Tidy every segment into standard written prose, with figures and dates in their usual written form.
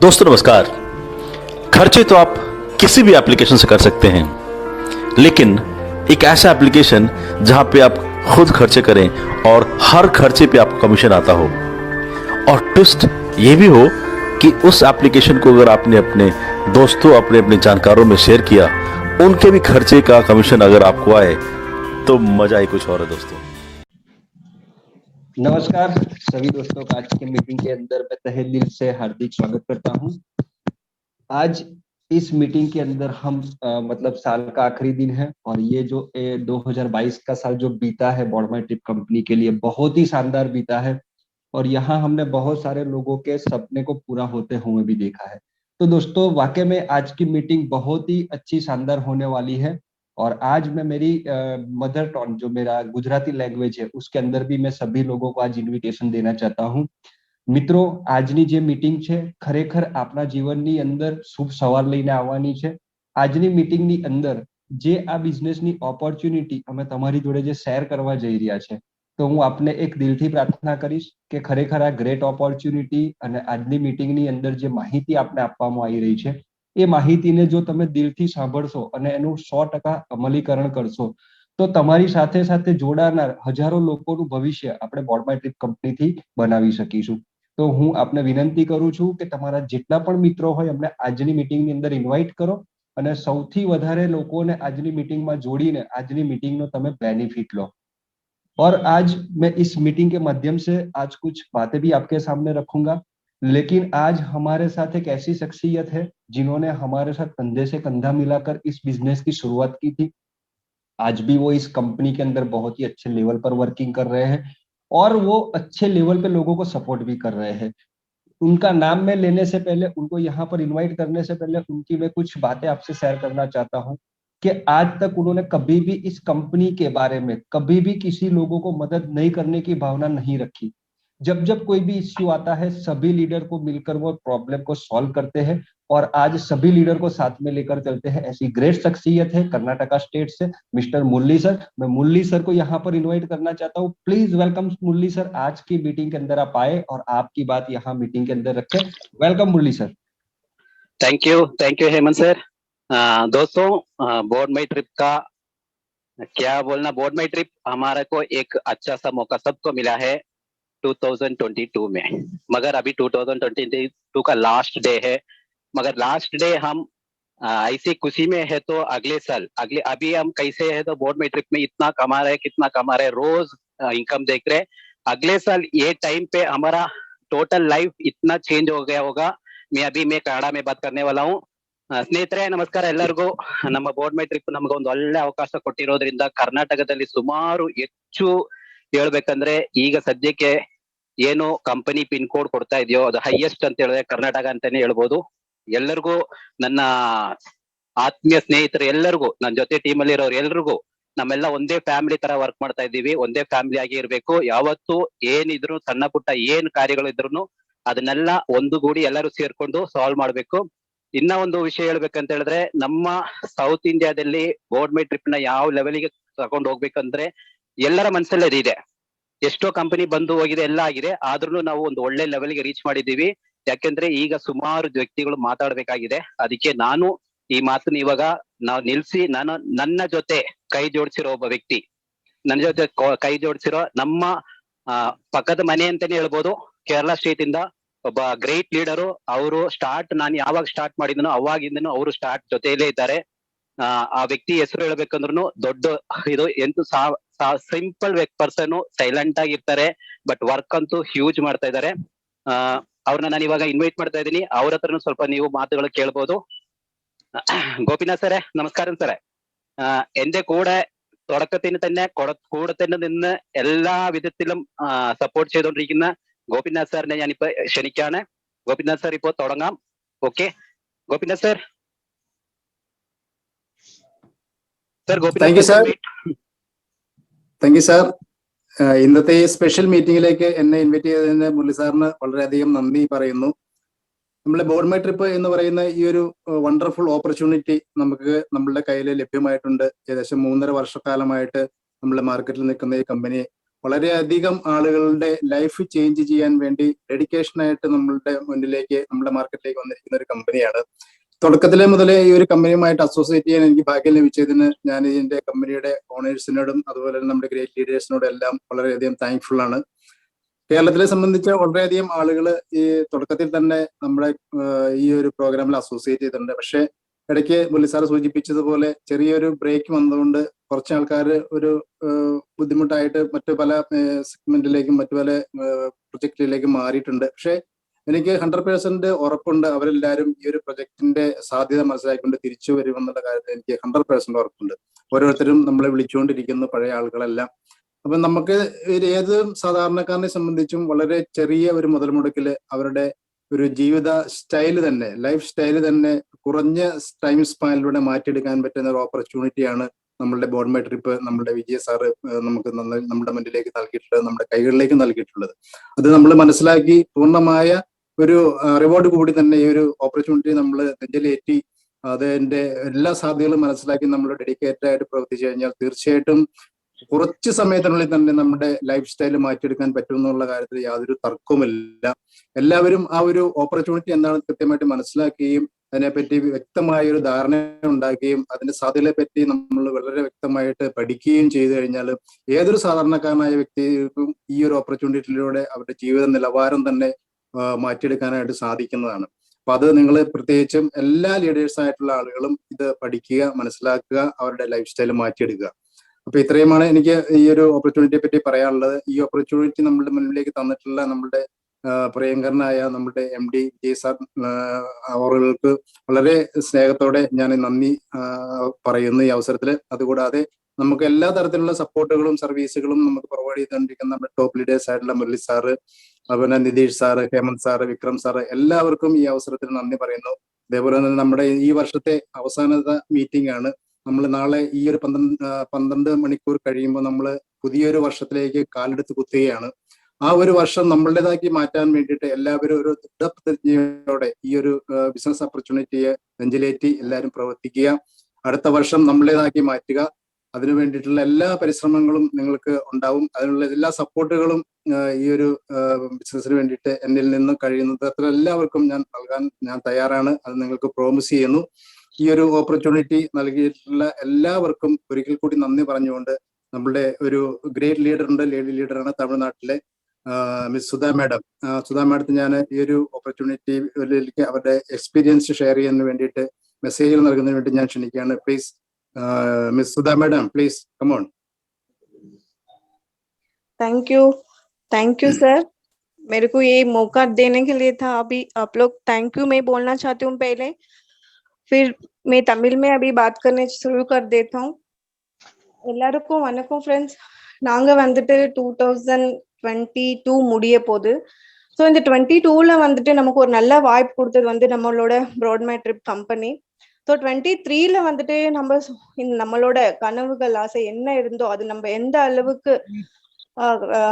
दोस्तों नमस्कार। खर्चे तो आप किसी भी एप्लीकेशन से कर सकते हैं, लेकिन एक ऐसा एप्लीकेशन जहां पे आप खुद खर्चे करें और हर खर्चे पे आपको कमीशन आता हो, और ट्विस्ट ये भी हो कि उस एप्लीकेशन को अगर आपने अपने दोस्तों अपने जानकारों में शेयर किया, उनके भी खर्चे का कमीशन अगर आपको आए तो मजा ही कुछ और है दोस्तों। नमस्कार सभी दोस्तों का आज के मीटिंग के अंदर मैं तहे दिल से हार्दिक स्वागत करता हूं। आज इस मीटिंग के अंदर हम मतलब साल का आखिरी दिन है और ये जो 2022 का साल जो बीता है बोडमाई कंपनी के लिए बहुत ही शानदार बीता है और यहाँ हमने बहुत सारे लोगों के सपने को पूरा होते हुए भी देखा है। तो दोस्तों वाकई में आज की मीटिंग बहुत ही अच्छी शानदार होने वाली है और आज मैं मेरी मदर टंग जो मेरा गुजराती लैंग्वेज है उसके अंदर भी मैं सभी लोगों को आज इन्विटेशन देना चाहता हूँ। મિત્રો આજની જે મીટિંગ છે ખરેખર આપના જીવનની અંદર શુભ સવાર લઈને આવવાની છે। આજની મીટિંગની અંદર જે આ બિઝનેસની ઓપોર્ચ્યુનિટી અમે તમારી જોડે જે શેર કરવા જઈ રહ્યા છે તો હું આપને એક દિલથી પ્રાર્થના કરીશ કે ખરેખર આ ગ્રેટ ઓપોર્ચ્યુનિટી અને આજની મીટિંગની અંદર જે માહિતી આપને આપવામાં આવી રહી છે એ માહિતીને જો તમે દિલથી સાંભળશો અને એનું 100% અમલીકરણ કરશો તો તમારી સાથે સાથે જોડાનાર હજારો લોકોનું ભવિષ્ય આપણે બોડમાઈ કંપનીથી બનાવી શકીશું। તો હું આપને વિનંતી કરું છું કે તમારા જેટલા પણ મિત્રો હોય એમને આજની મીટિંગની અંદર ઇન્વાઇટ કરો અને સૌથી વધારે લોકોને આજની મીટિંગમાં જોડીને આજની મીટિંગનો તમે બેનિફિટ લો। और आज मैं इस मीटिंग के माध्यम से आज कुछ बातें भी आपके सामने रखूंगा, लेकिन आज हमारे साथ एक ऐसी शख्सियत है जिन्होंने हमारे साथ कंधे से कंधा मिलाकर इस बिजनेस की शुरुआत की थी। आज भी वो इस कंपनी के अंदर बहुत ही अच्छे लेवल पर वर्किंग कर रहे हैं और वो अच्छे लेवल पे लोगों को सपोर्ट भी कर रहे हैं। उनका नाम मैं लेने से पहले, उनको यहाँ पर इनवाइट करने से पहले उनकी मैं कुछ बातें आपसे शेयर करना चाहता हूँ कि आज तक उन्होंने कभी भी इस कंपनी के बारे में कभी भी किसी लोगों को मदद नहीं करने की भावना नहीं रखी। जब जब कोई भी इश्यू आता है सभी लीडर को मिलकर वो प्रॉब्लम को सॉल्व करते हैं और आज सभी लीडर को साथ में लेकर चलते हैं। ऐसी ग्रेट शख्सियत है कर्नाटका स्टेट से मिस्टर मुरली सर। मैं मुरली सर को यहाँ पर इनवाइट करना चाहता हूँ। प्लीज वेलकम मुरली सर, आज की मीटिंग के अंदर आप आए और आपकी बात यहाँ मीटिंग के अंदर रखें। Welcome Murali sir. Thank you Hemant sir. दोस्तों बोडमाई ट्रिप का क्या बोलना, बोडमाई ट्रिप हमारे को एक अच्छा सा मौका सबको मिला है 2022 में, मगर अभी 2022 का लास्ट डे है। मगर लास्ट डे हम ऐसी खुशी में है तो अगले साल अभी हम कैसे है तो बोडमाई ट्रिप में इतना कमा रहे कितना कमा रहे, रोज इनकम देख रहे। अगले साल ये टाइम पे हमारा टोटल लाइफ इतना चेंज हो गया होगा। मैं कನ್ನಡ में बात करने वाला हूँ। ಸ್ನೇಹಿತರೆ ನಮಸ್ಕಾರ ಎಲ್ಲರಿಗೂ। ನಮ್ಮ ಬೋಡ್ಮೈ ಟ್ರಿಪ್ ನಮಗೆ ಒಂದು ಒಳ್ಳೆ ಅವಕಾಶ ಕೊಟ್ಟಿರೋದ್ರಿಂದ ಕರ್ನಾಟಕದಲ್ಲಿ ಸುಮಾರು ಹೆಚ್ಚು ಹೇಳ್ಬೇಕಂದ್ರೆ ಈಗ ಸದ್ಯಕ್ಕೆ ಏನು ಕಂಪನಿ ಪಿನ್ ಕೋಡ್ ಕೊಡ್ತಾ ಇದೆಯೋ ಅದು ಹೈಯೆಸ್ಟ್ ಅಂತ ಹೇಳಿದ್ರೆ ಕರ್ನಾಟಕ ಅಂತಾನೆ ಹೇಳ್ಬೋದು। ಎಲ್ಲರಿಗೂ ನನ್ನ ಆತ್ಮೀಯ ಸ್ನೇಹಿತರು ಎಲ್ಲರಿಗೂ ನನ್ನ ಜೊತೆ ಟೀಮ್ ಅಲ್ಲಿ ಇರೋರು ಎಲ್ರಿಗೂ ನಮ್ಮೆಲ್ಲ ಒಂದೇ ಫ್ಯಾಮಿಲಿ ತರ ವರ್ಕ್ ಮಾಡ್ತಾ ಇದ್ದೀವಿ, ಒಂದೇ ಫ್ಯಾಮಿಲಿ ಆಗಿ ಇರ್ಬೇಕು। ಯಾವತ್ತು ಏನಿದ್ರು ಸಣ್ಣ ಪುಟ್ಟ ಏನ್ ಕಾರ್ಯಗಳು ಇದ್ರು ಅದನ್ನೆಲ್ಲ ಒಂದುಗೂಡಿ ಎಲ್ಲರೂ ಸೇರ್ಕೊಂಡು ಸಾಲ್ವ್ ಮಾಡ್ಬೇಕು। ಇನ್ನ ಒಂದು ವಿಷಯ ಹೇಳ್ಬೇಕಂತ ಹೇಳಿದ್ರೆ ನಮ್ಮ ಸೌತ್ ಇಂಡಿಯಾದಲ್ಲಿ ಬೋಡ್ಮೈ ಟ್ರಿಪ್ ನ ಯಾವ ಲೆವೆಲ್ಗೆ ತಗೊಂಡು ಹೋಗ್ಬೇಕಂದ್ರೆ ಎಲ್ಲರ ಮನಸ್ಸಲ್ಲೇ ಇದೆ। ಎಷ್ಟೋ ಕಂಪನಿ ಬಂದು ಹೋಗಿದೆ ಎಲ್ಲ ಆಗಿದೆ, ಆದ್ರೂ ನಾವು ಒಂದು ಒಳ್ಳೆ ಲೆವೆಲ್ಗೆ ರೀಚ್ ಮಾಡಿದೀವಿ। ಯಾಕೆಂದ್ರೆ ಈಗ ಸುಮಾರು ವ್ಯಕ್ತಿಗಳು ಮಾತಾಡ್ಬೇಕಾಗಿದೆ, ಅದಕ್ಕೆ ನಾನು ಈ ಮಾತನ್ನ ಇವಾಗ ನಾವು ನಿಲ್ಸಿ ನನ್ನ ಜೊತೆ ಕೈ ಜೋಡಿಸಿರೋ ಒಬ್ಬ ವ್ಯಕ್ತಿ, ನನ್ನ ಜೊತೆ ಕೈ ಜೋಡಿಸಿರೋ ನಮ್ಮ ಪಕ್ಕದ ಮನೆ ಅಂತಾನೆ ಹೇಳ್ಬೋದು, ಕೇರಳ ಸ್ಟೇಟ್ ಇಂದ ಒಬ್ಬ ಗ್ರೇಟ್ ಲೀಡರು ಅವರು। ನಾನು ಯಾವಾಗ ಸ್ಟಾರ್ಟ್ ಮಾಡಿದನೋ ಅವಾಗಿಂದನು ಅವರು ಜೊತೆಯಲ್ಲೇ ಇದ್ದಾರೆ। ಆ ವ್ಯಕ್ತಿ ಹೆಸರು ಹೇಳ್ಬೇಕಂದ್ರು ದೊಡ್ಡ ಇದು ಎಂತೂ ಸಿಂಪಲ್ ಪರ್ಸನ್, ಸೈಲೆಂಟ್ ಆಗಿರ್ತಾರೆ, ಬಟ್ ವರ್ಕ್ ಅಂತೂ ಹ್ಯೂಜ್ ಮಾಡ್ತಾ ಇದ್ದಾರೆ। ಅವ್ರನ್ನ ನಾನು ಇವಾಗ ಇನ್ವೈಟ್ ಮಾಡ್ತಾ ಇದ್ದೀನಿ, ಅವ್ರ ಹತ್ರನು ಸ್ವಲ್ಪ ನೀವು മാറ്റുകൾ കേൾಬೋದು। ഗോപിനാഥ് സാറേ നമസ്കാരം സാറേ। എന്റെ കൂടെ തുടക്കത്തിന് തന്നെ കൂടെ തന്നെ നിന്ന് എല്ലാ വിധത്തിലും സപ്പോർട്ട് ചെയ്തുകൊണ്ടിരിക്കുന്ന ഗോപിനാഥ് സാറിനെ ഞാനിപ്പോ ക്ഷണിക്കാണ്। ഗോപിനാഥ് സാർ ഇപ്പോ തുടങ്ങാം। Okay Gopinath sir. Thank you sir. ഇന്നത്തെ ഈ സ്പെഷ്യൽ മീറ്റിംഗിലേക്ക് എന്നെ ഇൻവൈറ്റ് ചെയ്തതിന് മുരളി സാറിന് വളരെയധികം നന്ദി പറയുന്നു। നമ്മളെ ബോഡ്മൈ ട്രിപ്പ് എന്ന് പറയുന്ന ഈ ഒരു വണ്ടർഫുൾ ഓപ്പർച്യൂണിറ്റി നമുക്ക് നമ്മളുടെ കയ്യിൽ ലഭ്യമായിട്ടുണ്ട്। ഏകദേശം 3.5 വർഷക്കാലമായിട്ട് നമ്മളെ മാർക്കറ്റിൽ നിൽക്കുന്ന ഈ കമ്പനി വളരെയധികം ആളുകളുടെ ലൈഫ് ചേഞ്ച് ചെയ്യാൻ വേണ്ടി ഡെഡിക്കേഷനായിട്ട് നമ്മളുടെ മുന്നിലേക്ക്, നമ്മുടെ മാർക്കറ്റിലേക്ക് വന്നിരിക്കുന്ന ഒരു കമ്പനിയാണ്. തുടക്കത്തിലെ മുതലേ ഈ ഒരു കമ്പനിയുമായിട്ട് അസോസിയേറ്റ് ചെയ്യാൻ എനിക്ക് ഭാഗ്യം ലഭിച്ചതിന് ഞാൻ ഇതിന്റെ കമ്പനിയുടെ ഓണേഴ്സിനോടും അതുപോലെ തന്നെ നമ്മുടെ ഗ്രേറ്റ് ലീഡേഴ്സിനോടും എല്ലാം വളരെയധികം താങ്ക്ഫുൾ ആണ്. കേരളത്തിലെ സംബന്ധിച്ച് വളരെയധികം ആളുകൾ ഈ തുടക്കത്തിൽ തന്നെ നമ്മുടെ ഈ ഒരു പ്രോഗ്രാമിൽ അസോസിയേറ്റ് ചെയ്തിട്ടുണ്ട്. പക്ഷേ ഇടയ്ക്ക് മുരളി സാർ സൂചിപ്പിച്ചതുപോലെ ചെറിയൊരു ബ്രേക്ക് വന്നതുകൊണ്ട് കുറച്ച് ആൾക്കാർ ഒരു ബുദ്ധിമുട്ടായിട്ട് മറ്റു പല സെഗ്മെന്റിലേക്കും മറ്റു പല പ്രൊജക്റ്റിലേക്കും മാറിയിട്ടുണ്ട്. പക്ഷേ എനിക്ക് 100% ഉറപ്പുണ്ട് അവരെല്ലാവരും ഈ ഒരു പ്രൊജക്ടിന്റെ സാധ്യത മനസ്സിലാക്കിക്കൊണ്ട് തിരിച്ചു വരുമെന്നുള്ള കാര്യത്തിൽ എനിക്ക് 100% ഉറപ്പുണ്ട്. ഓരോരുത്തരും നമ്മളെ വിളിച്ചുകൊണ്ടിരിക്കുന്ന പഴയ ആളുകളെല്ലാം. അപ്പൊ നമുക്ക് ഏത് സാധാരണക്കാരനെ സംബന്ധിച്ചും വളരെ ചെറിയ ഒരു മുതൽ മുടക്കില് അവരുടെ ഒരു ജീവിത സ്റ്റൈല് തന്നെ, ലൈഫ് സ്റ്റൈല് തന്നെ കുറഞ്ഞ ടൈം സ്പാനിലൂടെ മാറ്റിയെടുക്കാൻ പറ്റുന്ന ഒരു ഓപ്പർച്യൂണിറ്റിയാണ് നമ്മളുടെ ബോർഡ് മൈ ട്രിപ്പ്, നമ്മുടെ വിജയ സാറ് നമുക്ക് നമ്മുടെ മുന്നിലേക്ക് നൽകിയിട്ടുള്ളത്, നമ്മുടെ കൈകളിലേക്ക് നൽകിയിട്ടുള്ളത്. അത് നമ്മൾ മനസ്സിലാക്കി പൂർണ്ണമായ ഒരു അറിവോട് കൂടി തന്നെ ഈ ഒരു ഓപ്പർച്യൂണിറ്റി നമ്മൾ നെഞ്ചിലേറ്റി അതിന്റെ എല്ലാ സാധ്യതകളും മനസ്സിലാക്കി നമ്മൾ ഡെഡിക്കേറ്റഡ് ആയിട്ട് പ്രവർത്തിച്ചു കഴിഞ്ഞാൽ തീർച്ചയായിട്ടും കുറച്ച് സമയത്തിനുള്ളിൽ തന്നെ നമ്മുടെ ലൈഫ് സ്റ്റൈൽ മാറ്റിയെടുക്കാൻ പറ്റും എന്നുള്ള കാര്യത്തിൽ യാതൊരു തർക്കവുമില്ല. എല്ലാവരും ആ ഒരു ഓപ്പർച്യൂണിറ്റി എന്താണെന്ന് കൃത്യമായിട്ട് മനസ്സിലാക്കുകയും അതിനെപ്പറ്റി വ്യക്തമായ ഒരു ധാരണ ഉണ്ടാക്കുകയും അതിന്റെ സാധ്യതകളെ പറ്റി നമ്മൾ വളരെ വ്യക്തമായിട്ട് പഠിക്കുകയും ചെയ്തു കഴിഞ്ഞാൽ ഏതൊരു സാധാരണക്കാരനായ വ്യക്തിക്കും ഈ ഒരു ഓപ്പർച്യൂണിറ്റിയിലൂടെ അവരുടെ ജീവിത നിലവാരം തന്നെ മാറ്റിയെടുക്കാനായിട്ട് സാധിക്കുന്നതാണ്. അപ്പൊ അത് നിങ്ങൾ പ്രത്യേകിച്ചും എല്ലാ ലീഡേഴ്സ് ആയിട്ടുള്ള ആളുകളും ഇത് പഠിക്കുക, മനസ്സിലാക്കുക, അവരുടെ ലൈഫ് സ്റ്റൈൽ മാറ്റിയെടുക്കുക. അപ്പൊ ഇത്രയുമാണ് എനിക്ക് ഈ ഒരു ഓപ്പർച്യൂണിറ്റിയെ പറ്റി പറയാനുള്ളത്. ഈ ഓപ്പർച്യൂണിറ്റി നമ്മുടെ മുന്നിലേക്ക് തന്നിട്ടുള്ള നമ്മുടെ പ്രിയങ്കരനായ നമ്മുടെ MD വിജയ് സാർ അവർക്ക് വളരെ സ്നേഹത്തോടെ ഞാൻ നന്ദി പറയുന്നു ഈ അവസരത്തിൽ. അതുകൂടാതെ നമുക്ക് എല്ലാ തരത്തിലുള്ള സപ്പോർട്ടുകളും സർവീസുകളും നമുക്ക് പ്രൊവൈഡ് ചെയ്തുകൊണ്ടിരിക്കുന്ന നമ്മുടെ ടോപ്പ് ലീഡേഴ്സ് ആയിട്ടുള്ള മുരളി സാറ്, അതുപോലെ Nitish sir, Hemant sir, Vikram sir എല്ലാവർക്കും ഈ അവസരത്തിൽ നന്ദി പറയുന്നു. അതേപോലെ തന്നെ നമ്മുടെ ഈ വർഷത്തെ അവസാനത്തെ മീറ്റിംഗ് ആണ്. നമ്മൾ നാളെ ഈ ഒരു 12 മണിക്കൂർ കഴിയുമ്പോൾ നമ്മൾ പുതിയൊരു വർഷത്തിലേക്ക് കാലെടുത്ത് കുത്തുകയാണ്. ആ ഒരു വർഷം നമ്മളുടേതാക്കി മാറ്റാൻ വേണ്ടിയിട്ട് എല്ലാവരും ഒരു ദൃഢപ്രതിജ്ഞയോടെ ഈ ഒരു ബിസിനസ് ഓപ്പർച്യൂണിറ്റിയെ നെഞ്ചിലേറ്റി എല്ലാവരും പ്രവർത്തിക്കുക. അടുത്ത വർഷം നമ്മളുടേതാക്കി മാറ്റുക. അതിനു വേണ്ടിയിട്ടുള്ള എല്ലാ പരിശ്രമങ്ങളും നിങ്ങൾക്ക് ഉണ്ടാവും. അതിനുള്ള എല്ലാ സപ്പോർട്ടുകളും ഈ ഒരു ബിസിനസ്സിന് വേണ്ടിയിട്ട് എന്നിൽ നിന്ന് കഴിയുന്നത് അത്ര എല്ലാവർക്കും ഞാൻ നൽകാൻ ഞാൻ തയ്യാറാണ്. അത് നിങ്ങൾക്ക് പ്രോമിസ് ചെയ്യുന്നു. ഈ ഒരു ഓപ്പർച്യൂണിറ്റി നൽകിയിട്ടുള്ള എല്ലാവർക്കും ഒരിക്കൽ കൂടി നന്ദി പറഞ്ഞുകൊണ്ട് നമ്മുടെ ഒരു ഗ്രേറ്റ് ലീഡർ ഉണ്ട്, ലേഡി ലീഡറാണ് തമിഴ്നാട്ടിലെ മിസ് സുധാ മാഡം. സുധാ മാഡത്തിന് ഞാൻ ഈ ഒരു ഓപ്പർച്യൂണിറ്റിയിലേക്ക് അവരുടെ എക്സ്പീരിയൻസ് ഷെയർ ചെയ്യാൻ വേണ്ടിയിട്ട് മെസ്സേജുകൾ നൽകുന്നതിന് വേണ്ടി ഞാൻ ക്ഷണിക്കുകയാണ്. Please miss Sudha madam, please come on. Thank you sir, मेरे को ये मौका देने के लिए था. अभी आप लोग थैंक यू मैं बोलना चाहती हूँ पहले, फिर मैं तमिल में अभी बात करने शुरू कर देता हूँ. எல்லாருக்கும் வணக்கம் ஃப்ரெண்ட்ஸ். நாங்க வந்துட்டு 2022 முடிய போகுது. ஸோ இந்த 22ல வந்துட்டு நமக்கு ஒரு நல்ல வாய்ப்பு கொடுத்தது வந்து நம்மளோட ப்ராட்மை ட்ரிப் கம்பெனி. ஸோ 23ல வந்துட்டு நம்மளோட கனவுகள் ஆசை என்ன இருந்தோ அது நம்ம எந்த அளவுக்கு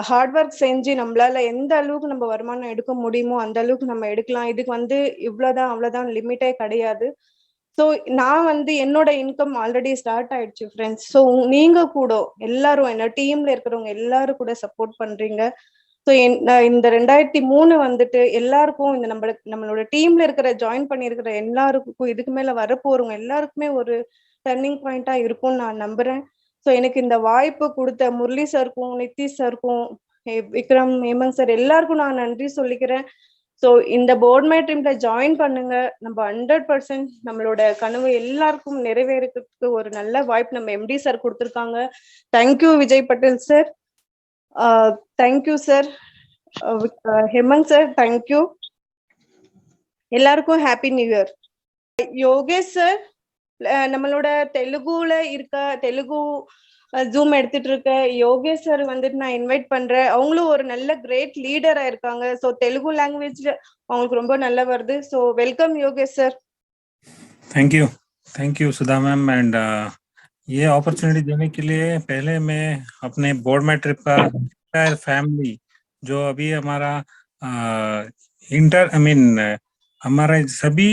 ஹார்ட் ஒர்க் செஞ்சு நம்மளால எந்த அளவுக்கு நம்ம வருமானம் எடுக்க முடியுமோ அந்த அளவுக்கு நம்ம எடுக்கலாம். இதுக்கு வந்து இவ்வளவுதான் அவ்வளவுதான் லிமிட்டே கிடையாது. ஸோ நான் வந்து என்னோட இன்கம் ஆல்ரெடி ஸ்டார்ட் ஆயிடுச்சு ஃப்ரெண்ட்ஸ். ஸோ நீங்க கூட எல்லாரும் என்ன டீம்ல இருக்கிறவங்க எல்லாரும் கூட சப்போர்ட் பண்றீங்க. ஸோ இந்த 2003 வந்துட்டு எல்லாருக்கும் இந்த நம்மளோட டீம்ல இருக்கிற ஜாயின் பண்ணியிருக்கிற எல்லாருக்கும் இதுக்கு மேல வரப்போறவங்க எல்லாருக்குமே ஒரு டர்னிங் பாயிண்டா இருக்கும்னு நான் நம்புறேன். ஸோ எனக்கு இந்த வாய்ப்பு கொடுத்த முரளி சாருக்கும் நிதிஷ் சாருக்கும் விக்ரம் ஹேமந்த் சார் எல்லாருக்கும் நான் நன்றி சொல்லிக்கிறேன். ஸோ இந்த போர்ட் மை ட்ரீம்ல ஜாயின் பண்ணுங்க. நம்ம 100% நம்மளோட கனவு எல்லாருக்கும் நிறைவேறதுக்கு ஒரு நல்ல வாய்ப்பு நம்ம MD சார் கொடுத்துருக்காங்க. Thank you Vijay Patel sir, thank you sir, Hemant sir, thank you. எல்லாருக்கும் happy new year. Yogesh sir, நம்மளோட தெலுங்கு ஜூம் எடுத்துட்டு இருக்க யோகேஷ் சார் வந்துட்டு நான் இன்வைட் பண்றேன். அவங்களும் ஒரு நல்ல கிரேட் லீடரா இருக்காங்க. ஸோ தெலுங்கு லாங்குவேஜ்ல அவங்களுக்கு ரொம்ப நல்லா வருது. So welcome Yogesh sir. Thank you Sudha ma'am. And ये अपॉर्चुनिटी देने के लिए पहले मैं अपने बोर्ड में ट्रिप का एंटायर फैमिली जो अभी हमारा हमारे सभी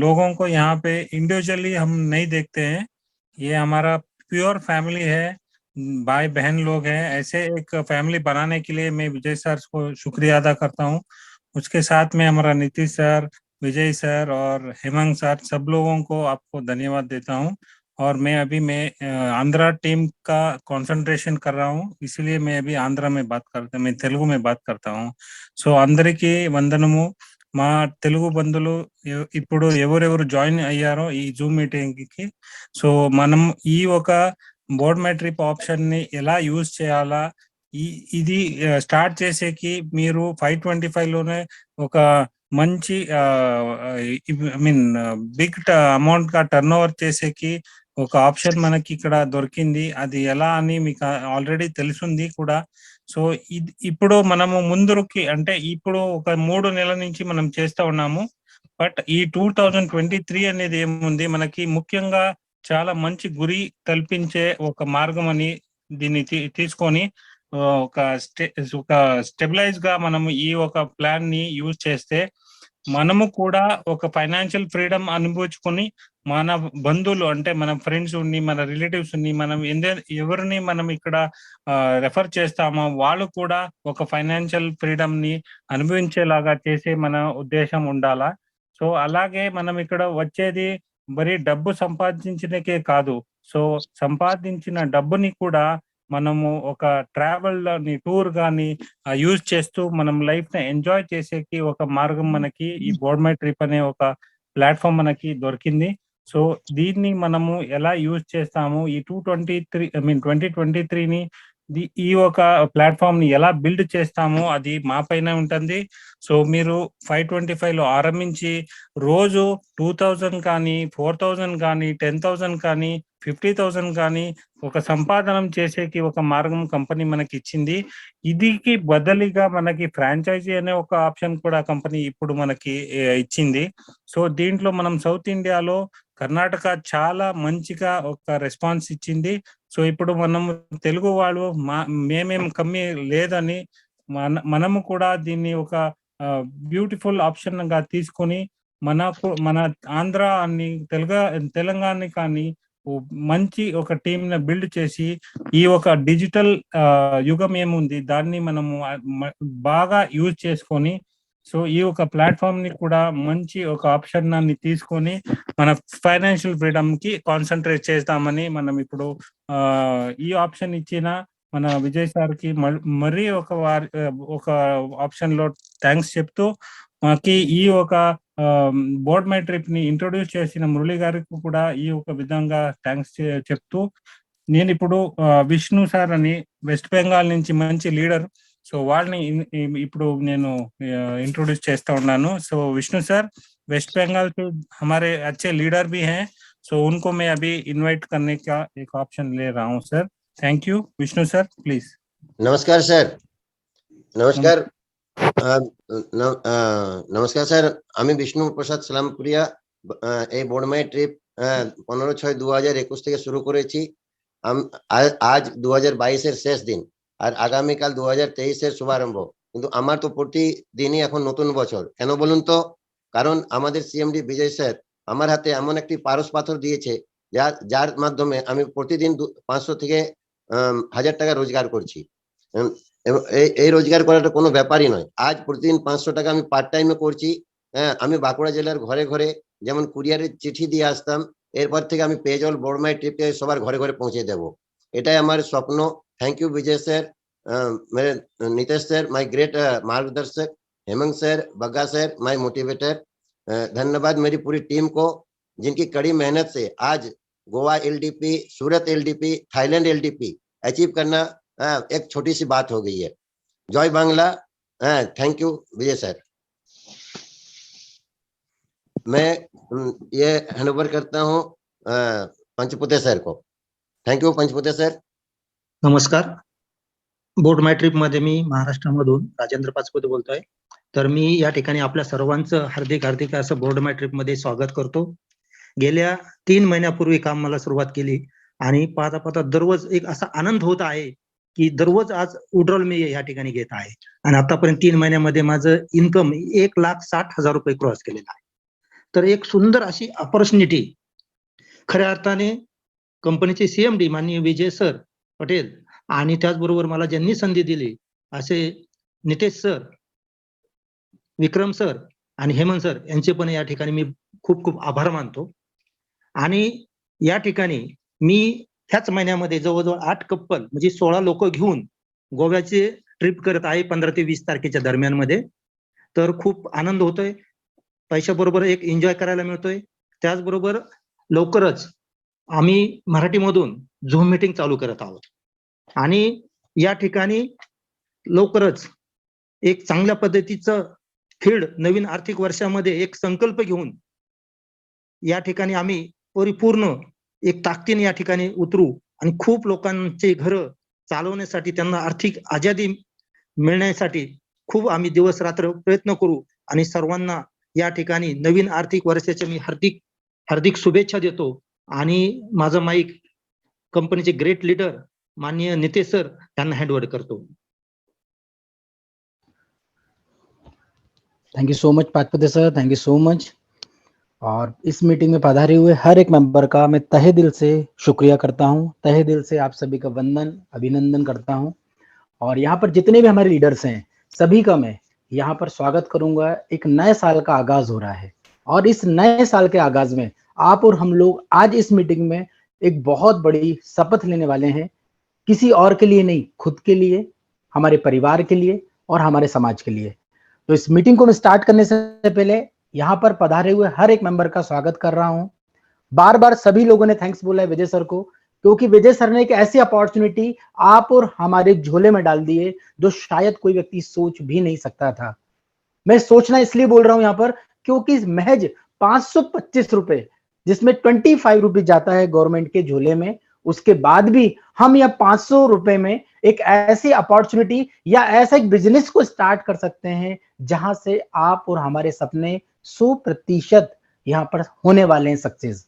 लोगों को यहाँ पे इंडिविजुअली हम नहीं देखते हैं. ये हमारा प्योर फैमिली है भाई बहन लोग हैं, ऐसे एक फैमिली बनाने के लिए मैं विजय सर को शुक्रिया अदा करता हूँ। उसके साथ में हमारा नीतीश सर, विजय सर और हेमंत सर, सब लोगों को आपको धन्यवाद देता हूँ। और मैं आंध्रा टीम का कंसंट्रेशन कर रहा हूँ, इसलिए मैं अभी मैं तेलुगु में बात करता हूँ। సో అందరికీ వందనము. మా తెలుగు బంధువులు ఇప్పుడు ఎవరెవరు జాయిన్ అయ్యారో ఈ జూమ్ మీటింగ్ కి, సో మనం ఈ ఒక బోర్డ్ మై ట్రిప్ ఆప్షన్ ని ఎలా యూజ్ చేయాలా, ఇది స్టార్ట్ చేసేకి మీరు 525 లోనే ఒక మంచి ఐ మీన్ బిగ్ అమౌంట్ గా టర్న్ ఓవర్ చేసేకి ఒక ఆప్షన్ మనకి ఇక్కడ దొరికింది. అది ఎలా అని మీకు ఆల్రెడీ తెలుసుంది కూడా. సో ఇప్పుడు మనము ముందుకి అంటే ఇప్పుడు ఒక 3 నెలల నుంచి మనం చేస్తా ఉన్నాము. బట్ ఈ 2023 అనేది ఏముంది మనకి ముఖ్యంగా చాలా మంచి గురి కల్పించే ఒక మార్గం అని దీన్ని తీసుకొని ఒక స్టెబిలైజ్ గా మనము ఈ ఒక ప్లాన్ ని యూజ్ చేస్తే మనము కూడా ఒక ఫైనాన్షియల్ ఫ్రీడమ్ అనుభవించుకొని మన బంధువులు అంటే మన ఫ్రెండ్స్ ఉన్ని, మన రిలేటివ్స్ ఉన్ని, మనం ఎవరిని మనం ఇక్కడ రెఫర్ చేస్తామో వాళ్ళు కూడా ఒక ఫైనాన్షియల్ ఫ్రీడమ్ ని అనుభవించేలాగా చేసే మన ఉద్దేశం ఉండాలా. సో అలాగే మనం ఇక్కడ వచ్చేది మరి డబ్బు సంపాదించడానికే కాదు, సో సంపాదించిన డబ్బుని కూడా మనము ఒక ట్రావెల్ టూర్ గాని యూజ్ చేస్తూ మనం లైఫ్ ని ఎంజాయ్ చేసేకి ఒక మార్గం మనకి ఈ బోర్డ్ మై ట్రిప్ అనే ఒక ప్లాట్ఫామ్ మనకి దొరికింది. సో దీన్ని మనము ఎలా యూజ్ చేస్తాము, ఈ 2023ని ఈ ఒక ప్లాట్ఫామ్ ని ఎలా బిల్డ్ చేస్తామో అది మా పైన ఉంటుంది. సో మీరు 525 లో ఆరంభించి రోజు 2000 కానీ 4000 కానీ 10,000 కానీ 50,000 కానీ ఒక సంపాదనం చేసేకి ఒక మార్గం కంపెనీ మనకి ఇచ్చింది. ఇదికి బదులుగా మనకి ఫ్రాంచైజీ అనే ఒక ఆప్షన్ కూడా కంపెనీ ఇప్పుడు మనకి ఇచ్చింది. సో దీంట్లో మనం సౌత్ ఇండియాలో కర్ణాటక చాలా మంచిగా ఒక రెస్పాన్స్ ఇచ్చింది. సో ఇప్పుడు మనం తెలుగు వాళ్ళు మేమేం కమ్మి లేదని మనము కూడా దీన్ని ఒక బ్యూటిఫుల్ ఆప్షన్ గా తీసుకొని మన ఆంధ్ర అని తెలంగాణ కానీ మంచి ఒక టీమ్ ని బిల్డ్ చేసి ఈ ఒక డిజిటల్ యుగం ఏముంది దాన్ని మనము బాగా యూజ్ చేసుకొని, సో ఈ ఒక ప్లాట్ఫామ్ ని కూడా మంచి ఒక ఆప్షన్ ని తీసుకొని మన ఫైనాన్షియల్ ఫ్రీడమ్ కి కాన్సన్ట్రేట్ చేస్తామని మనం ఇప్పుడు ఈ ఆప్షన్ ఇచ్చిన మన విజయ్ సార్ కి మరీ ఒక ఆప్షన్ లో థ్యాంక్స్ చెప్తూ, మాకి ఈ ఒక బోర్డ్ మై ట్రిప్ ని ఇంట్రొడ్యూస్ చేసిన మురళి గారికి కూడా ఈ ఒక విధంగా థ్యాంక్స్ చెప్తూ, నేను ఇప్పుడు విష్ణు సార్ అని వెస్ట్ బెంగాల్ నుంచి మంచి లీడర్, సో వాళ్ళని ఇప్పుడు నేను इंट्रोड्यूस చేస్తా ఉన్నాను. So Vishnu sir West Bengal के हमारे अच्छे लीडर भी हैं, सो उनको मैं अभी इनवाइट करने का एक ऑप्शन ले रहा हूं sir. Thank you Vishnu sir, please. नमस्कार सर. नमस्कार. नमस्कार सर, আমি বিষ্ণু প্রসাদ সালামপুরিয়া এই বোর্ড মাই ট্রিপ 15/6/2021 থেকে শুরু করেছি। আজ 2022 এর শেষ দিন আর আগামীকাল 2023 এর শুভারম্ভ, কিন্তু আমার তো প্রতিদিনই এখন নতুন বছর। কেন বলুন তো? কারণ আমাদের সিএমডি বিজয় স্যার আমার হাতে এমন একটি পারস পাথর দিয়েছে যার মাধ্যমে আমি প্রতিদিন 500 থেকে 1000 টাকা রোজগার করছি। এই রোজগার করাটা কোনো ব্যাপারই নয়। আজ প্রতিদিন 500 টাকা আমি পার্ট টাইমে করছি। হ্যাঁ, আমি বাঁকুড়া জেলার ঘরে ঘরে যেমন কুরিয়ারের চিঠি দিয়ে আসতাম, এরপর থেকে আমি পেজল বোর্ড মাই ট্রিপে সবার ঘরে ঘরে পৌঁছে দেব, এটাই আমার স্বপ্ন। थैंक यू विजय सर, मेरे नीतीश सर माय ग्रेट मार्गदर्शक, Hemant sir, Bagga sir my motivator. धन्यवाद मेरी पूरी टीम को जिनकी कड़ी मेहनत से आज Goa LDP, Surat LDP, Thailand LDP achieve करना एक छोटी सी बात हो गई है। Jai Bangla. Thank you Vijay sir. मैं ये हैंडओवर करता हूँ पंचपुते सर को। Thank you Panchpute sir. नमस्कार. बोर्ड माय ट्रिप मध्ये मी महाराष्ट्रामधून राजेंद्र पाचपुते बोलतोय. तर मी या ठिकाणी आपल्या सर्वांचं हार्दिक असं बोर्ड माय ट्रिप मध्ये स्वागत करतो. गेल्या 3 महिन्यापूर्वी काम मला सुरुवात केली आणि पाहता दररोज एक असा आनंद होत आहे की दररोज आज विड्रॉल मी या ठिकाणी घेत आहे आणि आतापर्यंत 3 महिन्यामध्ये माझं इन्कम 1,60,000 रुपये क्रॉस केलेलं आहे. तर एक सुंदर अशी अपॉर्च्युनिटी खऱ्या अर्थाने कंपनीचे सीएमडी माननीय विजय सर पटेल आणि त्याचबरोबर मला ज्यांनी संधी दिली असे नितेश सर, विक्रम सर आणि हेमंत सर यांचे पण या ठिकाणी मी खूप खूप आभार मानतो. आणि या ठिकाणी मी ह्याच महिन्यामध्ये जवळजवळ 8 कप्पल म्हणजे 16 लोक घेऊन गोव्याचे ट्रिप करत आहे 15 ते 20 तारखेच्या दरम्यान मध्ये. तर खूप आनंद होतोय, पैशाबरोबर एक एन्जॉय करायला मिळतोय. त्याचबरोबर लवकरच आम्ही मराठीमधून झूम मीटिंग चालू करत आहोत आणि या ठिकाणी लवकरच एक चांगल्या पद्धतीचं फील्ड नवीन आर्थिक वर्षामध्ये एक संकल्प घेऊन या ठिकाणी आम्ही परिपूर्ण एक ताकदीने या ठिकाणी उतरू आणि खूप लोकांचे घर चालवण्यासाठी त्यांना आर्थिक आजादी मिळण्यासाठी खूप आम्ही दिवस रात्र प्रयत्न करू आणि सर्वांना या ठिकाणी नवीन आर्थिक वर्षाच्या मी हार्दिक हार्दिक शुभेच्छा देतो. आणि माझं माईक कंपनीचे ग्रेट लीडर माननीय नितेश सर यांना हँडओव्हर करतो. Thank you so much Pachpute sir, thank you so much. और इस मीटिंग में पधारे हुए हर एक मेंबर का मैं तहे दिल से शुक्रिया करता हूं, तहे दिल से आप सभी का वंदन अभिनंदन करता हूं। और यहाँ पर जितने भी हमारे लीडर्स हैं सभी का मैं यहाँ पर स्वागत करूंगा। एक नए साल का आगाज हो रहा है और इस नए साल के आगाज में आप और हम लोग आज इस मीटिंग में एक बहुत बड़ी शपथ लेने वाले हैं, किसी और के लिए नहीं, खुद के लिए, हमारे परिवार के लिए और हमारे समाज के लिए। तो इस मीटिंग को मैं स्टार्ट करने से पहले यहाँ पर पधारे हुए हर एक मेंबर का स्वागत कर रहा हूं। बार बार सभी लोगों ने थैंक्स बोला है विजय सर को, क्योंकि विजय सर ने एक ऐसी अपॉर्चुनिटी आप और हमारे झोले में डाल दी है जो शायद कोई व्यक्ति सोच भी नहीं सकता था। मैं सोचना इसलिए बोल रहा हूं यहाँ पर क्योंकि महज 525 रुपए, जिसमें 25 रुपए जाता है गवर्नमेंट के झोले में, उसके बाद भी हम यह 500 रुपए में एक ऐसी अपॉर्चुनिटी या ऐसा एक बिजनेस को स्टार्ट कर सकते हैं जहां से आप और हमारे सपने 100% यहाँ पर होने वाले हैं सक्सेस।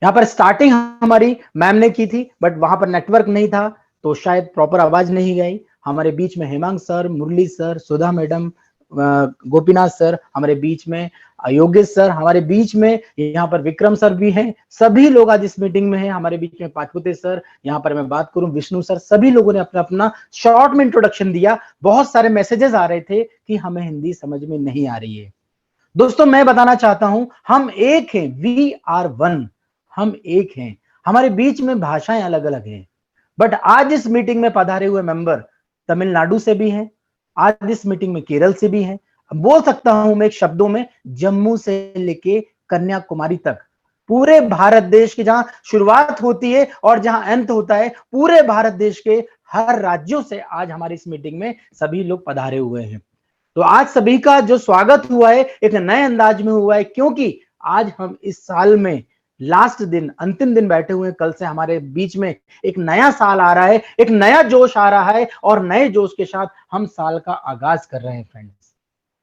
यहाँ पर स्टार्टिंग हमारी मैम ने की थी, बट वहां पर नेटवर्क नहीं था तो शायद प्रॉपर आवाज नहीं गई। हमारे बीच में हेमांग सर, मुरली सर, सुधा मैडम, गोपीनाथ सर हमारे बीच में, योगेश सर हमारे बीच में, यहाँ पर विक्रम सर भी हैं, सभी लोग आज इस मीटिंग में हैं। हमारे बीच में पाचपुते सर, यहाँ पर मैं बात करूं विष्णु सर, सभी लोगों ने अपना अपना शॉर्ट में इंट्रोडक्शन दिया। बहुत सारे मैसेजेस आ रहे थे कि हमें हिंदी समझ में नहीं आ रही है। दोस्तों मैं बताना चाहता हूं हम एक हैं, वी आर वन, हम एक हैं। हमारे बीच में भाषाएं अलग अलग हैं, बट आज इस मीटिंग में पधारे हुए मेंबर तमिलनाडु से भी हैं, आज इस मीटिंग में केरल से भी हैं, बोल सकता हूं मैं एक शब्दों में जम्मू से लेके कन्याकुमारी तक, पूरे भारत देश की जहां शुरुआत होती है और जहां अंत होता है, पूरे भारत देश के हर राज्यों से आज हमारी इस मीटिंग में सभी लोग पधारे हुए हैं। तो आज सभी का जो स्वागत हुआ है एक नए अंदाज में हुआ है, क्योंकि आज हम इस साल में लास्ट दिन, अंतिम दिन बैठे हुए हैं। कल से हमारे बीच में एक नया साल आ रहा है, एक नया जोश आ रहा है और नए जोश के साथ हम साल का आगाज कर रहे हैं। फ्रेंड्स,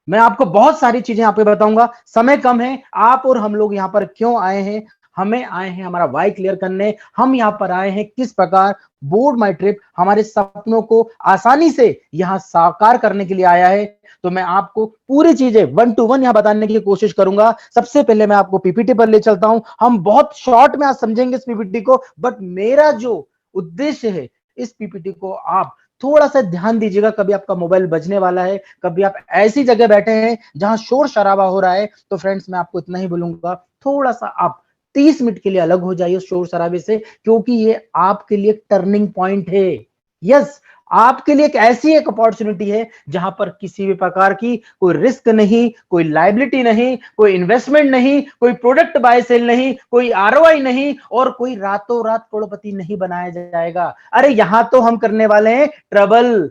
मैं आपको बहुत सारी चीजें यहाँ पे बताऊंगा, समय कम है। आप और हम लोग यहाँ पर क्यों आए हैं, हमें आए हैं हमारा वाई क्लियर करने, हम यहाँ पर आए हैं किस प्रकार बोर्ड माई ट्रिप हमारे सपनों को आसानी से यहाँ साकार करने के लिए आया है। तो मैं आपको पूरी चीजें 1 to 1 यहाँ बताने की कोशिश करूंगा। सबसे पहले मैं आपको पीपीटी पर ले चलता हूं। हम बहुत शॉर्ट में आज समझेंगे इस पीपीटी को, बट मेरा जो उद्देश्य है इस पीपीटी को आप थोड़ा सा ध्यान दीजिएगा। कभी आपका मोबाइल बजने वाला है, कभी आप ऐसी जगह बैठे हैं जहां शोर शराबा हो रहा है, तो फ्रेंड्स मैं आपको इतना ही बोलूंगा, थोड़ा सा आप 30 मिनट के लिए अलग हो जाइए शोर शराबे से, क्योंकि ये आपके लिए टर्निंग पॉइंट है। यस, आपके लिए एक ऐसी एक अपॉर्चुनिटी है जहां पर किसी भी प्रकार की कोई रिस्क नहीं, कोई लायबिलिटी नहीं, कोई इन्वेस्टमेंट नहीं, कोई प्रोडक्ट बाय सेल नहीं, कोई आरओआई नहीं और कोई रातों रात करोड़पति नहीं बनाया जाएगा। अरे यहां तो हम करने वाले हैं ट्रबल,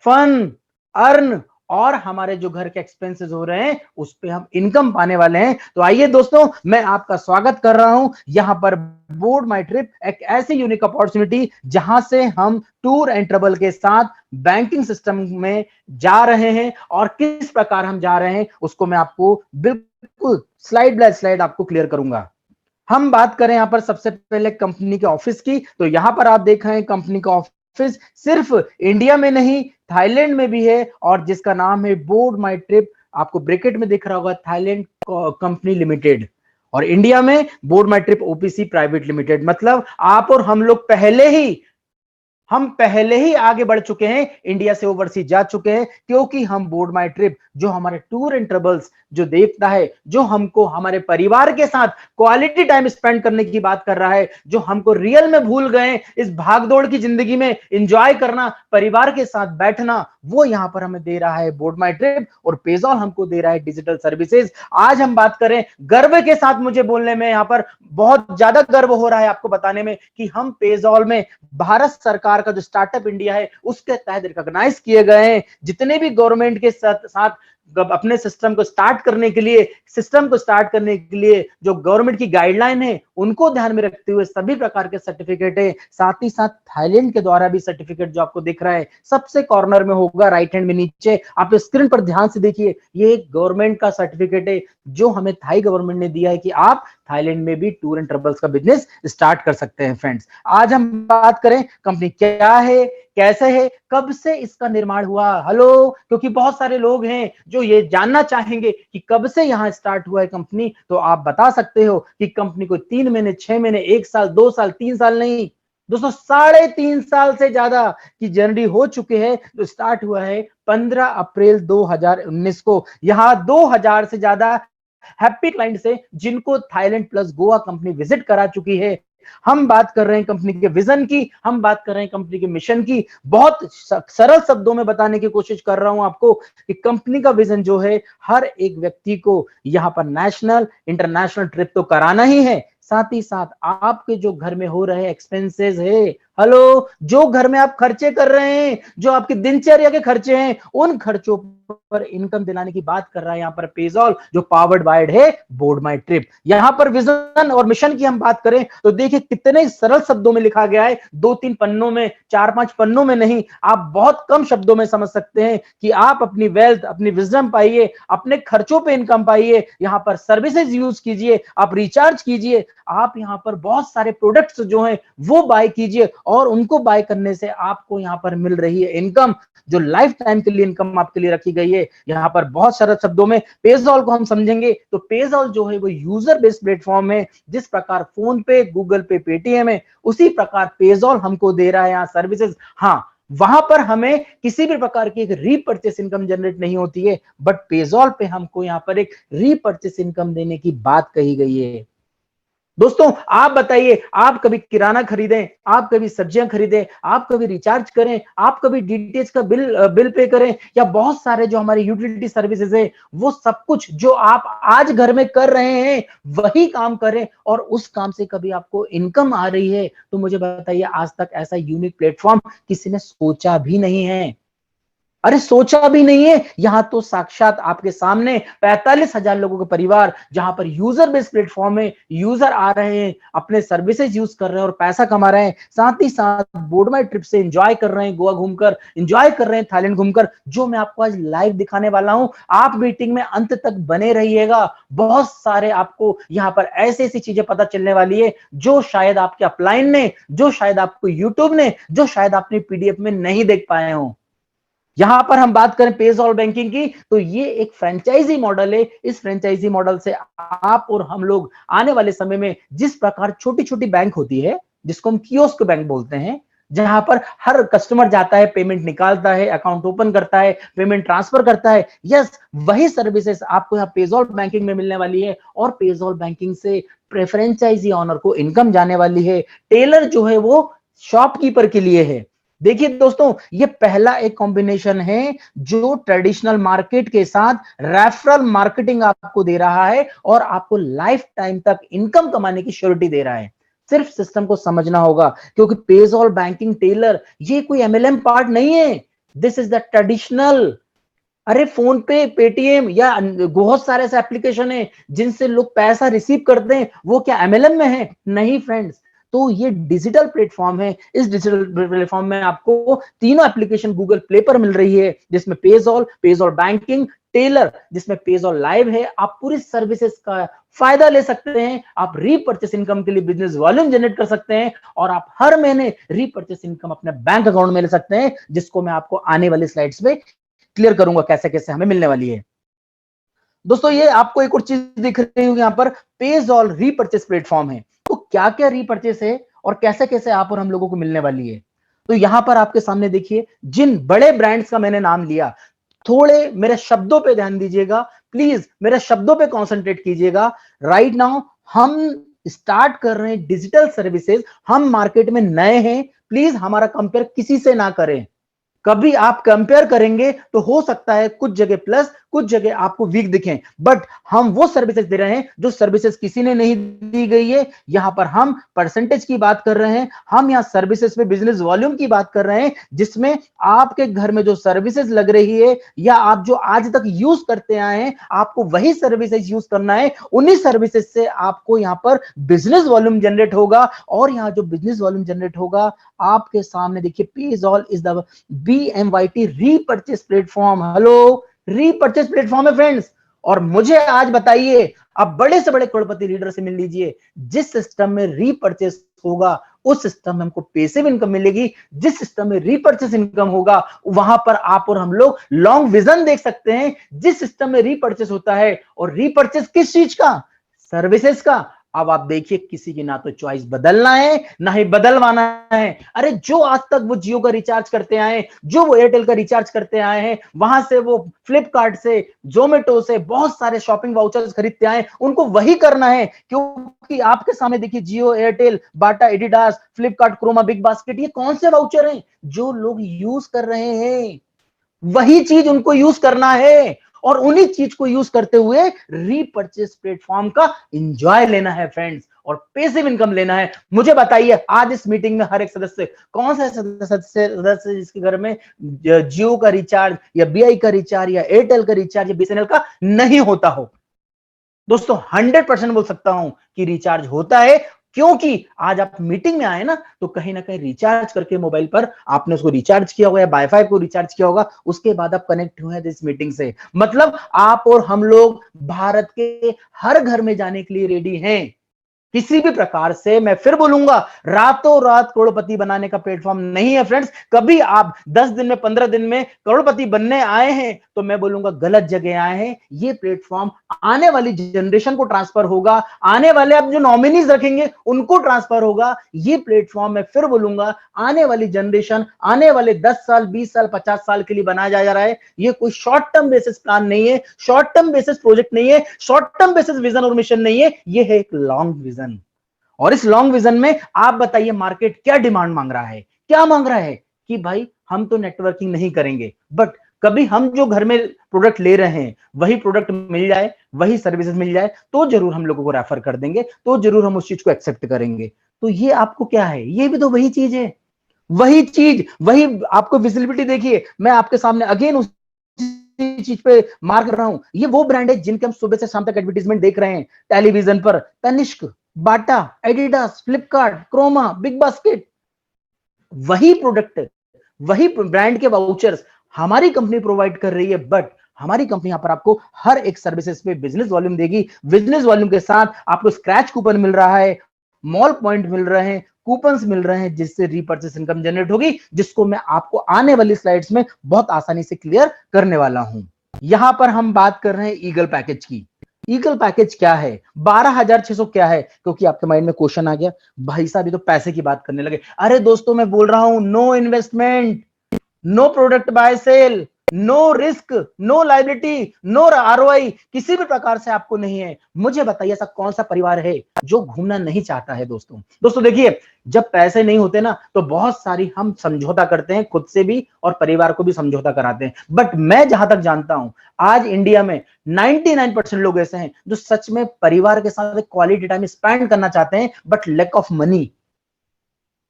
फन, अर्न और हमारे जो घर के एक्सपेंसेस हो रहे हैं उस पे हम इनकम पाने वाले हैं। तो आइए दोस्तों, मैं आपका स्वागत कर रहा हूं यहां पर बोर्ड माई ट्रिप, एक ऐसी यूनिक अपॉर्चुनिटी जहां से हम टूर एंड ट्रैवल के साथ बैंकिंग सिस्टम में जा रहे हैं। और किस प्रकार हम जा रहे हैं उसको मैं आपको बिल्कुल स्लाइड बाय स्लाइड आपको क्लियर करूंगा। हम बात करें यहां पर सबसे पहले कंपनी के ऑफिस की, तो यहां पर आप देख रहे हैं कंपनी का ऑफिस सिर्फ इंडिया में नहीं, थाईलैंड में भी है, और जिसका नाम है बोर्ड माई ट्रिप। आपको ब्रैकेट में दिख रहा होगा थाईलैंड कंपनी लिमिटेड, और इंडिया में बोर्ड माई ट्रिप ओपीसी प्राइवेट लिमिटेड। मतलब आप और हम लोग पहले ही हम पहले ही आगे बढ़ चुके हैं, इंडिया से ओवरसीज जा चुके हैं, क्योंकि हम बोर्ड माई ट्रिप जो हमारे टूर एंड ट्रेवल्स जो देखता है, जो हमको हमारे परिवार के साथ क्वालिटी टाइम स्पेंड करने की बात कर रहा है, जो हमको रियल में भूल गए इस भागदौड़ की जिंदगी में एंजॉय करना, परिवार के साथ बैठना, वो यहां पर हमें दे रहा है बोर्ड माई ट्रिप, और पेजॉल हमको दे रहा है डिजिटल सर्विसेज। आज हम बात करें गर्व के साथ, मुझे बोलने में यहां पर बहुत ज्यादा गर्व हो रहा है आपको बताने में कि हम पेजॉल में भारत सरकार का जो स्टार्टअप इंडिया है उसके तहत रिकॉग्नाइज किए गए हैं। जितने भी गवर्नमेंट के साथ अपने सिस्टम को स्टार्ट करने के लिए जो गवर्नमेंट की गाइडलाइन है उनको ध्यान में रखते हुए सभी प्रकार के सर्टिफिकेट है। साथ ही साथ थाईलैंड के द्वारा भी सर्टिफिकेट जो आपको दिख रहा है सबसे कॉर्नर में होगा, राइट हैंड में नीचे, आप स्क्रीन पर ध्यान से देखिए, ये एक गवर्नमेंट का सर्टिफिकेट है जो हमें थाई गवर्नमेंट ने दिया है कि आप थाईलैंड में भी टूर एंड ट्रेवल्स का बिजनेस स्टार्ट कर सकते हैं। फ्रेंड्स, आज हम बात करें कंपनी क्या है, कैसे है, कब से इसका निर्माण हुआ। हेलो, क्योंकि बहुत सारे लोग हैं जो ये जानना चाहेंगे कि कब से यहां स्टार्ट हुआ है कंपनी, तो आप बता सकते हो कि कंपनी को 3 महीने, 6 महीने, 1 साल, 2 साल, 3 साल नहीं दोस्तों, 3.5 साल से ज्यादा की जर्नी हो चुके हैं। तो स्टार्ट हुआ है 15 अप्रैल 2019 को। यहां 2000 से ज्यादा हैप्पी क्लाइंट से जिनको Thailand plus Goa company visit करा चुकी है। हम बात कर रहे हैं कंपनी के विजन की, हम बात कर रहे हैं कंपनी के मिशन की। बहुत सरल शब्दों में बताने की कोशिश कर रहा हूं आपको कि कंपनी का विजन जो है, हर एक व्यक्ति को यहां पर नेशनल इंटरनेशनल ट्रिप तो कराना ही है, साथ ही साथ आपके जो घर में हो रहे एक्सपेंसेस है, हेलो, जो घर में आप खर्चे कर रहे हैं, जो आपकी दिनचर्या के खर्चे हैं, उन खर्चों पर इनकम दिलाने की बात कर रहा है यहां पर पेजॉल, जो पावर्ड बाय है बोर्ड माई ट्रिप। यहां पर विजन और मिशन की हम बात करें तो देखिए कितने सरल शब्दों में लिखा गया है, 2-3 पन्नों में, 4-5 पन्नों में नहीं, आप बहुत कम शब्दों में समझ सकते हैं कि आप अपनी वेल्थ, अपनी विजडम पाइए, अपने खर्चों पे इनकम पाइए, यहां पर सर्विसेज यूज कीजिए, आप रिचार्ज कीजिए, आप यहां पर बहुत सारे प्रोडक्ट्स जो हैं वो बाय कीजिए, और उनको बाय करने से आपको यहां पर मिल रही है इनकम, जो लाइफ टाइम के लिए इनकम आपके लिए रखी गई है। यहां पर बहुत सरल शब्दों में पेजॉल को हम समझेंगे तो पेजॉल जो है वो यूजर बेस्ड प्लेटफॉर्म है। जिस प्रकार फोन पे, गूगल पे, पेटीएम है, उसी प्रकार पेजॉल हमको दे रहा है यहाँ सर्विसेज। हाँ, वहां पर हमें किसी भी प्रकार की एक रीपर्चेस इनकम जनरेट नहीं होती है, बट पेजॉल पे हमको यहाँ पर एक रीपर्चेस इनकम देने की बात कही गई है। दोस्तों, आप बताइए, आप कभी किराना खरीदें, आप कभी सब्जियां खरीदें, आप कभी रिचार्ज करें, आप कभी डीटीएच का बिल पे करें, या बहुत सारे जो हमारी यूटिलिटी सर्विसेज है, वो सब कुछ जो आप आज घर में कर रहे हैं वही काम करें, और उस काम से कभी आपको इनकम आ रही है, तो मुझे बताइए, आज तक ऐसा यूनिक प्लेटफॉर्म किसी ने सोचा भी नहीं है। अरे सोचा भी नहीं है, यहां तो साक्षात आपके सामने 45,000 लोगों के परिवार, जहां पर यूजर बेस्ड प्लेटफॉर्म है, यूजर आ रहे हैं, अपने सर्विसेज यूज कर रहे हैं और पैसा कमा रहे हैं, साथ ही साथ बोर्ड माई ट्रिप से एंजॉय कर रहे हैं, गोवा घूमकर एंजॉय कर रहे हैं, थाईलैंड घूमकर, जो मैं आपको आज लाइव दिखाने वाला हूं। आप मीटिंग में अंत तक बने रहिएगा, बहुत सारे आपको यहां पर ऐसी ऐसी चीजें पता चलने वाली है जो शायद आपके अपलाइन ने, जो शायद आपको यूट्यूब ने, जो शायद आपने पीडीएफ में नहीं देख पाए हो। यहां पर हम बात करें पेजॉल बैंकिंग की, तो ये एक फ्रेंचाइजी मॉडल है। इस फ्रेंचाइजी मॉडल से आप और हम लोग आने वाले समय में, जिस प्रकार छोटी छोटी बैंक होती है जिसको हम कियोस्क बैंक बोलते हैं, जहां पर हर कस्टमर जाता है, पेमेंट निकालता है, अकाउंट ओपन करता है, पेमेंट ट्रांसफर करता है, यस, वही सर्विसेज आपको यहाँ पेजॉल बैंकिंग में मिलने वाली है। और पेजॉल बैंकिंग से फ्रेंचाइजी ऑनर को इनकम जाने वाली है। टेलर जो है वो शॉपकीपर के लिए है। देखिए दोस्तों, ये पहला एक कॉम्बिनेशन है जो ट्रेडिशनल मार्केट के साथ रेफरल मार्केटिंग आपको दे रहा है, और आपको लाइफ टाइम तक इनकम कमाने की श्योरिटी दे रहा है। सिर्फ सिस्टम को समझना होगा, क्योंकि पेजॉल बैंकिंग टेलर ये कोई एमएलएम पार्ट नहीं है, दिस इज द ट्रेडिशनल। अरे फोन पे, पेटीएम या बहुत सारे ऐसे एप्लीकेशन है जिनसे लोग पैसा रिसीव करते हैं, वो क्या एमएलएम में है? नहीं फ्रेंड्स। तो ये डिजिटल प्लेटफॉर्म है। इस डिजिटल प्लेटफॉर्म में आपको तीनों एप्लीकेशन गूगल प्ले पर मिल रही है, जिसमें पेजॉल, पेजॉल बैंकिंग, टेलर, जिसमें पेजॉल लाइव है। आप पूरी सर्विसेज का फायदा ले सकते हैं। आप रीपर्चेस इनकम के लिए बिजनेस वॉल्यूम जनरेट कर सकते हैं, और आप हर महीने रीपर्चेस इनकम अपने बैंक अकाउंट में ले सकते हैं, जिसको मैं आपको आने वाली स्लाइड्स में क्लियर करूंगा कैसे कैसे हमें मिलने वाली है। दोस्तों, ये आपको एक और चीज दिख रही होगी यहाँ पर, पेजॉल रीपर्चेस प्लेटफॉर्म है। तो क्या क्या रीपर्चेस है और कैसे कैसे आप और हम लोगों को मिलने वाली है? तो यहां पर आपके सामने देखिए जिन बड़े ब्रांड्स का मैंने नाम लिया, थोड़े मेरे शब्दों पे ध्यान दीजिएगा, प्लीज मेरे शब्दों पे कॉन्सेंट्रेट कीजिएगा। राइट नाउ हम स्टार्ट कर रहे हैं डिजिटल सर्विसेज, हम मार्केट में नए हैं, प्लीज हमारा कंपेयर किसी से ना करें। कभी आप कंपेयर करेंगे तो हो सकता है कुछ जगह प्लस, कुछ जगह आपको वीक दिखें, बट हम वो सर्विसेज दे रहे हैं जो सर्विसेज किसी ने नहीं दी गई है। यहां पर हम परसेंटेज की बात कर रहे हैं, हम यहां सर्विसेज पे बिजनेस वॉल्यूम की बात कर रहे हैं, जिसमें आपके घर में जो सर्विसेज लग रही है या आप जो आज तक यूज करते आए हैं, आपको वही सर्विसेज यूज करना है। उन्हीं सर्विसेज से आपको यहां पर बिजनेस वॉल्यूम जनरेट होगा, और यहां जो बिजनेस वॉल्यूम जनरेट होगा आपके सामने देखिए, पेजॉल is the BMYT repurchase platform. Hello, repurchase platform है फ्रेंड्स। और मुझे आज बताइए, आप बड़े से बड़े करोड़पति लीडर से मिल लीजिए, जिस सिस्टम में रीपर्चेस होगा उस सिस्टम में हमको पैसिव इनकम मिलेगी, जिस सिस्टम में रीपर्चेस इनकम होगा वहां पर आप और हम लोग लॉन्ग विजन देख सकते हैं। जिस सिस्टम में रीपर्चेस होता है, और रीपर्चेस किस चीज का? सर्विसेज का। अब आप देखिए, किसी की ना तो चॉइस बदलना है ना ही बदलवाना है। अरे जो आज तक वो जियो का रिचार्ज करते आए, जो वो एयरटेल का रिचार्ज करते आए हैं, वहां से वो फ्लिपकार्ट से, जोमेटो से बहुत सारे शॉपिंग वाउचर्स खरीदते आए, उनको वही करना है। क्योंकि आपके सामने देखिए, Jio, Airtel, Bata, Adidas, Flipkart, Croma, Big Basket, ये कौन से वाउचर हैं जो लोग यूज कर रहे हैं? वही चीज उनको यूज करना है, और उन्हीं चीज को यूज करते हुए रीपर्चेस प्लेटफॉर्म का एंजॉय लेना है फ्रेंड्स, और पैसिव इनकम लेना है। मुझे बताइए, आज इस मीटिंग में हर एक सदस्य, कौन सा सदस्य जिसके घर में जियो का रिचार्ज या BI का रिचार्ज या एयरटेल का रिचार्ज या BSNL का नहीं होता हो? दोस्तों 100% बोल सकता हूं कि रिचार्ज होता है, क्योंकि आज आप मीटिंग में आए ना, तो कहीं ना कहीं रिचार्ज करके मोबाइल पर आपने उसको रिचार्ज किया होगा या वाईफाई को रिचार्ज किया होगा, उसके बाद आप कनेक्ट हुए हैं इस मीटिंग से। मतलब आप और हम लोग भारत के हर घर में जाने के लिए रेडी हैं। किसी भी प्रकार से, मैं फिर बोलूंगा, रातों रात करोड़पति बनाने का प्लेटफॉर्म नहीं है फ्रेंड्स। कभी आप 10 दिन में, 15 दिन में करोड़पति बनने आए हैं तो मैं बोलूंगा गलत जगह आए हैं। ये प्लेटफॉर्म आने वाली जनरेशन को ट्रांसफर होगा, आने वाले आप जो नॉमिनीज रखेंगे उनको ट्रांसफर होगा। ये प्लेटफॉर्म मैं फिर बोलूंगा, आने वाली जनरेशन, आने वाले 10 साल, 20 साल, 50 साल के लिए बनाया जा रहा है। ये कोई शॉर्ट टर्म बेसिस प्लान नहीं है, शॉर्ट टर्म बेसिस प्रोजेक्ट नहीं है, शॉर्ट टर्म बेसिस विजन और मिशन नहीं है, ये है एक लॉन्ग विजन। और इस लॉन्ग विजन में आप बताइए, मार्केट क्या डिमांड मांग रहा है? क्या मांग रहा है कि भाई हम तो नेटवर्किंग नहीं करेंगे, बट कभी हम जो घर में प्रोडक्ट ले रहे हैं वही प्रोडक्ट मिल जाए, वही सर्विसेज मिल जाए, तो जरूर हम लोगों को रेफर कर देंगे, तो जरूर हम उस चीज को एक्सेप्ट करेंगे। तो ये आपको क्या है? ये भी तो वही चीज है, वही चीज, वही आपको विजिबिलिटी। देखिए, मैं आपके सामने अगेन उस चीज पे मार्क कर रहा हूं। ये वो ब्रांड है जिनके हम सुबह से शाम तक एडवर्टीजमेंट देख रहे हैं टेलीविजन पर। Tanishq, Bata, Adidas, Flipkart, Croma, Big Basket, वही प्रोडक्ट, वही ब्रांड के वाउचर्स हमारी कंपनी प्रोवाइड कर रही है। बट हमारी कंपनी यहां पर आपको हर एक सर्विसेज पे बिजनेस वॉल्यूम देगी। बिजनेस वॉल्यूम के साथ आपको स्क्रैच कूपन मिल रहा है, मॉल पॉइंट मिल रहे हैं, कूपन्स मिल रहे हैं, जिससे रीपर्चेस इनकम जनरेट होगी, जिसको मैं आपको आने वाली स्लाइड्स में बहुत आसानी से क्लियर करने वाला हूं। यहां पर हम बात कर रहे हैं ईगल पैकेज की। ईगल पैकेज क्या है? 12,600 क्या है? क्योंकि आपके माइंड में क्वेश्चन आ गया, भाई साहब ये तो पैसे की बात करने लगे। अरे दोस्तों, मैं बोल रहा हूं, no investment, no product buy sell, no risk, no liability, no ROI, किसी भी प्रकार से आपको नहीं है। मुझे बताइए, ऐसा कौन सा परिवार है जो घूमना नहीं चाहता है? दोस्तों देखिए, जब पैसे नहीं होते ना, तो बहुत सारी हम समझौता करते हैं, खुद से भी और परिवार को भी समझौता कराते हैं। बट मैं जहां तक जानता हूं, आज इंडिया में 99% लोग ऐसे हैं जो सच में परिवार के साथ क्वालिटी टाइम स्पेंड करना चाहते हैं, बट लैक ऑफ मनी,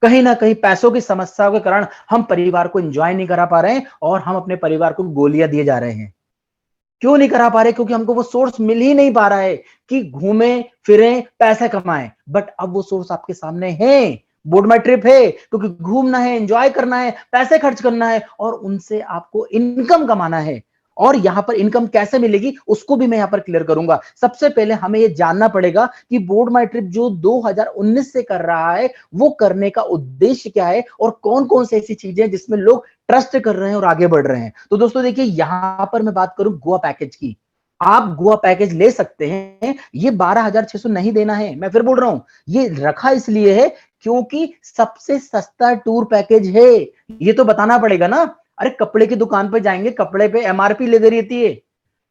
कहीं ना कहीं पैसों की समस्या के कारण हम परिवार को एंजॉय नहीं करा पा रहे हैं, और हम अपने परिवार को गोलियां दिए जा रहे हैं। क्यों नहीं करा पा रहे? क्योंकि हमको वो सोर्स मिल ही नहीं पा रहा है कि घूमें फिरें, पैसे कमाएं। बट अब वो सोर्स आपके सामने है, बोर्ड माई ट्रिप है, क्योंकि घूमना है, एंजॉय करना है, पैसे खर्च करना है, और उनसे आपको इनकम कमाना है। और यहां पर इनकम कैसे मिलेगी उसको भी मैं यहां पर क्लियर करूंगा। सबसे पहले हमें यह जानना पड़ेगा कि बोर्ड माई ट्रिप जो 2019 से कर रहा है, वो करने का उद्देश्य क्या है, और कौन कौन सी ऐसी चीजें जिसमें लोग ट्रस्ट कर रहे हैं और आगे बढ़ रहे हैं। तो दोस्तों देखिए, यहां पर मैं बात करूं गोवा पैकेज की। आप गोवा पैकेज ले सकते हैं, ये 12,600 नहीं देना है। मैं फिर बोल रहा हूं, ये रखा इसलिए है क्योंकि सबसे सस्ता टूर पैकेज है। ये तो बताना पड़ेगा ना। अरे कपड़े की दुकान पे जाएंगे, कपड़े पे एमआरपी लगी रहती है,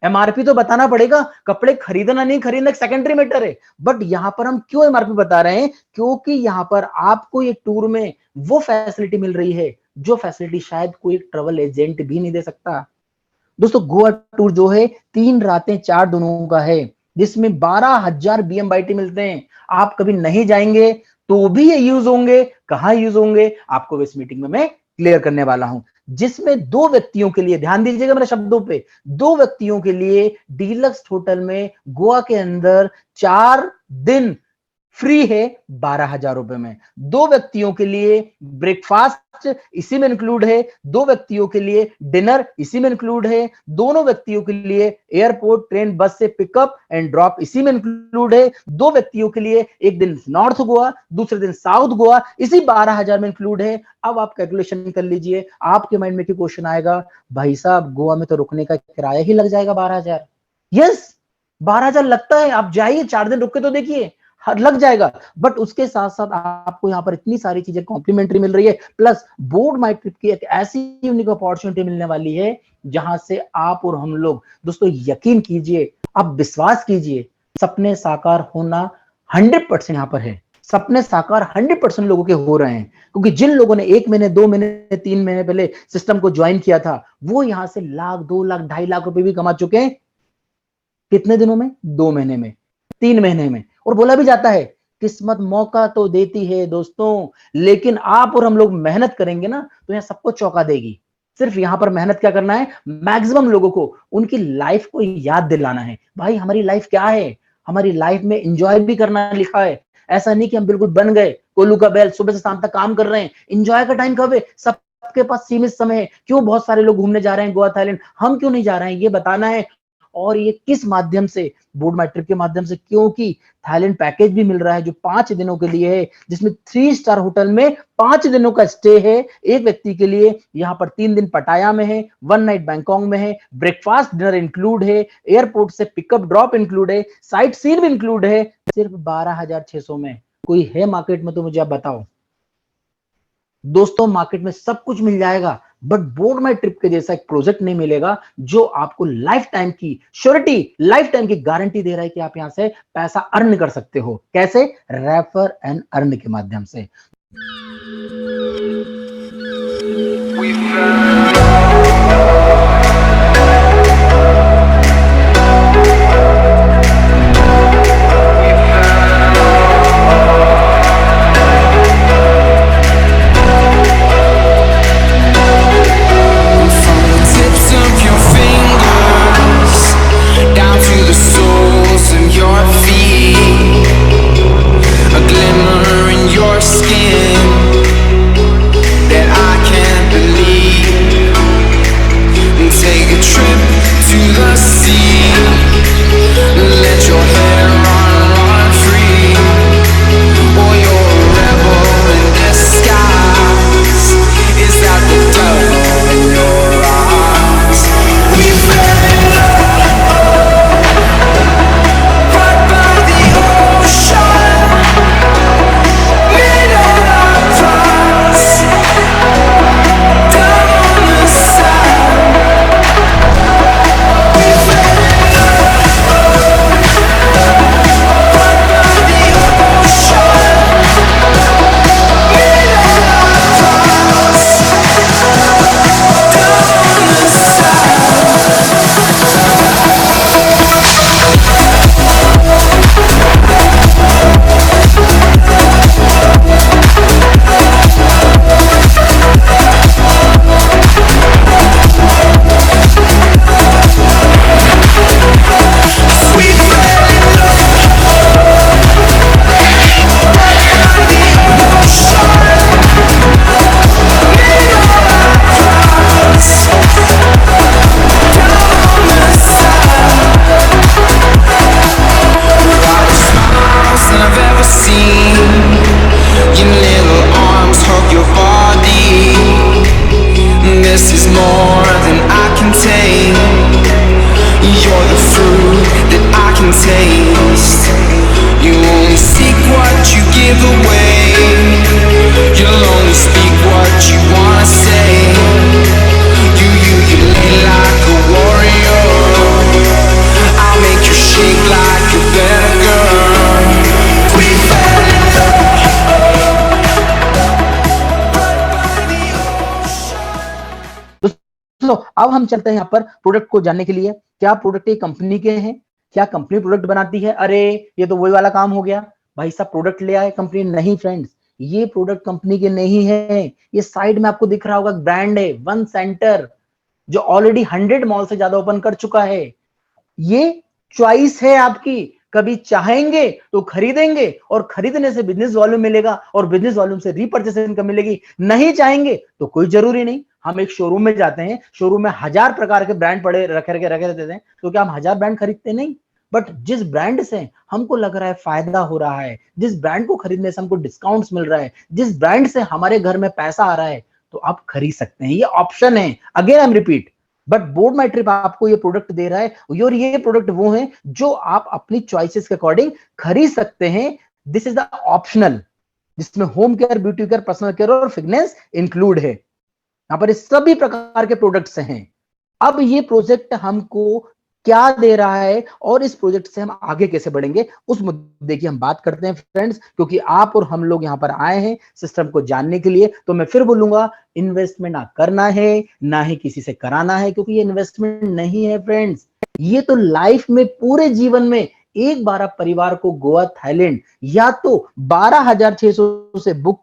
एमआरपी तो बताना पड़ेगा। कपड़े खरीदना नहीं खरीदना एक सेकेंडरी मैटर है, बट यहां पर हम क्यों एमआरपी बता रहे हैं? क्योंकि यहां पर आपको ये टूर में वो फैसिलिटी मिल रही है जो फैसिलिटी शायद कोई ट्रैवल एजेंट भी नहीं दे सकता। दोस्तों गोवा टूर जो है 3 रातें 4 दिनों का है, जिसमें 12,000 BMYT मिलते हैं। आप कभी नहीं जाएंगे तो भी ये यूज होंगे। कहां यूज होंगे आपको इस मीटिंग में मैं क्लियर करने वाला हूं, जिसमें 2 व्यक्तियों के लिए, ध्यान दीजिएगा मेरे शब्दों पे, 2 व्यक्तियों के लिए डीलक्स होटल में गोवा के अंदर 4 दिन फ्री है 12,000 रुपए में। 2 व्यक्तियों के लिए ब्रेकफास्ट इसी में इंक्लूड है, 2 व्यक्तियों के लिए डिनर इसी में इंक्लूड है, दोनों व्यक्तियों के लिए एयरपोर्ट ट्रेन बस से पिकअप एंड ड्रॉप इसी में इंक्लूड है, 2 व्यक्तियों के लिए एक दिन नॉर्थ गोवा दूसरे दिन साउथ गोवा इसी 12,000 में इंक्लूड है। अब आप कैलकुलेशन कर लीजिए, आपके माइंड में क्या क्वेश्चन आएगा? भाई साहब गोवा में तो रुकने का किराया ही लग जाएगा 12,000। यस 12,000 लगता है, आप जाइए 4 दिन रुक के तो देखिए लग जाएगा, बट उसके साथ साथ आपको यहाँ पर इतनी सारी चीजें कॉम्प्लीमेंट्री मिल रही है, प्लस बोर्ड माई ट्रिप की एक ऐसी यूनिक अपॉर्चुनिटी मिलने वाली है जहां से आप और हम लोग, दोस्तों यकीन कीजिए, आप विश्वास कीजिए, सपने साकार होना 100% यहाँ पर है। सपने साकार 100% लोगों के हो रहे हैं, क्योंकि जिन लोगों ने 1 महीने 2 महीने 3 महीने पहले सिस्टम को ज्वाइन किया था, वो यहां से लाख 2 लाख 2.5 लाख रुपए भी कमा चुके हैं। कितने दिनों में? 2 महीने में, 3 महीने में। और बोला भी जाता है किस्मत मौका तो देती है दोस्तों, लेकिन आप और हम लोग मेहनत करेंगे ना तो यहां सबको चौंका देगी। सिर्फ यहां पर मेहनत क्या करना है? मैक्सिमम लोगों को उनकी लाइफ को याद दिलाना है। भाई हमारी लाइफ क्या है? हमारी लाइफ में एंजॉय भी करना लिखा है। ऐसा नहीं कि हम बिल्कुल बन गए कोल्लू का बैल, सुबह से शाम तक काम कर रहे हैं। एंजॉय का टाइम कब है? सबके पास सीमित समय है। क्यों बहुत सारे लोग घूमने जा रहे हैं गोवा थाईलैंड, हम क्यों नहीं जा रहे हैं? ये बताना है। और ये किस माध्यम से? बोर्ड माई ट्रिप के माध्यम से, क्योंकि थाईलैंड पैकेज भी मिल रहा है जो 5 दिनों के लिए है, जिसमें 3 स्टार होटल में 5 दिनों का स्टे है एक व्यक्ति के लिए। यहाँ पर 3 दिन पटाया में है, 1 नाइट बैंकॉक में है, ब्रेकफास्ट डिनर इंक्लूड है, एयरपोर्ट से पिकअप ड्रॉप इंक्लूड है, साइट सीन भी इंक्लूड है, सिर्फ 12,600 में। कोई है मार्केट में तो मुझे आप बताओ। दोस्तों मार्केट में सब कुछ मिल जाएगा, बट बोर्ड माई ट्रिप के जैसा एक प्रोजेक्ट नहीं मिलेगा जो आपको लाइफ टाइम की श्योरिटी, लाइफ टाइम की गारंटी दे रहा है कि आप यहां से पैसा अर्न कर सकते हो। कैसे? रेफर एंड अर्न के माध्यम से। दोस्तों अब हम चलते हैं यहाँ पर प्रोडक्ट को जानने के लिए। क्या प्रोडक्ट एक कंपनी के हैं? क्या कंपनी प्रोडक्ट बनाती है? अरे ये तो वही वाला काम हो गया, भाई साहब प्रोडक्ट ले आए कंपनी। नहीं फ्रेंड्स, ये प्रोडक्ट कंपनी के नहीं है। ये साइड में आपको दिख रहा होगा ब्रांड है वन सेंटर, जो ऑलरेडी 100 मॉल से ज्यादा ओपन कर चुका है। ये चॉइस है आपकी, कभी चाहेंगे तो खरीदेंगे और खरीदने से बिजनेस वॉल्यूम मिलेगा और बिजनेस वॉल्यूम से रीपर्चेस इनकम मिलेगी। नहीं चाहेंगे तो कोई जरूरी नहीं। हम एक शोरूम में जाते हैं, शोरूम में 1000 प्रकार के ब्रांड पड़े रखे रहते हैं, तो क्या हम 1000 ब्रांड खरीदते नहीं? बट जिस ब्रांड से हमको लग रहा है फायदा हो रहा है, जिस ब्रांड को खरीदने से हमको डिस्काउंट्स मिल रहा है, जिस ब्रांड से हमारे घर में पैसा आ रहा है, तो आप खरीद सकते हैं। ये ऑप्शन है। Again I am repeat, but board my trip आपको ये प्रोडक्ट दे रहा है और ये प्रोडक्ट वो है जो आप अपनी चॉइसेस के अकॉर्डिंग खरीद सकते हैं। दिस इज द ऑप्शनल, जिसमें home care, beauty care, personal care और फिटनेस इंक्लूड है। यहां पर इस सभी प्रकार के प्रोडक्ट्स हैं। अब ये प्रोजेक्ट हमको क्या दे रहा है और इस प्रोजेक्ट से हम आगे कैसे बढ़ेंगे, उस मुद्दे की हम बात करते हैं फ्रेंड्स। क्योंकि आप और हम लोग यहां पर आए हैं सिस्टम को जानने के लिए। तो मैं फिर बोलूंगा, इन्वेस्टमेंट ना करना है, ना ही किसी से कराना है, क्योंकि ये इन्वेस्टमेंट नहीं है फ्रेंड्स। ये तो लाइफ में, पूरे जीवन में एक बार आप परिवार को गोवा, थाईलैंड या तो 12,600 से बुक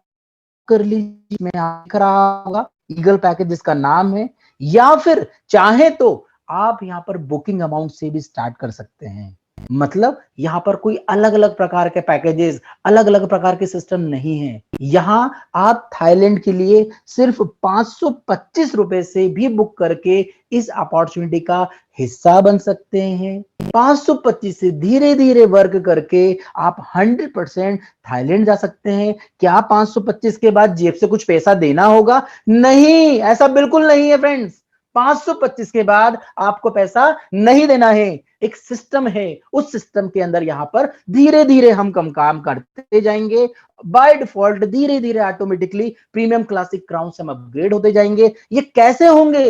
कर लीजिए, मैं दिख रहा होगा ईगल पैकेज जिसका नाम है, या फिर चाहे तो आप यहां पर बुकिंग अमाउंट से भी स्टार्ट कर सकते हैं। मतलब यहां पर कोई अलग अलग प्रकार के पैकेजेस, अलग अलग प्रकार के सिस्टम नहीं है। यहां आप थाईलैंड के लिए सिर्फ 525 रुपए से भी बुक करके इस अपॉर्चुनिटी का हिस्सा बन सकते हैं। 525 से धीरे धीरे वर्क करके आप 100% थाईलैंड जा सकते हैं। क्या 525 के बाद जेब से कुछ पैसा देना होगा? नहीं, ऐसा बिल्कुल नहीं है फ्रेंड्स। 525 के बाद आपको पैसा नहीं देना है। एक सिस्टम है, उस सिस्टम के अंदर यहां पर धीरे धीरे हम कम काम करते जाएंगे। बाय डिफॉल्ट धीरे धीरे ऑटोमेटिकली प्रीमियम, क्लासिक, क्राउन से हम अपग्रेड होते जाएंगे। ये कैसे होंगे?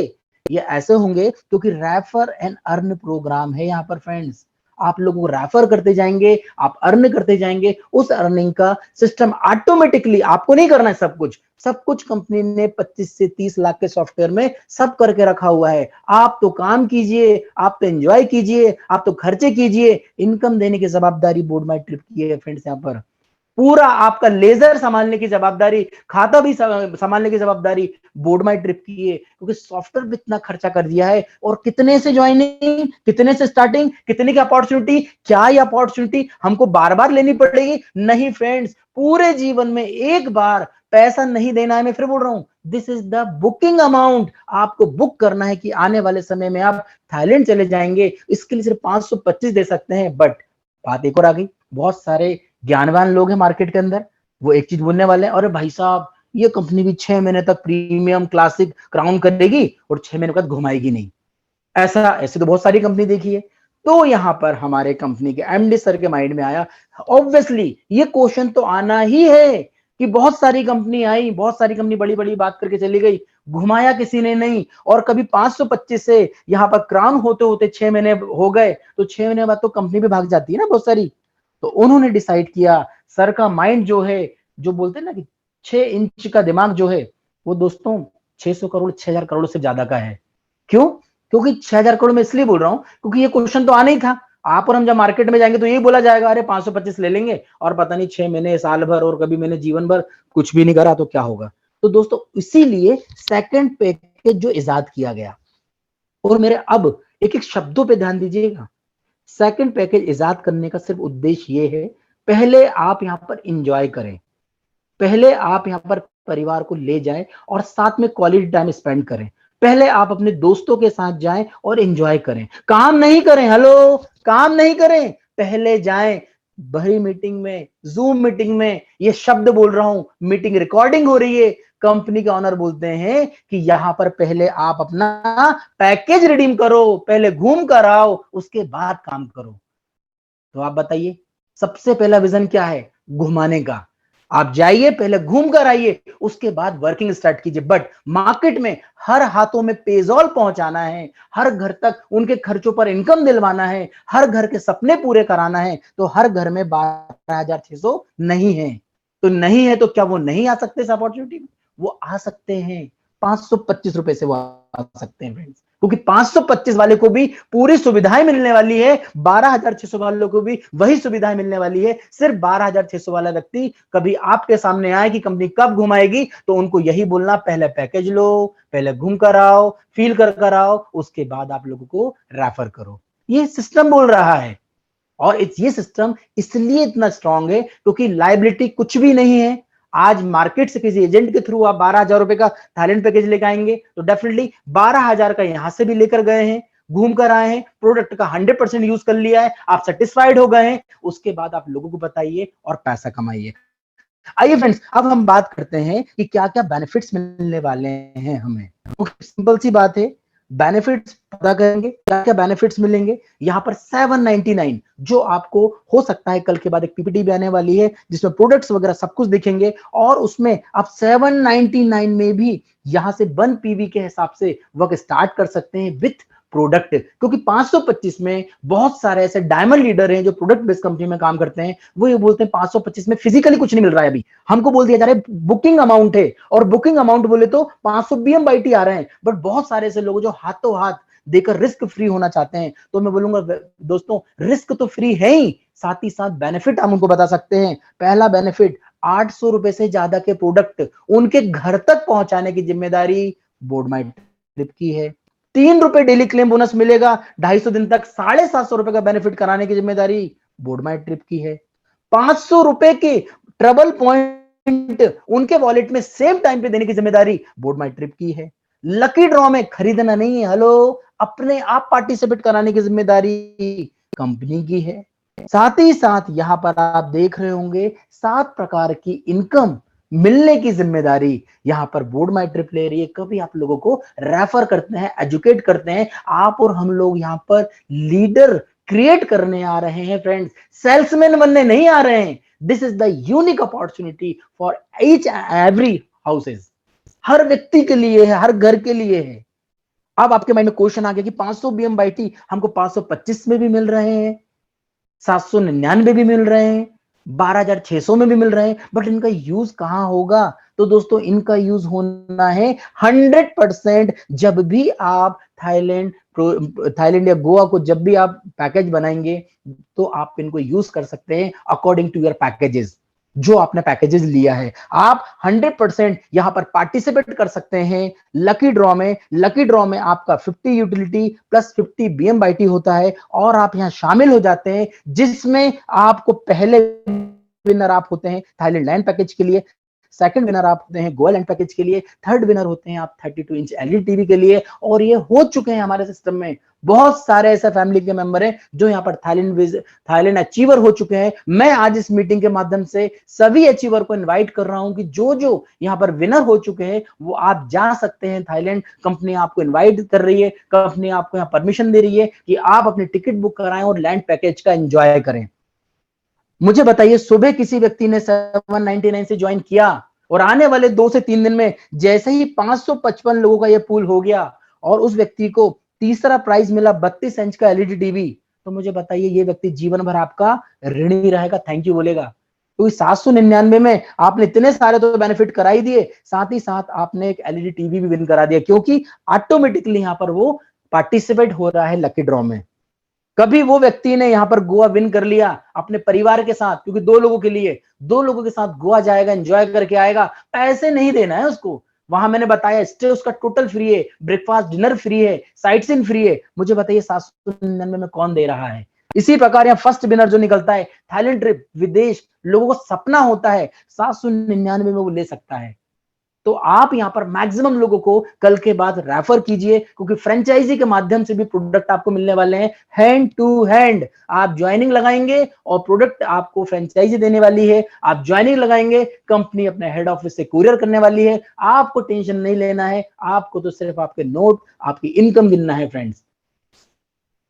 ये ऐसे होंगे क्योंकि रेफर एंड अर्न प्रोग्राम है यहां पर फ्रेंड्स। आप लोगों को रेफर करते जाएंगे, आप अर्न करते जाएंगे। उस अर्निंग का सिस्टम ऑटोमेटिकली, आपको नहीं करना है सब कुछ कंपनी ने 25 से 30 लाख के सॉफ्टवेयर में सब करके रखा हुआ है। आप तो काम कीजिए, आप तो एंजॉय कीजिए, आप तो खर्चे कीजिए। इनकम देने की जवाबदारी बोर्ड माई ट्रिप की है फ्रेंड्स। यहाँ पर पूरा आपका लेजर संभालने की जवाबदारी, खाता भी संभालने की जवाबदारी बोर्ड माई ट्रिप की है। क्योंकि सॉफ्टवेयर भी इतना खर्चा कर दिया है, और कितने से ज्वाइनिंग, कितने से स्टार्टिंग, कितने की अपॉर्चुनिटी। क्या ये अपॉर्चुनिटी हमको बार बार लेनी पड़ेगी? नहीं फ्रेंड्स, पूरे जीवन में एक बार पैसा नहीं देना है। मैं फिर बोल रहा हूं, this is the booking amount. आपको बुक करना है कि आने वाले समय में आप थाईलैंड चले जाएंगे, इसके लिए सिर्फ 525 दे सकते हैं। बट बात एक और आ गई, बहुत सारे ज्ञानवान लोग हैं मार्केट के अंदर, वो एक चीज बोलने वाले हैं, अरे भाई साहब ये कंपनी भी 6 महीने तक प्रीमियम, क्लासिक, क्राउन करेगी और 6 महीने बाद घुमाएगी नहीं। ऐसे तो बहुत सारी कंपनी देखी है। तो यहां पर हमारे कंपनी के एमडी सर के माइंड में आया, ऑब्वियसली ये क्वेश्चन तो आना ही है कि बहुत सारी कंपनी आई, बहुत सारी कंपनी बड़ी बड़ी बात करके चली गई, घुमाया किसी ने नहीं। और कभी 525 से यहां पर क्राउन होते होते 6 महीने हो गए, तो 6 महीने बाद तो कंपनी भी भाग जाती है ना बहुत सारी। तो उन्होंने डिसाइड किया, सर का माइंड जो है, जो बोलते हैं ना कि 6 इंच का दिमाग जो है, वो दोस्तों 600 करोड़, 6000 करोड़ से ज्यादा का है। क्यों? क्योंकि 6000 करोड़ में इसलिए बोल रहा हूं क्योंकि ये क्वेश्चन तो आना ही था। आप और हम जब मार्केट में जाएंगे तो यही बोला जाएगा, अरे 525 ले लेंगे और पता नहीं 6 महीने, साल भर, और कभी मैंने जीवन भर कुछ भी नहीं करा तो क्या होगा। तो दोस्तों इसीलिए सेकंड पैकेज जो इजाद किया गया, और मेरे अब एक एक शब्दों पे ध्यान दीजिएगा। सेकंड पैकेज इजाद करने का सिर्फ उद्देश्य ये है, पहले आप यहां पर इंजॉय करें, पहले आप यहां पर परिवार को ले जाएं और साथ में क्वालिटी टाइम स्पेंड करें। पहले आप अपने दोस्तों के साथ जाएं और एंजॉय करें, काम नहीं करें। हेलो, काम नहीं करें, पहले जाएं बड़ी मीटिंग में, जूम मीटिंग में। ये शब्द बोल रहा हूं, मीटिंग रिकॉर्डिंग हो रही है, कंपनी के ऑनर बोलते हैं कि यहां पर पहले आप अपना पैकेज रिडीम करो, पहले घूम कर आओ, उसके बाद काम करो। तो आप बताइए, सबसे पहला विजन क्या है? घुमाने का। आप जाइए, पहले घूम कर आइए, उसके बाद वर्किंग स्टार्ट कीजिए। बट मार्केट में हर हाथों में पेजॉल पहुंचाना है, हर घर तक उनके खर्चों पर इनकम दिलवाना है, हर घर के सपने पूरे कराना है, तो हर घर में 12,600 नहीं है। तो नहीं है तो क्या वो नहीं आ सकते इस अपॉर्चुनिटी में? वो आ सकते हैं। 525 रुपए से वो बता सकते हैं फ्रेंड्स, क्योंकि 525 वाले को भी पूरी सुविधाएं मिलने वाली है, 12,600 वालों को भी वही सुविधाएं मिलने वाली है। सिर्फ 12,600 वाला व्यक्ति कभी आपके सामने आए कि कंपनी कब घुमाएगी, तो उनको यही बोलना, पहले पैकेज लो, पहले घूम कर आओ, फील कर आओ, उसके बाद आप लोगों को रेफर करो। ये सिस्टम बोल रहा है। और ये सिस्टम इसलिए इतना स्ट्रांग है क्योंकि लायबिलिटी कुछ भी नहीं है। आज मार्केट से किसी एजेंट के थ्रू आप 12,000 रुपए का थाईलैंड पैकेज लेकर आएंगे तो डेफिनेटली 12,000 का यहां से भी लेकर गए हैं, घूम कर आए हैं, प्रोडक्ट का 100% यूज कर लिया है, आप सेटिस्फाइड हो गए हैं, उसके बाद आप लोगों को बताइए और पैसा कमाइए। आइए फ्रेंड्स, अब हम बात करते हैं कि क्या क्या बेनिफिट्स मिलने वाले हैं हमें। सिंपल सी बात है, बेनिफिट्स पता करेंगे क्या क्या बेनिफिट्स मिलेंगे। यहाँ पर 799 जो आपको हो सकता है कल के बाद एक पीपीटी भी आने वाली है जिसमें प्रोडक्ट्स वगैरह सब कुछ दिखेंगे, और उसमें आप 799 में भी यहां से 1 पीवी के हिसाब से वर्क स्टार्ट कर सकते हैं विथ प्रोडक्ट। क्योंकि 525 में बहुत सारे ऐसे डायमंड लीडर हैं जो प्रोडक्ट बेस्ड कंपनी में काम करते हैं, वो ये बोलते हैं 525 में फिजिकली कुछ नहीं मिल रहा है। अभी हमको बोल दिया जा रहा है बुकिंग अमाउंट है, और बुकिंग अमाउंट बोले तो 500 BMBT आ रहे हैं, बट बहुत सारे ऐसे लोग जो हाथों हाथ देकर रिस्क फ्री होना चाहते हैं, तो मैं बोलूंगा दोस्तों रिस्क तो फ्री है ही, साथ ही साथ बेनिफिट हम उनको बता सकते हैं। पहला बेनिफिट, 800 रुपए से ज्यादा के प्रोडक्ट उनके घर तक पहुंचाने की जिम्मेदारी बोर्ड माई ट्रिप की है। 3 रुपए डेली क्लेम बोनस मिलेगा 250 दिन तक, 750 रुपए का बेनिफिट कराने की जिम्मेदारी बोर्ड माई ट्रिप की है। 500 रुपए के ट्रबल पॉइंट उनके वॉलेट में सेम टाइम पे देने की जिम्मेदारी बोर्ड माई ट्रिप की है। लकी ड्रॉ में खरीदना नहीं है, हेलो, अपने आप पार्टिसिपेट कराने की जिम्मेदारी कंपनी की है। साथ ही साथ यहां पर आप देख रहे होंगे 7 प्रकार की इनकम मिलने की जिम्मेदारी यहां पर बोर्ड माई ट्रिप ले रही है। कभी आप लोगों को रेफर करते हैं, एजुकेट करते हैं, आप और हम लोग यहां पर लीडर क्रिएट करने आ रहे हैं फ्रेंड्स, सेल्समैन बनने नहीं आ रहे हैं। This is the unique opportunity for each every houses, हर व्यक्ति के लिए है, हर घर के लिए है। अब आपके माइंड में क्वेश्चन आ गया कि 500 BMBT हमको 525 में भी मिल रहे हैं, 799 भी मिल रहे हैं, 12,600 में भी मिल रहे हैं, बट इनका यूज कहां होगा? तो दोस्तों इनका यूज होना है 100% जब भी आप थाईलैंड या गोवा को जब भी आप पैकेज बनाएंगे तो आप इनको यूज कर सकते हैं अकॉर्डिंग टू योर पैकेजेस, जो आपने पैकेजेस लिया है। आप 100% यहां पर पार्टिसिपेट कर सकते हैं लकी ड्रॉ में। लकी ड्रॉ में आपका 50 यूटिलिटी प्लस 50 BMBT होता है, और आप यहां शामिल हो जाते हैं, जिसमें आपको पहले विनर आप होते हैं थाईलैंड लैंड पैकेज के लिए, सेकंड विनर आप होते हैं गोवा लैंड पैकेज के लिए, थर्ड विनर होते हैं आप 32 इंच LED टीवी के लिए। और ये हो चुके हैं हमारे सिस्टम में बहुत सारे ऐसे फैमिली के मेंबर हैं जो यहाँ पर थाईलैंड अचीवर हो चुके हैं। मैं आज इस मीटिंग के माध्यम से सभी अचीवर को इनवाइट कर रहा हूं कि जो जो यहाँ पर विनर हो चुके हैं वो आप जा सकते हैं थाईलैंड। कंपनी आपको इन्वाइट कर रही है, कंपनी आपको यहाँ परमिशन दे रही है कि आप अपनी टिकट बुक कराएं और लैंड पैकेज का एंजॉय करें। मुझे बताइए, सुबह किसी व्यक्ति ने 799 से ज्वाइन किया और आने वाले 2 से 3 दिन में जैसे ही 555 लोगों का यह पूल हो गया और उस व्यक्ति को तीसरा प्राइज मिला 32 इंच का LED टीवी, तो मुझे बताइए ये व्यक्ति जीवन भर आपका ऋणी रहेगा, थैंक यू बोलेगा। क्योंकि 799 में आपने इतने सारे तो बेनिफिट करा ही दिए, साथ ही साथ आपने एक LED टीवी भी विन करा दिया, क्योंकि ऑटोमेटिकली यहां पर वो पार्टिसिपेट हो रहा है लकी ड्रॉ में। कभी वो व्यक्ति ने यहां पर गोवा विन कर लिया अपने परिवार के साथ, क्योंकि 2 लोगों के लिए 2 लोगों के साथ गोवा जाएगा, एंजॉय करके आएगा, पैसे नहीं देना है उसको। वहां मैंने बताया स्टे उसका टोटल फ्री है, ब्रेकफास्ट डिनर फ्री है, साइट सीइंग फ्री है। मुझे बताइए 799 में कौन दे रहा है? इसी प्रकार यहाँ फर्स्ट विनर जो निकलता है थाईलैंड ट्रिप, विदेश, लोगों को सपना होता है 799 में वो ले सकता है। तो आप यहां पर मैक्सिमम लोगों को कल के बाद रेफर कीजिए, क्योंकि फ्रेंचाइजी के माध्यम से भी प्रोडक्ट आपको मिलने वाले हैं हैंड टू हैंड। आप ज्वाइनिंग लगाएंगे और प्रोडक्ट आपको फ्रेंचाइजी देने वाली है, आप ज्वाइनिंग लगाएंगे, कंपनी अपने हेड ऑफिस से कुरियर करने वाली है। आपको टेंशन नहीं लेना है, आपको तो सिर्फ आपके नोट, आपकी इनकम गिनना है फ्रेंड्स।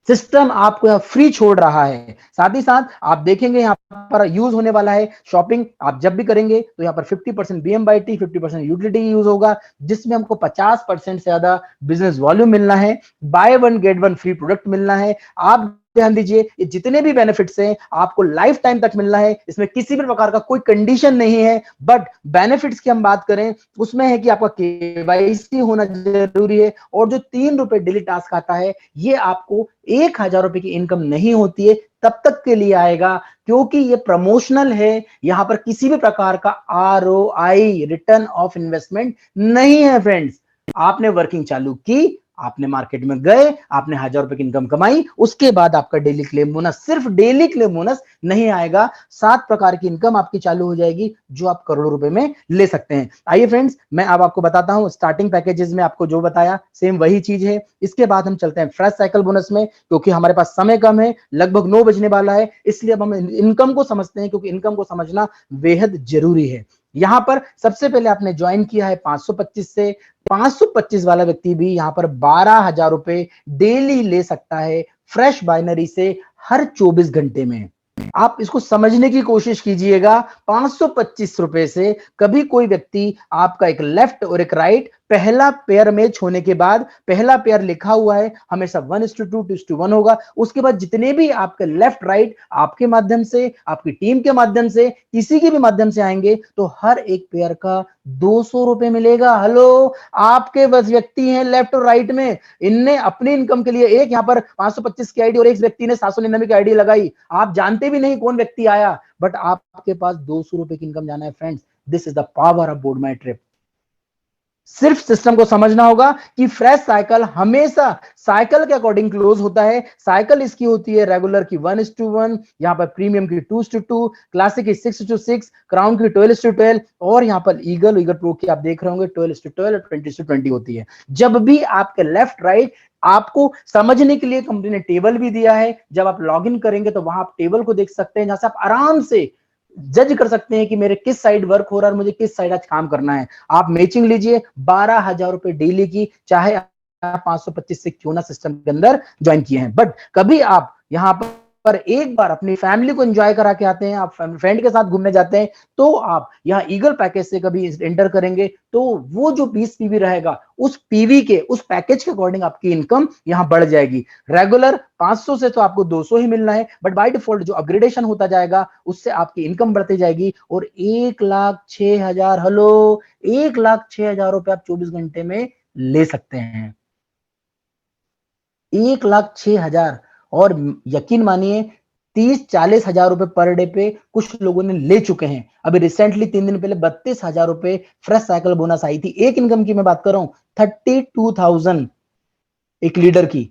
सिस्टम आपको यहाँ फ्री छोड़ रहा है। साथ ही साथ आप देखेंगे यहाँ पर यूज होने वाला है शॉपिंग, आप जब भी करेंगे तो यहाँ पर 50% BMBT 50% यूटिलिटी यूज होगा, जिसमें हमको 50% से ज्यादा बिजनेस वॉल्यूम मिलना है, बाय 1 गेट 1 फ्री प्रोडक्ट मिलना है। आप ध्यान दीजिए, ये जितने भी बेनिफिट्स हैं आपको लाइफ टाइम तक मिलना है, इसमें किसी भी प्रकार का कोई कंडीशन नहीं है। बट बेनिफिट्स की हम बात करें उसमें है कि आपका केवाईसी होना जरूरी है, और जो 3 रुपए डेली टास्क आता है ये आपको 1,000 रुपए की इनकम नहीं होती है तब तक के लिए आएगा, क्योंकि ये प्रमोशनल है। यहां पर किसी भी प्रकार का ROI, रिटर्न ऑफ इन्वेस्टमेंट नहीं है फ्रेंड्स। आपने वर्किंग चालू की, आपने मार्केट में गए, आपने 1,000 रुपए की इनकम कमाई, उसके बाद आपका डेली क्लेम बोनस, सिर्फ डेली क्लेम बोनस नहीं आएगा, 7 प्रकार की इनकम आपकी चालू हो जाएगी जो आप करोड़ों रुपए में ले सकते हैं। आइए फ्रेंड्स, मैं अब आपको बताता हूं स्टार्टिंग पैकेजेस में आपको जो बताया सेम वही चीज है। इसके बाद हम चलते हैं फ्रेश साइकिल बोनस में, क्योंकि हमारे पास समय कम है, लगभग 9 बजने वाला है, इसलिए अब हम इनकम को समझते हैं, क्योंकि इनकम को समझना बेहद जरूरी है। यहां पर सबसे पहले आपने ज्वाइन किया है 525 से, 525 वाला व्यक्ति भी यहां पर 12,000 रुपए डेली ले सकता है फ्रेश बाइनरी से हर 24 घंटे में। आप इसको समझने की कोशिश कीजिएगा। 525 रुपए से कभी कोई व्यक्ति आपका एक लेफ्ट और एक राइट, पहला पेयर मैच होने के बाद, पहला पेयर लिखा हुआ है हमेशा 1:2, 2:1 होगा, उसके बाद जितने भी आपके लेफ्ट राइट आपके माध्यम से, आपकी टीम के माध्यम से, किसी के भी माध्यम से आएंगे तो हर एक पेयर का 200 रुपए मिलेगा। हेलो, आपके बस व्यक्ति हैं लेफ्ट और राइट में, इनने अपनी इनकम के लिए एक यहाँ पर 525 की आईडी और एक व्यक्ति ने 799 की आईडी लगाई, आप जानते भी नहीं कौन व्यक्ति आया, बट आपके पास 200 रुपए की इनकम जाना है friends. This is the power of board my trip. सिर्फ सिस्टम को समझना होगा कि फ्रेश साइकिल हमेशा साइकिल के अकॉर्डिंग क्लोज होता है। साइकिल इसकी होती है रेगुलर की 1:1, यहां पर प्रीमियम की 2:2, क्लासिक की 6:6, क्राउन की 12:12, और यहां पर ईगल प्रो की आप देख रहे होंगे 12:12 और 20:20 होती है। जब भी आपके लेफ्ट राइट, आपको समझने के लिए कंपनी ने टेबल भी दिया है, जब आप लॉग इन करेंगे तो वहां आप टेबल को देख सकते हैं, जहां से आप आराम से जज कर सकते हैं कि मेरे किस साइड वर्क हो रहा है और मुझे किस साइड आज काम करना है। आप मैचिंग लीजिए 12,000 रुपए डेली की, चाहे आप 525 से क्यों ना सिस्टम के अंदर ज्वाइन किए हैं। बट कभी आप यहां पर एक बार अपनी फैमिली को एंजॉय करा के आते हैं, आप फ्रेंड के साथ घूमने जाते हैं, तो आप यहाँ ईगल पैकेज से कभी एंटर करेंगे तो वो जो 20 पीवी रहेगा, उस पीवी के, उस पैकेज के अकॉर्डिंग आपकी इनकम यहाँ बढ़ जाएगी। रेगुलर 500 से तो आपको 200 ही मिलना है, बट बाय डिफॉल्ट जो अपग्रेडेशन होता जाएगा उससे आपकी इनकम बढ़ती जाएगी, और 1,06,000, हेलो, 1,06,000 रुपए आप 24 घंटे में ले सकते हैं। 1,06,000, और यकीन मानिए 30-40 हजार रुपए पर डे पे कुछ लोगों ने ले चुके हैं। अभी रिसेंटली 3 दिन पहले 32,000 रुपए फ्रेश साइकिल बोनस आई थी। एक इनकम की मैं बात कर रहा हूं, 32,000 एक लीडर की,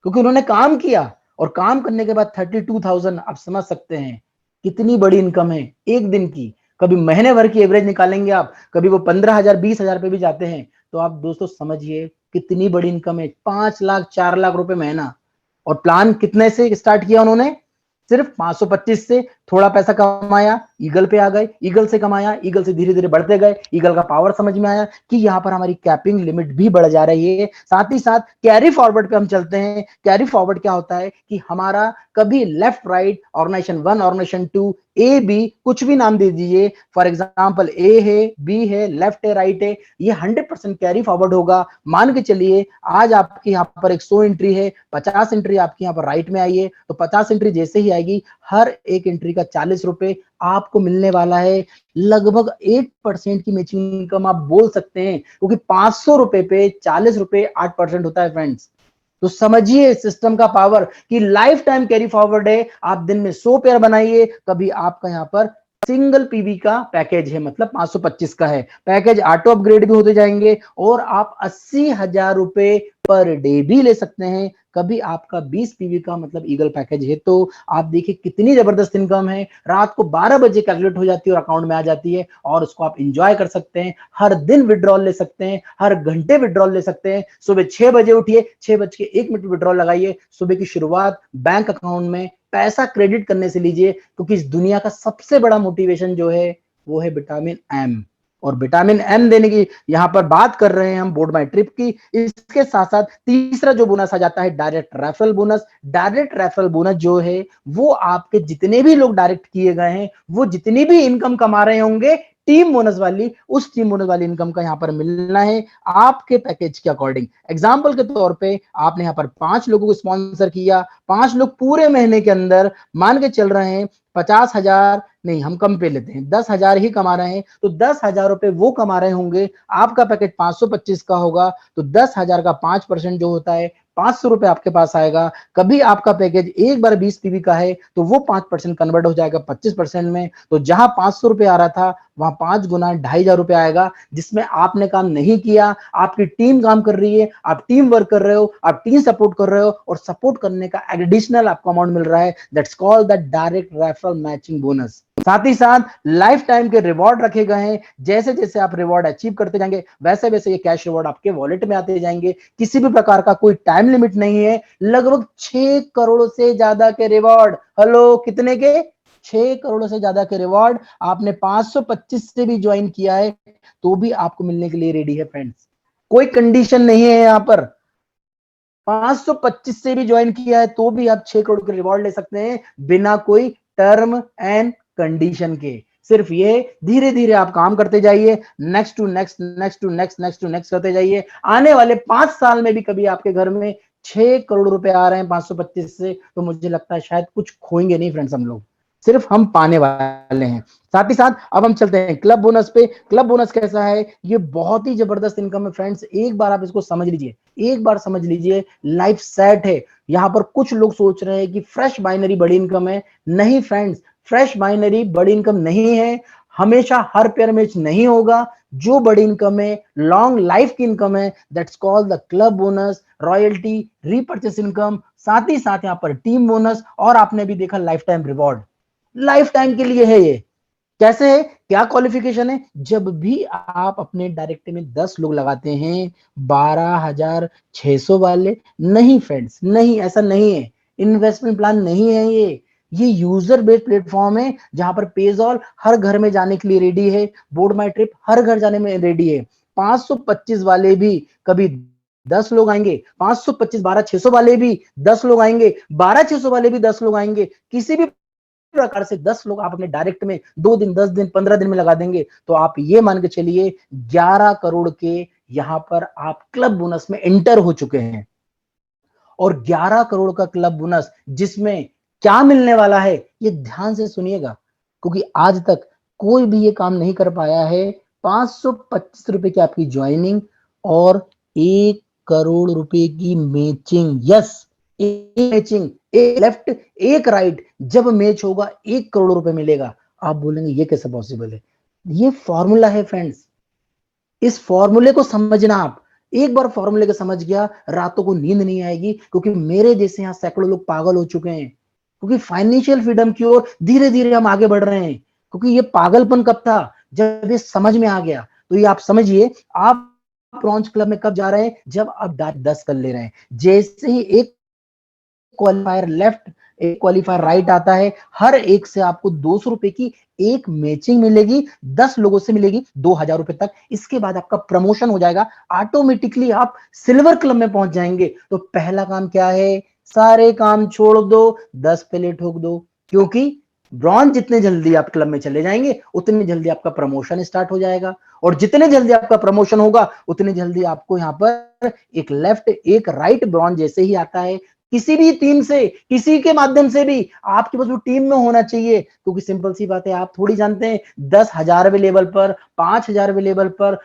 क्योंकि उन्होंने काम किया, और काम करने के बाद 32,000, आप समझ सकते हैं कितनी बड़ी इनकम है एक दिन की। कभी महीने भर की एवरेज निकालेंगे आप, कभी वो 15,000 20,000 पे भी जाते हैं, तो आप दोस्तों समझिए कितनी बड़ी इनकम है। 5 लाख 4 लाख रुपए महीना। और प्लान कितने से स्टार्ट किया उन्होंने? सिर्फ 525 से थोड़ा पैसा कमाया, ईगल पे आ गए, ईगल से कमाया, ईगल से धीरे धीरे बढ़ते गए, ईगल का पावर समझ में आया कि यहाँ पर हमारी कैपिंग लिमिट भी बढ़ जा रही है। साथ ही साथ कैरी फॉरवर्ड पे हम चलते हैं। कैरी फॉरवर्ड क्या होता है कि हमारा कभी left right, organisation 1, organisation 2, A B, कुछ भी नाम दे दीजिए, फॉर एग्जाम्पल ए है, बी है, लेफ्ट है, राइट है, ये 100% कैरी फॉरवर्ड होगा। मान के चलिए आज आपके यहाँ पर 100 एंट्री है, 50 एंट्री आपके यहाँ पर राइट में आई है, तो 50 एंट्री जैसे ही आएगी, हर एक एंट्री का 40 रुपए आपको मिलने वाला है। लगभग 8% की मैचिंग इनकम आप बोल सकते हैं, क्योंकि 500 रुपए पे 40 रुपए 8% होता है फ्रेंड्स। तो समझिए सिस्टम का पावर कि लाइफ टाइम कैरी फॉरवर्ड है। आप दिन में 100 पेयर बनाइए, कभी आपका यहाँ पर सिंगल पीवी का पैकेज है, मतलब 525 का है पैकेज, ऑटो अपग्रेड भी होते जाएंगे, और आप 80,000 रुपए पर डे भी ले सकते हैं। कभी आपका 20 पीवी का मतलब ईगल पैकेज है, तो आप देखिए कितनी जबरदस्त इनकम है। रात को 12 बजे कैलकुलेट हो जाती है और अकाउंट में आ जाती है, और उसको आप इंजॉय कर सकते हैं। हर दिन विड्रॉल ले सकते हैं, हर घंटे विड्रॉल ले सकते हैं। सुबह 6 बजे उठिए, 6:01 विड्रॉल लगाइए। सुबह की शुरुआत बैंक अकाउंट में पैसा क्रेडिट करने से लीजिए, क्योंकि इस दुनिया का सबसे बड़ा मोटिवेशन जो है वो है विटामिन एम, और विटामिन एम देने की यहां पर बात कर रहे हैं हम बोर्ड माई ट्रिप की। इसके साथ साथ तीसरा जो बोनस आ जाता है direct referral bonus. Direct referral bonus जो है वो आपके जितने भी लोग डायरेक्ट किए गए हैं, वो जितनी भी इनकम कमा रहे होंगे, टीम बोनस वाली, उस टीम बोनस वाली इनकम का यहाँ पर मिलना है आपके पैकेज के अकॉर्डिंग। एग्जाम्पल के तौर पे आपने यहाँ पर 5 लोगों को स्पॉन्सर किया, 5 लोग पूरे महीने के अंदर मान के चल रहे हैं 50,000 नहीं, हम कम पे लेते हैं, 10,000 ही कमा रहे हैं, तो 10,000 रुपए वो कमा रहे होंगे, आपका पैकेज 525 का होगा, तो 10,000 का 5% जो होता है 500 रुपए आपके पास आएगा। कभी आपका पैकेज एक बार 20 पीवी का है तो वो 5% कन्वर्ट हो जाएगा 25% में, तो जहां 500 रुपए आ रहा था वहां 5 गुना 2,500 रुपए आएगा, जिसमें आपने काम नहीं किया, आपकी टीम काम कर रही है, आप टीम वर्क कर रहे हो, आप टीम सपोर्ट कर रहे हो, और सपोर्ट करने का एडिशनल आपको अमाउंट मिल रहा है, that's called the direct referral matching bonus. साथ ही साथ लाइफ टाइम के रिवॉर्ड रखे गए हैं, जैसे जैसे आप रिवॉर्ड अचीव करते जाएंगे वैसे वैसे ये कैश रिवॉर्ड आपके वॉलेट में आते जाएंगे, किसी भी प्रकार का कोई टाइम लिमिट नहीं है। लगभग 6 करोड़ से ज्यादा के रिवॉर्ड, हेलो कितने के, 6 करोड़ से ज्यादा के रिवॉर्ड आपने 525 से भी ज्वाइन किया है तो भी आपको मिलने के लिए रेडी है फ्रेंड्स, कोई कंडीशन नहीं है यहाँ पर। 525 से भी ज्वाइन किया है तो भी आप 6 करोड़ के रिवॉर्ड ले सकते हैं बिना कोई टर्म एंड कंडीशन के। सिर्फ ये धीरे धीरे आप काम करते जाइए, next to next, next to next, next to next करते जाइए। आने वाले 5 साल में भी कभी आपके घर में 6 करोड़ रुपए आ रहे हैं 525 से, तो मुझे लगता है शायद कुछ खोएंगे नहीं फ्रेंड्स, हम लोग सिर्फ हम पाने वाले हैं। साथ ही साथ अब हम चलते हैं क्लब बोनस पे। क्लब बोनस कैसा है, ये बहुत ही जबरदस्त इनकम है फ्रेंड्स, एक बार आप इसको समझ लीजिए, एक बार समझ लीजिए, लाइफ सेट है। यहाँ पर कुछ लोग सोच रहे हैं कि फ्रेश बाइनरी बड़ी इनकम है, नहीं फ्रेंड्स, फ्रेश बाइनरी बड़ी इनकम नहीं है, हमेशा हर पेयर मैच नहीं होगा। जो बड़ी इनकम है, लॉन्ग लाइफ की इनकम है, that's called the club bonus, royalty, repurchase income, साथ ही साथ यहाँ पर टीम बोनस, और आपने भी देखा life time reward, life time के लिए है। ये कैसे है, क्या क्वालिफिकेशन है, जब भी आप अपने डायरेक्ट में 10 लोग लगाते हैं 12,600 वाले, नहीं फ्रेंड्स, नहीं, ऐसा नहीं है, इन्वेस्टमेंट प्लान नहीं है ये यूजर बेस्ड प्लेटफॉर्म है जहां पर पेजॉल हर घर में जाने के लिए रेडी है, बोर्ड माई ट्रिप हर घर जाने में रेडी है। 525 वाले भी कभी 10 लोग आएंगे, 525 12,600 वाले भी 10 लोग आएंगे, 12,600 वाले भी 10 लोग आएंगे, किसी भी प्रकार से 10 लोग आप अपने डायरेक्ट में 2 दिन, 10 दिन, 15 दिन में लगा देंगे, तो आप ये मान के चलिए 11 करोड़ के यहां पर आप क्लब बोनस में एंटर हो चुके हैं। और 11 करोड़ का क्लब बोनस जिसमें क्या मिलने वाला है, ये ध्यान से सुनिएगा, क्योंकि आज तक कोई भी ये काम नहीं कर पाया है। 525 रुपए की आपकी ज्वाइनिंग और 1 करोड़ रुपए की मैचिंग, यस, मैचिंग, एक लेफ्ट एक राइट, जब मैच होगा 1 करोड़ रुपए मिलेगा। आप बोलेंगे ये कैसे पॉसिबल है, ये फॉर्मूला है फ्रेंड्स, इस फॉर्मूले को समझना। आप एक बार फॉर्मूले को समझ गया, रातों को नींद नहीं आएगी, क्योंकि मेरे जैसे यहाँ सैकड़ों लोग पागल हो चुके हैं, क्योंकि फाइनेंशियल फ्रीडम की ओर धीरे धीरे हम आगे बढ़ रहे हैं। क्योंकि ये पागलपन कब था, जब ये समझ में आ गया। तो ये आप समझिए, आप ब्रॉन्ज क्लब में कब जा रहे हैं, जब आप 10 कर ले रहे हैं। जैसे ही एक क्वालिफायर लेफ्ट, एक क्वालिफायर राइट आता है, हर एक से आपको 200 रुपए की एक मैचिंग मिलेगी, 10 लोगों से मिलेगी 2,000 रुपए तक। इसके बाद आपका प्रमोशन हो जाएगा, ऑटोमेटिकली आप सिल्वर क्लब में पहुंच जाएंगे। तो पहला काम क्या है, सारे काम छोड़ दो, 10 पे ठोक दो, क्योंकि ब्रॉन्ज जितने जल्दी आप क्लब में चले जाएंगे उतनी जल्दी आपका प्रमोशन स्टार्ट हो जाएगा, और जितने जल्दी आपका प्रमोशन होगा उतनी जल्दी आपको यहाँ पर एक लेफ्ट एक राइट ब्रॉन्ज जैसे ही आता है, किसी भी टीम से, किसी के माध्यम से भी आपके पास वो टीम में होना चाहिए। क्योंकि सिंपल सी बात है, आप थोड़ी जानते हैं 10,000वें लेवल पर, 5,000वें लेवल पर,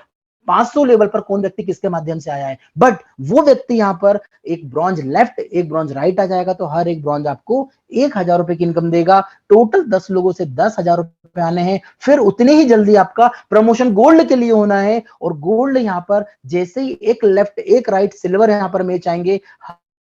500 लेवल पर कौन व्यक्ति किसके माध्यम से आया है, बट वो व्यक्ति यहाँ पर एक ब्रॉन्ज लेफ्ट एक ब्रॉन्ज राइट आ जाएगा, तो हर एक ब्रॉन्ज आपको 1,000 रुपए की इनकम देगा। टोटल 10 लोगों से 10,000 रुपए आने हैं, फिर उतने ही जल्दी आपका प्रमोशन गोल्ड के लिए होना है। और गोल्ड यहाँ पर जैसे ही एक लेफ्ट एक राइट सिल्वर यहाँ पर मैच आएंगे,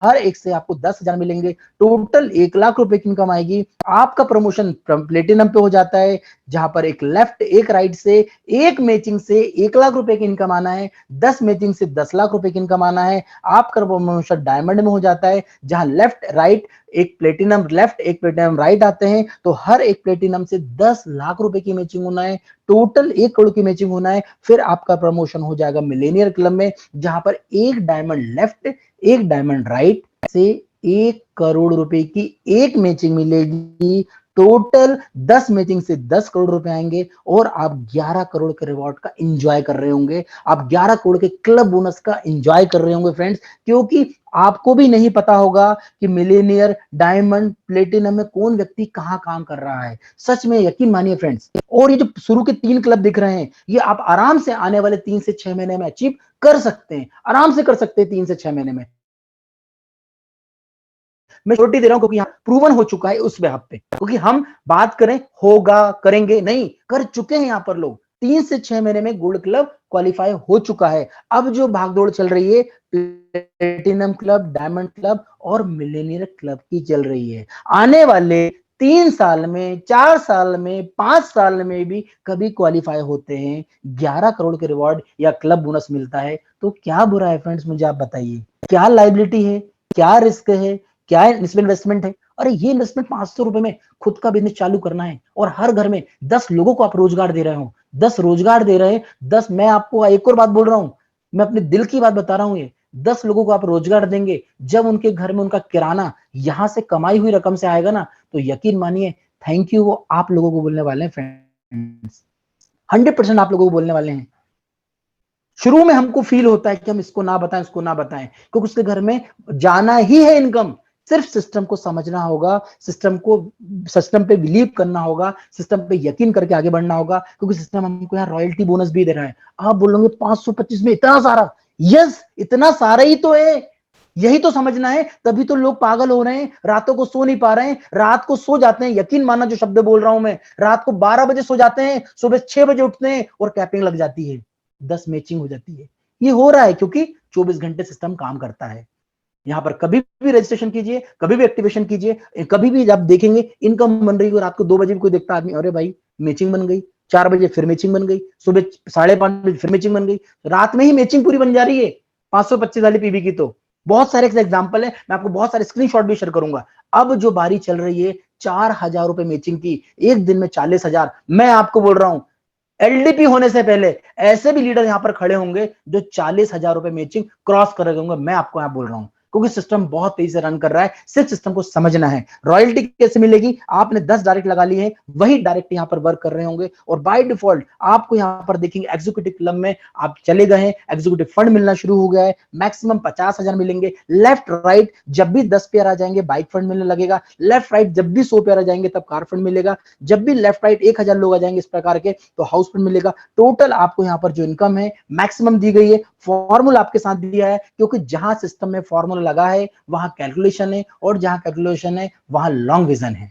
हर एक से आपको 10,000 मिलेंगे, टोटल 1 लाख रुपए की इनकम आएगी। आपका प्रमोशन प्लेटिनम पे हो जाता है, जहां पर एक लेफ्ट एक राइट से एक मैचिंग से 1 लाख रुपए की इनकम आना है, 10 मैचिंग से 10 लाख रुपए की इनकम आना है। आपका प्रमोशन डायमंड में हो जाता है, जहां लेफ्ट राइट एक प्लेटिनम लेफ्ट एक प्लेटिनम राइट आते हैं, तो हर एक प्लेटिनम से 10 लाख रुपए की मैचिंग होना है, टोटल 1 करोड़ की मैचिंग होना है। फिर आपका प्रमोशन हो जाएगा मिलेनियर क्लब में, जहां पर एक डायमंड लेफ्ट एक डायमंड राइट से 1 करोड़ रुपए की एक मैचिंग मिलेगी। टोटल 10 मैचिंग से 10 करोड़ रुपए आएंगे और आप 11 करोड़ के रिवॉर्ड का एंजॉय कर रहे होंगे, आप 11 करोड़ के क्लब बोनस का एंजॉय कर रहे होंगे फ्रेंड्स, क्योंकि आपको भी नहीं पता होगा कि मिलेनियर, डायमंड, प्लेटिनम में कौन व्यक्ति कहां काम कर रहा है। सच में यकीन मानिए फ्रेंड्स, और ये जो शुरू के 3 क्लब दिख रहे हैं, ये आप आराम से आने वाले 3 से 6 महीने में अचीव कर सकते हैं, आराम से कर सकते हैं 3 से 6 महीने में। मैं छोटी दे रहा हूं क्योंकि यहाँ प्रूवन हो चुका है उस बेहद पे, क्योंकि हम बात करें होगा करेंगे नहीं, कर चुके हैं यहाँ पर लोग। 3 से 6 महीने में गोल्ड क्लब क्वालिफाई हो चुका है। अब जो भागदौड़ चल रही है प्लेटिनम क्लब, डायमंड क्लब और मिलेनियर क्लब की चल रही है। आने वाले 3 साल में, 4 साल में, 5 साल में भी कभी क्वालिफाई होते हैं, 11 करोड़ के रिवॉर्ड या क्लब बोनस मिलता है, तो क्या बुरा है फ्रेंड्स, मुझे आप बताइए। क्या लायबिलिटी है, क्या रिस्क है, क्या इन्वेस्टमेंट है? अरे ये इन्वेस्टमेंट 500 रुपए में खुद का बिजनेस चालू करना है और हर घर में 10 लोगों को आप रोजगार दे रहे हो, 10 रोजगार दे रहे हैं, 10, मैं आपको एक और बात बोल रहा हूं, मैं अपने दिल की बात बता रहा हूं, ये 10 लोगों को आप रोजगार देंगे, जब उनके घर में उनका किराना यहां से कमाई हुई रकम से आएगा ना, तो यकीन मानिए थैंक यू वो आप लोगों को बोलने वाले हैं फ्रेंड्स, 100% आप लोगों को बोलने वाले हैं। शुरू में हमको फील होता है कि हम इसको ना बताएं, उसको ना बताएं, क्योंकि उसके घर में जाना ही है इनकम। सिर्फ सिस्टम को समझना होगा, सिस्टम पे बिलीव करना होगा, सिस्टम पे यकीन करके आगे बढ़ना होगा, क्योंकि सिस्टम हमको यहाँ रॉयल्टी बोनस भी दे रहा है। आप बोलोगे 525 में इतना सारा, यस इतना सारा ही तो है, यही तो समझना है, तभी तो लोग पागल हो रहे हैं, रातों को सो नहीं पा रहे हैं, रात को सो जाते हैं, यकीन मानना जो शब्द बोल रहा हूं मैं, रात को 12 बजे सो जाते हैं, सुबह 6 बजे उठते हैं और कैपिंग लग जाती है, 10 मैचिंग हो जाती है। ये हो रहा है क्योंकि 24 घंटे सिस्टम काम करता है। यहाँ पर कभी भी रजिस्ट्रेशन कीजिए, कभी भी एक्टिवेशन कीजिए, कभी भी आप देखेंगे इनकम बन रही है, रात को 2 बजे भी कोई देखता आदमी, अरे भाई मैचिंग बन गई, 4 बजे फिर मैचिंग बन गई, सुबह 5:30 बजे फिर मैचिंग बन गई, रात में ही मैचिंग पूरी बन जा रही है 525 वाली पीवी की। तो बहुत सारे एग्जाम्पल है, मैं आपको बहुत सारे स्क्रीनशॉट भी शेयर करूंगा। अब जो बारी चल रही है 4,000 रुपए मैचिंग की, एक दिन में 40,000, मैं आपको बोल रहा हूं एलडीपी होने से पहले ऐसे भी लीडर यहां पर खड़े होंगे जो 40,000 रुपए मैचिंग क्रॉस कर रहे होंगे, मैं आपको यहां बोल रहा हूं, क्योंकि सिस्टम बहुत तेजी से रन कर रहा है, सिर्फ सिस्टम को समझना है। रॉयल्टी कैसे मिलेगी? आपने 10 डायरेक्ट लगा लिए हैं, वही डायरेक्ट यहां पर वर्क कर रहे होंगे, और बाय डिफॉल्ट आपको यहां पर देखेंगे एग्जीक्यूटिव क्लब में आप चले गए हैं, एग्जीक्यूटिव फंड मिलना शुरू हो गया है, मैक्सिमम 50,000 मिलेंगे। लेफ्ट राइट जब भी 10 पेयर आ जाएंगे बाइक फंड मिलने लगेगा, लेफ्ट राइट जब भी 100 पेयर आ जाएंगे तब कार फंड मिलेगा, जब भी लेफ्ट राइट 1,000 लोग आ जाएंगे इस प्रकार के तो हाउस फंड मिलेगा। टोटल आपको यहां पर जो इनकम है मैक्सिमम दी गई है, फॉर्मूला आपके साथ दिया है, क्योंकि जहां सिस्टम में फॉर्मूला लगा है वहां कैलकुलेशन है, और जहां कैलकुलेशन है वहां लॉन्ग विजन है,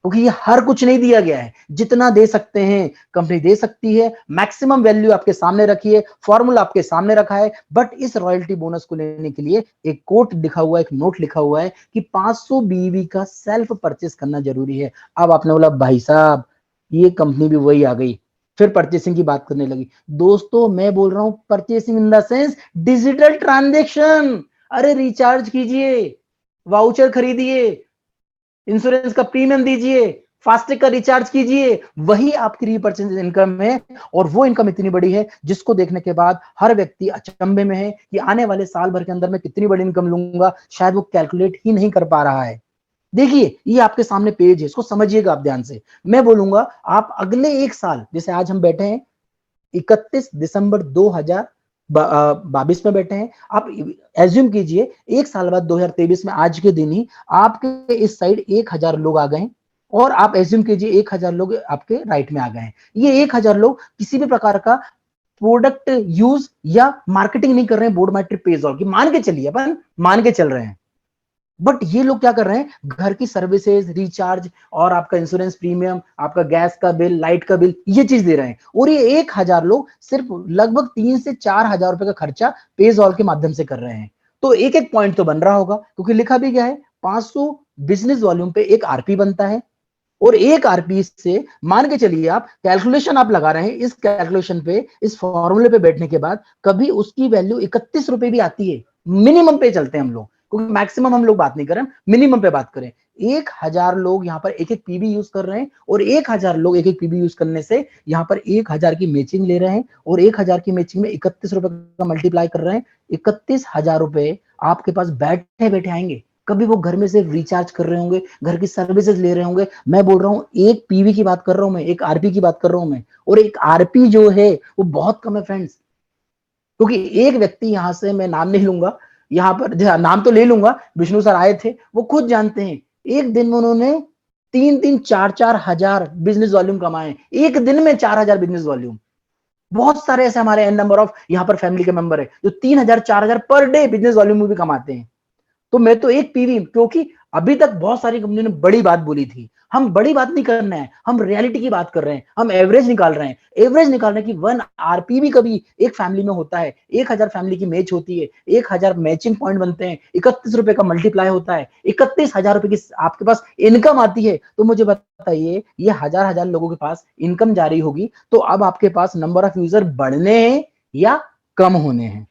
क्योंकि ये हर कुछ नहीं दिया गया है, जितना दे सकते हैं कंपनी दे सकती है, मैक्सिमम वैल्यू आपके सामने रखी है, फॉर्मूला आपके सामने रखा है। बट इस रॉयल्टी बोनस को लेने के लिए एक कोट लिखा हुआ है, एक नोट लिखा हुआ है कि 500 बीवी का सेल्फ परचेस करना जरूरी है। अब आपने बोला भाई साहब ये कंपनी भी वही आ गई, फिर परचेसिंग की बात करने लगी। दोस्तों मैं बोल रहा हूं purchasing in the sense digital transaction. अरे रिचार्ज कीजिए, वाउचर खरीदिए, इंश्योरेंस का प्रीमियम दीजिए, फास्टैग का रिचार्ज कीजिए, वही आपकी रीपरचेज इनकम है। और वो इनकम इतनी बड़ी है जिसको देखने के बाद हर व्यक्ति अचंभे में है कि आने वाले साल भर के अंदर मैं कितनी बड़ी इनकम लूंगा, शायद वो कैलकुलेट ही नहीं कर पा रहा है। देखिए ये आपके सामने पेज है, इसको समझिएगा आप ध्यान से। मैं बोलूंगा आप अगले 1 साल, जैसे आज हम बैठे हैं 31 दिसंबर 2022 में बैठे हैं, आप एज्यूम कीजिए 1 साल बाद 2023 में आज के दिन ही आपके इस साइड 1,000 लोग आ गए, और आप एज्यूम कीजिए 1,000 लोग आपके राइट में आ गए हैं। ये 1,000 लोग किसी भी प्रकार का प्रोडक्ट यूज या मार्केटिंग नहीं कर रहे हैं बोर्ड माई ट्रिप पेज ऑल की, मान के चलिए, अपन मान के चल रहे हैं। बट ये लोग क्या कर रहे हैं, घर की सर्विसेज, रिचार्ज और आपका इंश्योरेंस प्रीमियम, आपका गैस का बिल, लाइट का बिल, ये चीज दे रहे हैं। और ये 1,000 लोग सिर्फ लगभग 3 से 4,000 रुपए का खर्चा पेजॉल के माध्यम से कर रहे हैं। तो एक एक पॉइंट तो बन रहा होगा, क्योंकि लिखा भी गया है 500 बिजनेस वॉल्यूम पे एक आरपी बनता है, और एक आरपी से मान के चलिए आप कैलकुलेशन आप लगा रहे हैं, इस कैलकुलेशन पे, इस फॉर्मूले पे बैठने के बाद कभी उसकी वैल्यू 31 रुपए भी आती है। मिनिमम पे चलते हैं हम लोग, क्योंकि मैक्सिमम हम लोग बात नहीं करें, मिनिमम पे बात करें। 1,000 लोग यहाँ पर एक एक पीबी यूज कर रहे हैं, और 1,000 लोग एक एक पीबी यूज करने से यहाँ पर 1,000 की मैचिंग ले रहे हैं, और 1,000 की मैचिंग में 31 रुपए का मल्टीप्लाई कर रहे हैं। 31,000 रुपए आपके पास बैठे बैठे आएंगे, कभी वो घर में से रिचार्ज कर रहे होंगे, घर की सर्विसेज ले रहे होंगे। मैं बोल रहा हूँ एक पीवी की बात कर रहा हूँ मैं, एक आरपी की बात कर रहा हूँ मैं, और एक आरपी जो है वो बहुत कम है फ्रेंड्स। क्योंकि एक व्यक्ति यहाँ से, मैं नाम नहीं लूंगा यहाँ पर, नाम तो ले लूंगा, विष्णु सर आए थे, वो खुद जानते हैं एक दिन में उन्होंने 3-4 हजार बिजनेस वॉल्यूम कमाए, एक दिन में 4,000 बिजनेस वॉल्यूम। बहुत सारे ऐसे हमारे एन नंबर ऑफ यहाँ पर फैमिली के मेंबर है जो 3,000-4,000 पर डे बिजनेस वॉल्यूम में भी कमाते हैं। तो मैं तो एक पीवी, क्योंकि अभी तक बहुत सारी कंपनी ने बड़ी बात बोली थी, हम बड़ी बात नहीं करना है, हम रियलिटी की बात कर रहे हैं, हम एवरेज निकाल रहे हैं। एवरेज निकालने की 1 आरपी कभी एक फैमिली में होता है, 1,000 फैमिली की मैच होती है, 1,000 मैचिंग पॉइंट बनते हैं, 31 रुपए का मल्टीप्लाई होता है, 31,000 रुपए की आपके पास इनकम आती है। तो मुझे बताइए, ये हजार लोगों के पास इनकम जा रही होगी, तो अब आपके पास नंबर ऑफ यूजर बढ़ने हैं या कम होने हैं?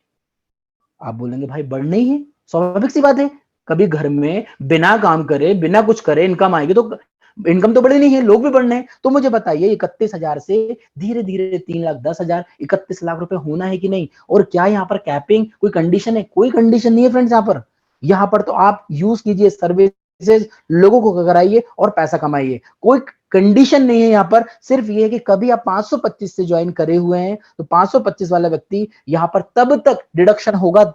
आप बोलेंगे भाई बढ़ने ही है, स्वाभाविक सी बात है। कभी घर में बिना काम करे, बिना कुछ करे इनकम आएगी, तो इनकम तो बढ़नी है, लोग भी बढ़ने हैं। तो मुझे बताइए 31,000 से धीरे धीरे 3,10,000, 31 लाख रुपए होना है कि नहीं? और क्या यहाँ पर कैपिंग कोई कंडीशन है? कोई कंडीशन नहीं है फ्रेंड्स। यहाँ पर तो आप यूज कीजिए सर्विसेज, लोगों को कराइए और पैसा कमाइए, कोई कंडीशन नहीं है यहाँ पर। सिर्फ ये है कि कभी आप 525 से ज्वाइन करे हुए हैं, तो 525 वाला व्यक्ति यहाँ पर तब तक डिडक्शन होगा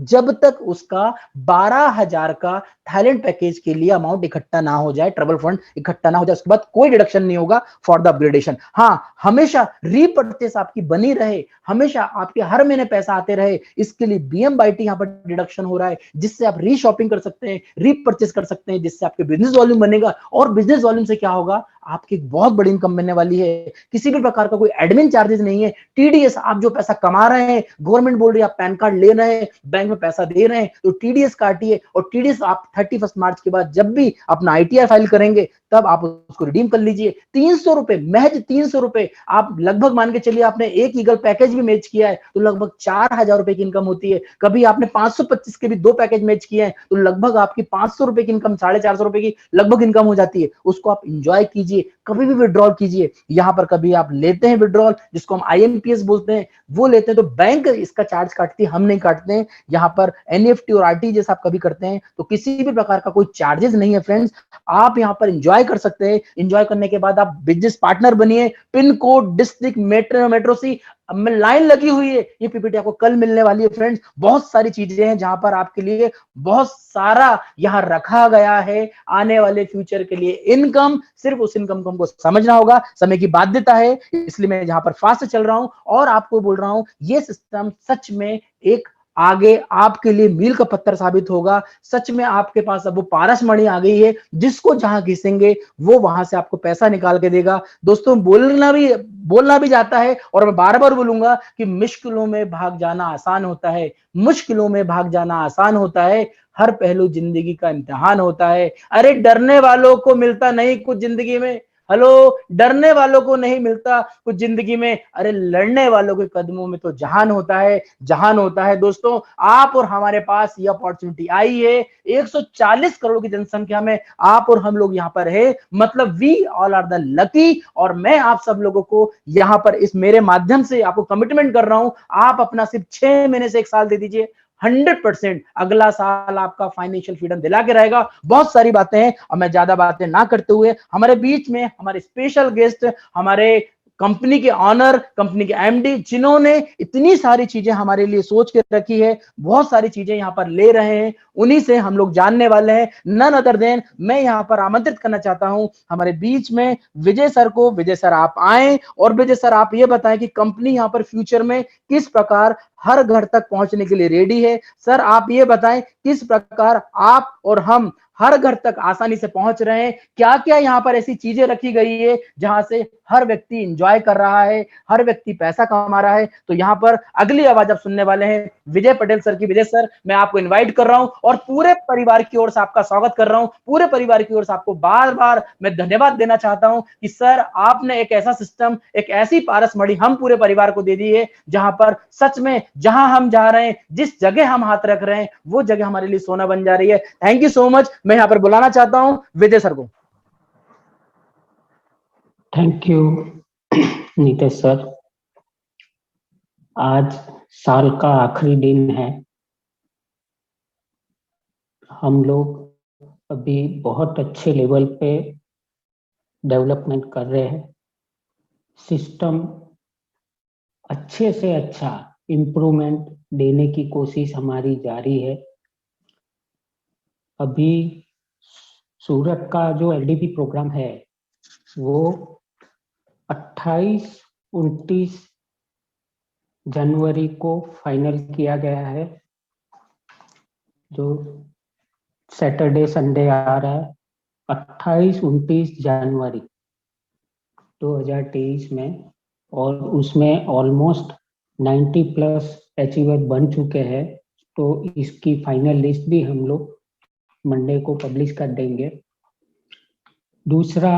जब तक उसका 12,000 का टैलेंट पैकेज के लिए अमाउंट इकट्ठा ना हो जाए, ट्रबल फंड इकट्ठा ना हो जाए, उसके बाद कोई डिडक्शन नहीं होगा फॉर द अपग्रेडेशन। हाँ, हमेशा रीपर्चेस आपकी बनी रहे, हमेशा आपके हर महीने पैसा आते रहे, इसके लिए BM/T यहाँ पर डिडक्शन हो रहा है, जिससे आप रीशॉपिंग कर सकते हैं, रीपर्चेस कर सकते हैं, जिससे आपके बिजनेस वॉल्यूम बनेगा। और बिजनेस वॉल्यूम से क्या होगा, आपकी बहुत बड़ी इनकम बनने वाली है। किसी भी प्रकार का कोई एडमिन चार्जेस नहीं है। TDS, आप जो पैसा कमा रहे हैं, गवर्नमेंट बोल रही है आप पैन कार्ड ले रहे हैं, बैंक में पैसा दे रहे हैं, तो TDS काटिए, और TDS आप 31 मार्च के बाद जब भी अपना ITR फाइल करेंगे तब आप उसको रिडीम कर लीजिए। 300 रुपए, महज 300 रुपए, आप लगभग मान के चलिए आपने एक ईगल पैकेज भी मैच किया है तो लगभग 4,000 रुपए की इनकम होती है। कभी आपने 525 के भी 2 पैकेज मैच किए हैं तो लगभग आपकी 500 रुपए की इनकम, 450 रुपए की लगभग इनकम हो जाती है। उसको आप इंजॉय कीजिए, कभी भी विड्रॉल कीजिए। यहाँ पर कभी आप लेते हैं विड्रॉल, जिसको हम IMPS बोलते हैं, वो लेते हैं तो बैंक इसका चार्ज काटती है, हम नहीं काटते हैं। यहाँ पर NEFT और RTGS आप कभी करते हैं तो किसी भी प्रकार का कोई चार्जेस नहीं है फ्रेंड्स। आप यहाँ पर एंजॉय कर सकते हैं। एंजॉय करने के बाद आप बिजनेस पार्टनर बनिए। पिन कोड, डिस्ट्रिक्ट, मेट्रो सी में लाइन लगी हुई है। ये PPT आपको कल मिलने वाली है फ्रेंड्स। बहुत सारी चीजें हैं जहां पर आपके लिए बहुत सारा यहाँ रखा गया है आने वाले फ्यूचर के लिए। इनकम, सिर्फ उस इनकम को हमको समझना होगा, समय की बाध्यता है, इसलिए मैं यहाँ पर फास्ट चल रहा हूं और आपको बोल रहा हूं ये सिस्टम सच में एक आगे आपके लिए मील का पत्थर साबित होगा। सच में आपके पास अब वो पारस मणि आ गई है, जिसको जहां घिसेंगे वो वहां से आपको पैसा निकाल के देगा। दोस्तों, बोलना भी जाता है और मैं बार बार बोलूंगा कि मुश्किलों में भाग जाना आसान होता है, मुश्किलों में भाग जाना आसान होता है, हर पहलू जिंदगी का इम्तिहान होता है। अरे डरने वालों को मिलता नहीं कुछ जिंदगी में, हेलो, डरने वालों को नहीं मिलता कुछ जिंदगी में, अरे लड़ने वालों के कदमों में तो जहान होता है, जहान होता है। दोस्तों, आप और हमारे पास ये अपॉर्चुनिटी आई है। 140 करोड़ की जनसंख्या में आप और हम लोग यहाँ पर है, मतलब we all are the lucky. और मैं आप सब लोगों को यहाँ पर इस मेरे माध्यम से आपको कमिटमेंट कर रहा हूं, आप अपना सिर्फ 6 महीने से 1 साल दे दीजिए, 100% अगला साल आपका फाइनेंशियल फ्रीडम दिला के रहेगा। बहुत सारी बातें हैं और मैं ज्यादा बातें ना करते हुए हमारे बीच में हमारे स्पेशल गेस्ट, हमारे कंपनी के ऑनर, कंपनी के MD, जिन्होंने इतनी सारी चीजें हमारे लिए सोच के रखी है, बहुत सारी चीजें यहाँ पर ले रहे हैं, उन्हीं से हम लोग जानने वाले हैं। नन अदर देन, मैं यहाँ पर आमंत्रित करना चाहता हूं हमारे बीच में विजय सर को। विजय सर, आप आए और विजय सर आप ये बताएं कि कंपनी यहाँ पर फ्यूचर में किस प्रकार हर घर तक पहुंचने के लिए रेडी है। सर, आप ये बताएं किस प्रकार आप और हम हर घर तक आसानी से पहुंच रहे हैं, क्या क्या यहाँ पर ऐसी चीजें रखी गई है जहां से हर व्यक्ति एंजॉय कर रहा है, हर व्यक्ति पैसा कमा रहा है। तो यहाँ पर अगली आवाज आप सुनने वाले हैं विजय पटेल सर की। विजय सर, मैं आपको इनवाइट कर रहा हूं और पूरे परिवार की ओर से आपका स्वागत कर रहा हूं। पूरे परिवार की ओर से आपको बार बार मैं धन्यवाद देना चाहता हूं कि सर, आपने एक ऐसा सिस्टम, एक ऐसी पारस मणि हम पूरे परिवार को दे दी है, जहां पर सच में जहां हम जा रहे हैं, जिस जगह हम हाथ रख रहे हैं, वो जगह हमारे लिए सोना बन जा रही है। Thank you so much. मैं यहाँ पर बुलाना चाहता हूं विजय सर को। Thank you Nitish sir. आज साल का आखिरी दिन है। हम लोग अभी बहुत अच्छे लेवल पे डेवलपमेंट कर रहे हैं। सिस्टम अच्छे से अच्छा इम्प्रूवमेंट देने की कोशिश हमारी जारी है। अभी सूरत का जो एलडीपी प्रोग्राम है वो 28-29 जनवरी को फाइनल किया गया है, जो सैटरडे संडे आ रहा है 28-29 जनवरी 2023 में, और उसमें ऑलमोस्ट 90+ अचीवर बन चुके हैं। तो इसकी फाइनल लिस्ट भी हम लोग मंडे को पब्लिश कर देंगे। दूसरा,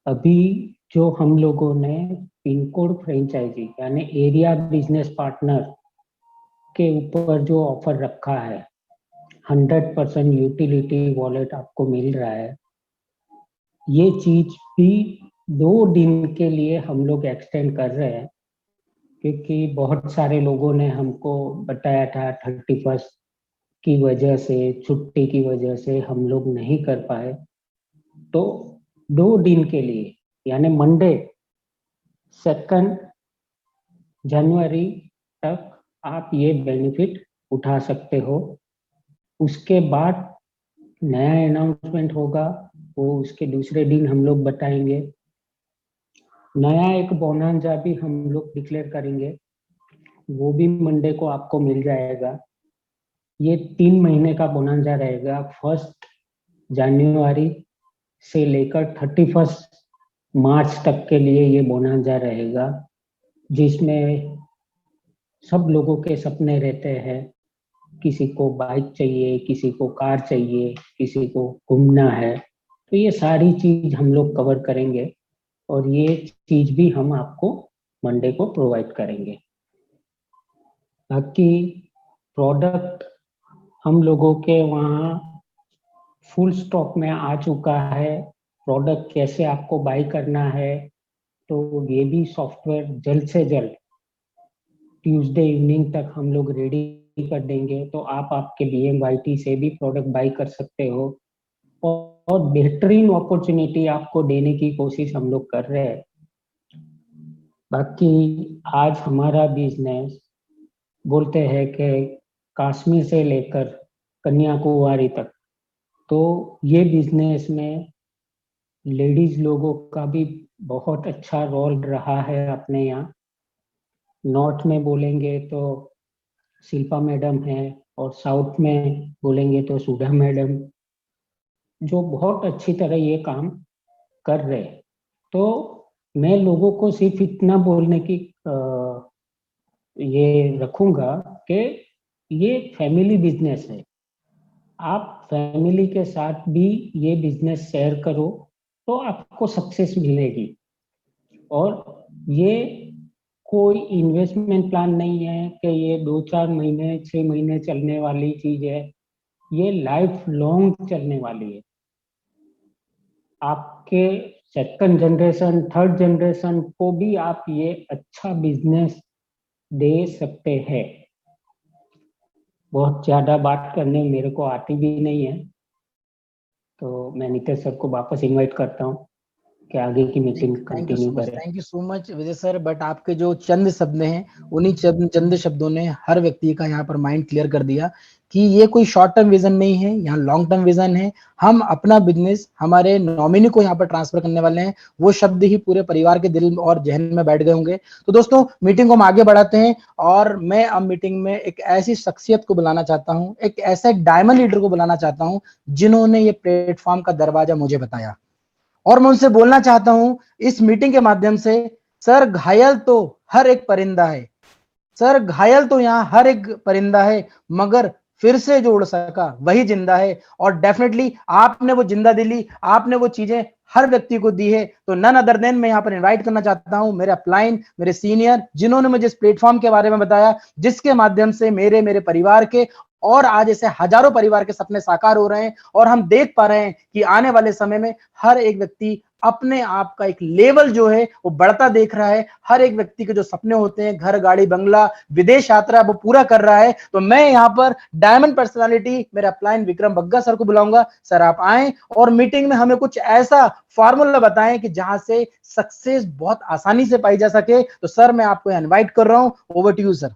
अभी जो हम लोगों ने पिन कोड फ्रेंचाइजी यानी एरिया बिजनेस पार्टनर के ऊपर जो ऑफर रखा है, 100% यूटिलिटी वॉलेट आपको मिल रहा है, ये चीज भी 2 दिन के लिए हम लोग एक्सटेंड कर रहे हैं, क्योंकि बहुत सारे लोगों ने हमको बताया था 31 की वजह से, छुट्टी की वजह से हम लोग नहीं कर पाए। तो 2 दिन के लिए यानी मंडे 2 जनवरी तक आप ये बेनिफिट उठा सकते हो। उसके बाद नया अनाउंसमेंट होगा, वो उसके दूसरे दिन हम लोग बताएंगे। नया एक बोनांजा भी हम लोग डिक्लेयर करेंगे, वो भी मंडे को आपको मिल जाएगा। ये 3 महीने का बोनांजा रहेगा, 1 जनवरी से लेकर 31 मार्च तक के लिए ये बोनांजा रहेगा, जिसमें सब लोगों के सपने रहते हैं। किसी को बाइक चाहिए, किसी को कार चाहिए, किसी को घूमना है, तो ये सारी चीज हम लोग कवर करेंगे और ये चीज भी हम आपको मंडे को प्रोवाइड करेंगे। बाकी प्रोडक्ट हम लोगों के वहाँ फुल स्टॉक में आ चुका है। प्रोडक्ट कैसे आपको बाई करना है, तो ये भी सॉफ्टवेयर जल्द से जल्द ट्यूसडे इवनिंग तक हम लोग रेडी कर देंगे, तो आप आपके BMYT से भी प्रोडक्ट बाई कर सकते हो और बेहतरीन अपॉर्चुनिटी आपको देने की कोशिश हम लोग कर रहे हैं। बाकी आज हमारा बिजनेस बोलते हैं कि कश्मीर से लेकर कन्याकुमारी तक, तो ये बिजनेस में लेडीज लोगों का भी बहुत अच्छा रोल रहा है अपने यहाँ। नॉर्थ में बोलेंगे तो शिल्पा मैडम है और साउथ में बोलेंगे तो सुधा मैडम, जो बहुत अच्छी तरह ये काम कर रहे हैं। तो मैं लोगों को सिर्फ इतना बोलने की ये रखूंगा कि ये फैमिली बिजनेस है। आप फैमिली के साथ भी ये बिजनेस शेयर करो तो आपको सक्सेस मिलेगी। और ये कोई इन्वेस्टमेंट प्लान नहीं है कि ये 2-4 महीने 6 महीने चलने वाली चीज है, ये लाइफ लॉन्ग चलने वाली है। आपके 2nd जनरेशन 3rd जनरेशन को भी आप ये अच्छा बिजनेस दे सकते हैं। बहुत ज्यादा बात करने मेरे को आती भी नहीं है, तो मैं नितेश सर को वापस इनवाइट करता हूँ कि आगे की मीटिंग कंटिन्यू करें। Thank you so much Vijay sir. But आपके जो चंद शब्द हैं, उन्हीं चंद शब्दों ने हर व्यक्ति का यहाँ पर माइंड क्लियर कर दिया कि ये कोई शॉर्ट टर्म विजन नहीं है, यहाँ लॉन्ग टर्म विजन है। हम अपना बिजनेस हमारे नॉमिनी को यहाँ पर ट्रांसफर करने वाले हैं। वो शब्द ही पूरे परिवार के दिल और जहन में बैठ गए होंगे। तो दोस्तों, मीटिंग को हम आगे बढ़ाते हैं और मैं अब मीटिंग में एक ऐसी शख्सियत को बुलाना चाहता हूँ, एक ऐसा डायमंड लीडर को बुलाना चाहता हूँ जिन्होंने ये प्लेटफॉर्म का दरवाजा मुझे बताया। और मैं उनसे बोलना चाहता हूं इस मीटिंग के माध्यम से, सर घायल तो हर एक परिंदा है, सर घायल तो यहाँ हर एक परिंदा है, मगर फिर से जो उड़ सका वही जिंदा है। और डेफिनेटली आपने वो जिंदा दिली, आपने वो चीजें हर व्यक्ति को दी है। तो नन अदर देन मैं यहाँ पर इनवाइट करना चाहता हूं मेरे अपलाइन, मेरे सीनियर, जिन्होंने मुझे इस प्लेटफॉर्म के बारे में बताया, जिसके माध्यम से मेरे परिवार के और आज ऐसे हजारों परिवार के सपने साकार हो रहे हैं और हम देख पा रहे हैं कि आने वाले समय में हर एक व्यक्ति अपने आप का एक लेवल जो है वो बढ़ता देख रहा है। हर एक व्यक्ति के जो सपने होते हैं, घर, गाड़ी, बंगला, विदेश यात्रा, वो पूरा कर रहा है। तो मैं यहाँ पर डायमंड पर्सनालिटी मेरे अपलाइन विक्रम बग्गा सर को बुलाऊंगा। सर आप आए और मीटिंग में हमें कुछ ऐसा फॉर्मूला बताएं कि जहां से सक्सेस बहुत आसानी से पाई जा सके। तो सर मैं आपको इनवाइट कर रहा हूं, over to you sir.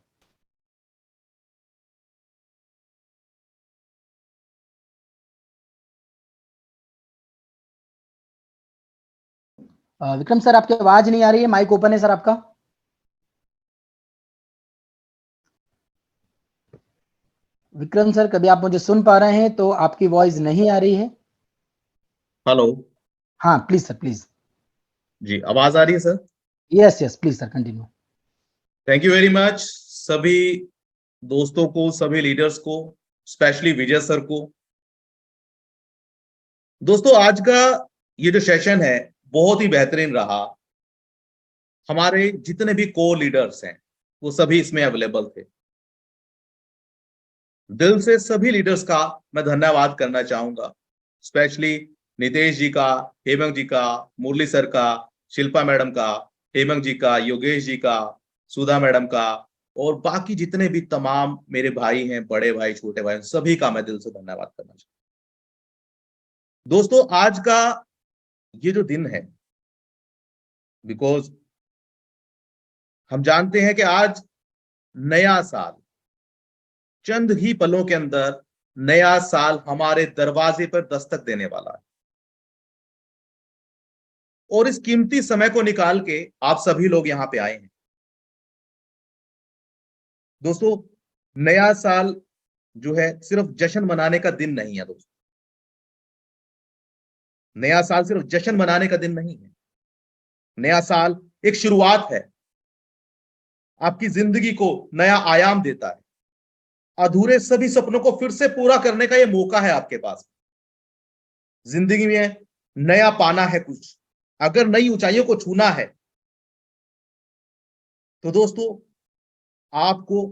Vikram sir आपकी आवाज नहीं आ रही है, माइक ओपन है सर आपका। विक्रम सर कभी आप मुझे सुन पा रहे हैं तो आपकी वॉइस नहीं आ रही है। हेलो। हाँ प्लीज सर, प्लीज। जी आवाज आ रही है sir? Yes yes please sir continue. Thank you very much सभी दोस्तों को, सभी लीडर्स को, स्पेशली विजय सर को। दोस्तों आज का ये जो सेशन है बहुत ही बेहतरीन रहा। हमारे जितने भी को लीडर्स हैं वो सभी इसमें अवेलेबल थे। दिल से सभी लीडर्स का मैं धन्यवाद करना चाहूंगा, स्पेशली नितेश जी का, हेमंत जी का, मुरली सर का, शिल्पा मैडम का, हेमंत जी का, योगेश जी का, सुधा मैडम का, और बाकी जितने भी तमाम मेरे भाई हैं, बड़े भाई, छोटे भाई, सभी का मैं दिल से धन्यवाद करना चाहूंगा। दोस्तों आज का ये जो दिन है, बिकॉज हम जानते हैं कि आज नया साल, चंद ही पलों के अंदर नया साल हमारे दरवाजे पर दस्तक देने वाला है, और इस कीमती समय को निकाल के आप सभी लोग यहां पे आए हैं। दोस्तों नया साल जो है सिर्फ जश्न मनाने का दिन नहीं है दोस्तों। नया साल सिर्फ जश्न मनाने का दिन नहीं है। नया साल एक शुरुआत है, आपकी जिंदगी को नया आयाम देता है। अधूरे सभी सपनों को फिर से पूरा करने का यह मौका है आपके पास। जिंदगी में नया पाना है कुछ, अगर नई ऊंचाइयों को छूना है तो दोस्तों आपको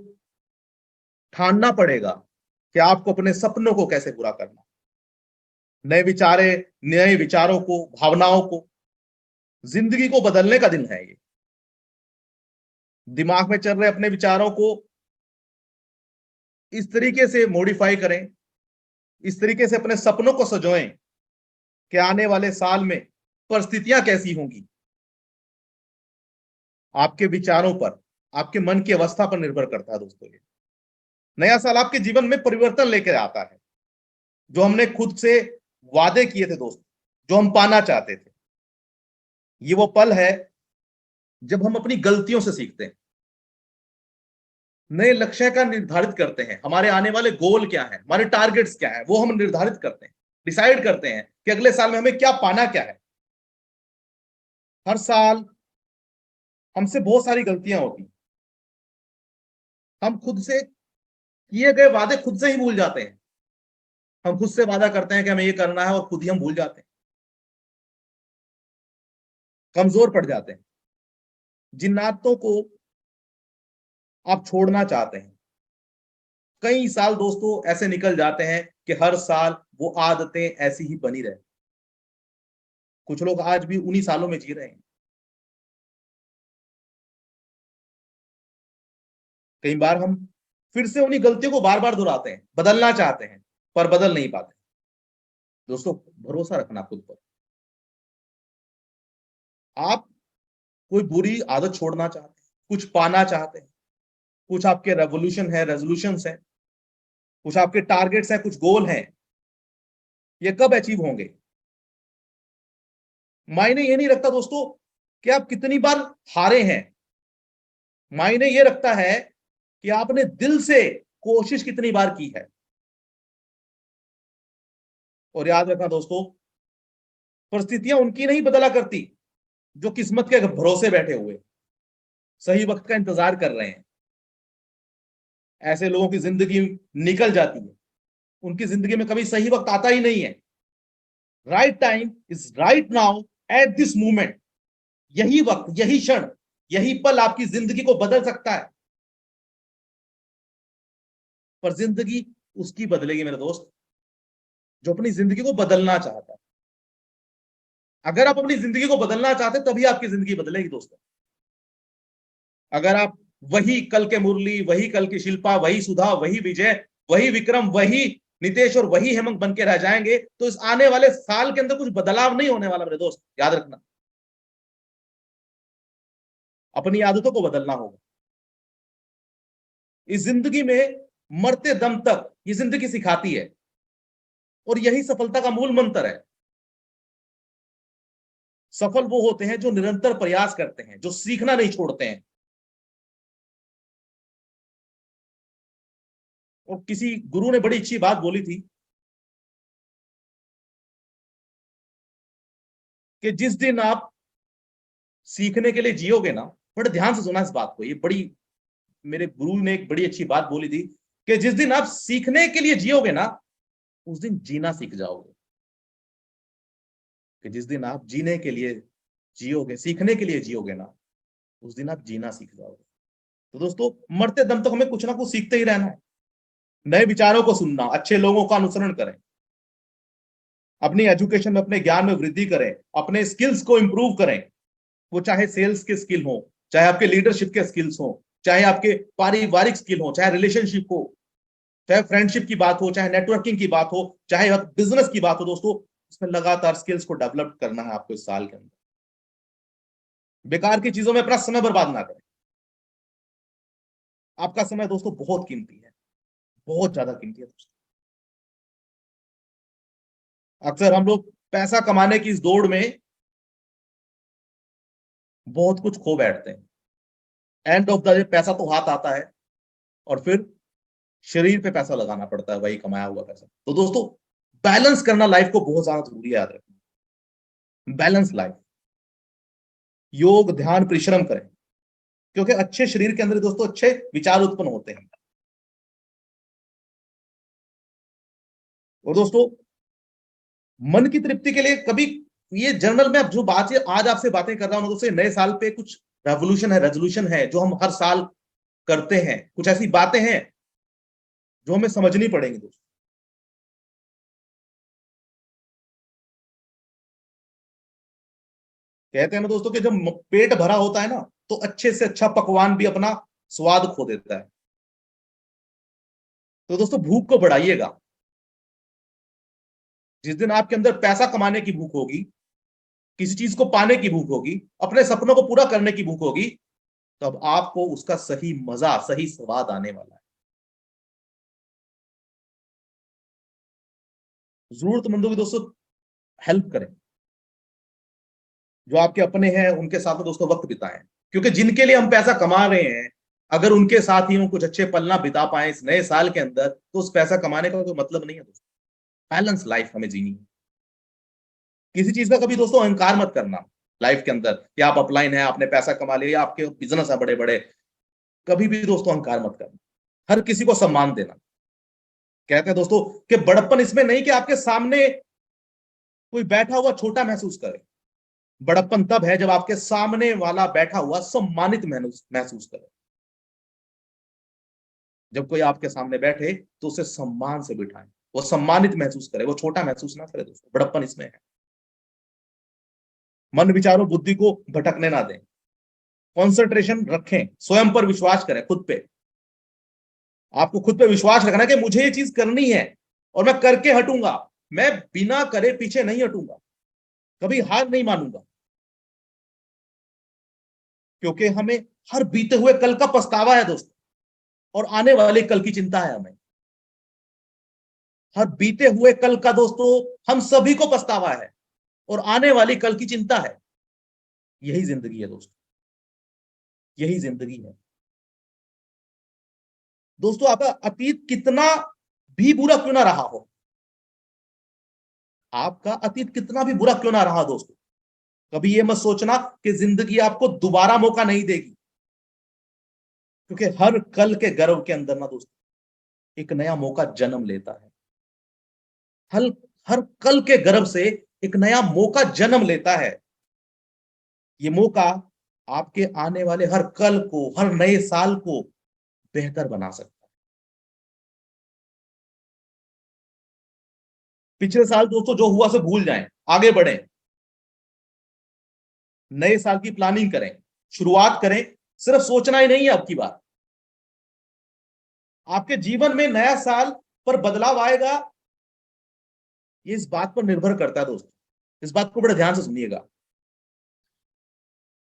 ठानना पड़ेगा कि आपको अपने सपनों को कैसे पूरा करना। नए विचारों को, भावनाओं को, जिंदगी को बदलने का दिन है ये। दिमाग में चल रहे अपने विचारों को इस तरीके से मॉडिफाई करें, इस तरीके से अपने सपनों को सजोएं कि आने वाले साल में परिस्थितियां कैसी होंगी। आपके विचारों पर, आपके मन की अवस्था पर निर्भर करता है दोस्तों। ये नया साल आपके जीवन में परिवर्तन लेकर आता है। जो हमने खुद से वादे किए थे दोस्तों, जो हम पाना चाहते थे, ये वो पल है जब हम अपनी गलतियों से सीखते हैं, नए लक्ष्य का निर्धारित करते हैं। हमारे आने वाले गोल क्या है, हमारे टारगेट्स क्या है, वो हम निर्धारित करते हैं, डिसाइड करते हैं कि अगले साल में हमें क्या पाना क्या है। हर साल हमसे बहुत सारी गलतियां होती हैं। हम खुद से किए गए वादे खुद से ही भूल जाते हैं। हम खुद से वादा करते हैं कि हमें ये करना है और खुद ही हम भूल जाते हैं, कमजोर पड़ जाते हैं। जिन आदतों को आप छोड़ना चाहते हैं, कई साल दोस्तों ऐसे निकल जाते हैं कि हर साल वो आदतें ऐसी ही बनी रहे। कुछ लोग आज भी उन्हीं सालों में जी रहे हैं। कई बार हम फिर से उन्हीं गलतियों को बार बार दोहराते हैं, बदलना चाहते हैं पर बदल नहीं पाते। दोस्तों भरोसा रखना खुद पर। आप कोई बुरी आदत छोड़ना चाहते हैं, कुछ पाना चाहते हैं, कुछ आपके रेजोल्यूशंस हैं, कुछ आपके टारगेट्स हैं, कुछ गोल हैं, ये कब अचीव होंगे? मायने ये नहीं रखता दोस्तों कि आप कितनी बार हारे हैं, मायने ये रखता है कि आपने दिल से कोशिश कितनी बार की है। और याद रखना दोस्तों, परिस्थितियां उनकी नहीं बदला करती जो किस्मत के भरोसे बैठे हुए सही वक्त का इंतजार कर रहे हैं। ऐसे लोगों की जिंदगी निकल जाती है, उनकी जिंदगी में कभी सही वक्त आता ही नहीं है। Right time is right now at this moment. यही वक्त, यही क्षण, यही पल आपकी जिंदगी को बदल सकता है। पर जिंदगी उसकी बदलेगी मेरे दोस्त, जो अपनी जिंदगी को बदलना चाहता है। अगर आप अपनी जिंदगी को बदलना चाहते हैं तभी आपकी जिंदगी बदलेगी दोस्तों। अगर आप वही कल के मुरली, वही कल की शिल्पा, वही सुधा, वही विजय, वही विक्रम, वही नितेश और वही हेमंत बन के रह जाएंगे तो इस आने वाले साल के अंदर कुछ बदलाव नहीं होने वाला मेरे दोस्त, याद रखना। अपनी आदतों को बदलना होगा। इस जिंदगी में मरते दम तक ये जिंदगी सिखाती है और यही सफलता का मूल मंत्र है। सफल वो होते हैं जो निरंतर प्रयास करते हैं, जो सीखना नहीं छोड़ते हैं। और किसी गुरु ने बड़ी अच्छी बात बोली थी कि जिस दिन आप सीखने के लिए जियोगे ना, बड़े ध्यान से सुना इस बात को, ये बड़ी, मेरे गुरु ने एक बड़ी अच्छी बात बोली थी कि जिस दिन आप सीखने के लिए जियोगे ना, उस दिन जीना सीख जाओगे। कि जिस दिन आप जीने के लिए जियोगे, सीखने के लिए जियोगे ना, उस दिन आप जीना सीख जाओगे। तो दोस्तों, मरते दम तक हमें कुछ ना कुछ सीखते ही रहना है। नए विचारों को सुनना, अच्छे लोगों का अनुसरण करें, अपनी एजुकेशन में, अपने ज्ञान में वृद्धि करें, अपने स्किल्स को इंप्रूव करें। वो चाहे सेल्स के स्किल हो, चाहे आपके लीडरशिप के स्किल्स हो, चाहे आपके पारिवारिक स्किल हो, चाहे रिलेशनशिप हो, चाहे फ्रेंडशिप की बात हो, चाहे नेटवर्किंग की बात हो, चाहे बिजनेस की बात हो। दोस्तों, इसमें लगातार स्किल्स को डेवलप करना है आपको इस साल के अंदर। बेकार की चीजों में अपना समय बर्बाद ना करें। आपका समय दोस्तों बहुत कीमती है, बहुत ज्यादा कीमती है दोस्तों। अक्सर हम लोग पैसा कमाने की इस दौड़ में बहुत कुछ खो बैठते हैं। एंड ऑफ द डे पैसा तो हाथ आता है और फिर शरीर पे पैसा लगाना पड़ता है, वही कमाया हुआ पैसा। तो दोस्तों, बैलेंस करना लाइफ को बहुत ज्यादा जरूरी है, याद रखना। बैलेंस लाइफ, योग, ध्यान, परिश्रम करें, क्योंकि अच्छे शरीर के अंदर दोस्तों अच्छे विचार उत्पन्न होते हैं। और दोस्तों, मन की तृप्ति के लिए कभी, ये जर्नल में अब जो बात आज आपसे बातें कर रहा हूं दोस्तों, नए साल पे कुछ रेवोल्यूशन है, रेजोल्यूशन है जो हम हर साल करते हैं। कुछ ऐसी बातें हैं जो हमें समझनी पड़ेंगी दोस्तों। कहते हैं ना दोस्तों कि जब पेट भरा होता है ना, तो अच्छे से अच्छा पकवान भी अपना स्वाद खो देता है। तो दोस्तों, भूख को बढ़ाइएगा। जिस दिन आपके अंदर पैसा कमाने की भूख होगी, किसी चीज को पाने की भूख होगी, अपने सपनों को पूरा करने की भूख होगी, तब आपको उसका सही मजा, सही स्वाद आने वाला है। जरूरतमंदों की दोस्तों हेल्प करें, जो आपके अपने हैं उनके साथ में दोस्तों वक्त बिताएं, क्योंकि जिनके लिए हम पैसा कमा रहे हैं, अगर उनके साथ ही हम कुछ अच्छे पल ना बिता पाए इस नए साल के अंदर, तो उस पैसा कमाने का कोई मतलब नहीं है दोस्तों। बैलेंस लाइफ हमें जीनी है। किसी चीज का कभी दोस्तों अहंकार मत करना लाइफ के अंदर कि आप अपलाइन है, आपने पैसा कमा लिया, आपके बिजनेस है बड़े बड़े। कभी भी दोस्तों अहंकार मत करना, हर किसी को सम्मान देना। कहते हैं दोस्तों कि बड़प्पन इसमें नहीं कि आपके सामने कोई बैठा हुआ छोटा महसूस करे। बड़प्पन तब है जब आपके सामने वाला बैठा हुआ सम्मानित महसूस करे। जब कोई आपके सामने बैठे तो उसे सम्मान से बिठाएं, वो सम्मानित महसूस करे, वो छोटा महसूस ना करे दोस्तों। बड़प्पन इसमें है। मन, विचारों, बुद्धि को भटकने ना दें। कंसंट्रेशन रखें, स्वयं पर विश्वास करें, खुद पे। आपको खुद पे विश्वास रखना है कि मुझे ये चीज करनी है और मैं करके हटूंगा। मैं बिना करे पीछे नहीं हटूंगा, कभी हार नहीं मानूंगा, क्योंकि हमें हर बीते हुए कल का पछतावा है दोस्तों, और आने वाले कल की चिंता है हमें। हर बीते हुए कल का दोस्तों हम सभी को पछतावा है और आने वाली कल की चिंता है। यही जिंदगी है दोस्तों, यही जिंदगी है दोस्तों। आपका अतीत कितना भी बुरा क्यों ना रहा हो, आपका अतीत कितना भी बुरा क्यों ना रहा दोस्तों, कभी ये मत सोचना कि जिंदगी आपको दोबारा मौका नहीं देगी, क्योंकि हर कल के गर्व के अंदर ना दोस्तों एक नया मौका जन्म लेता है। हर हर कल के गर्व से एक नया मौका जन्म लेता है। ये मौका आपके आने वाले हर कल को, हर नए साल को बेहतर बना सकता है। पिछले साल दोस्तों जो हुआ से भूल जाएं, आगे बढ़ें, नए साल की प्लानिंग करें, शुरुआत करें। सिर्फ सोचना ही नहीं है अब की बार, आपके जीवन में नया साल पर बदलाव आएगा, ये इस बात पर निर्भर करता है दोस्तों। इस बात को बड़े ध्यान से सुनिएगा।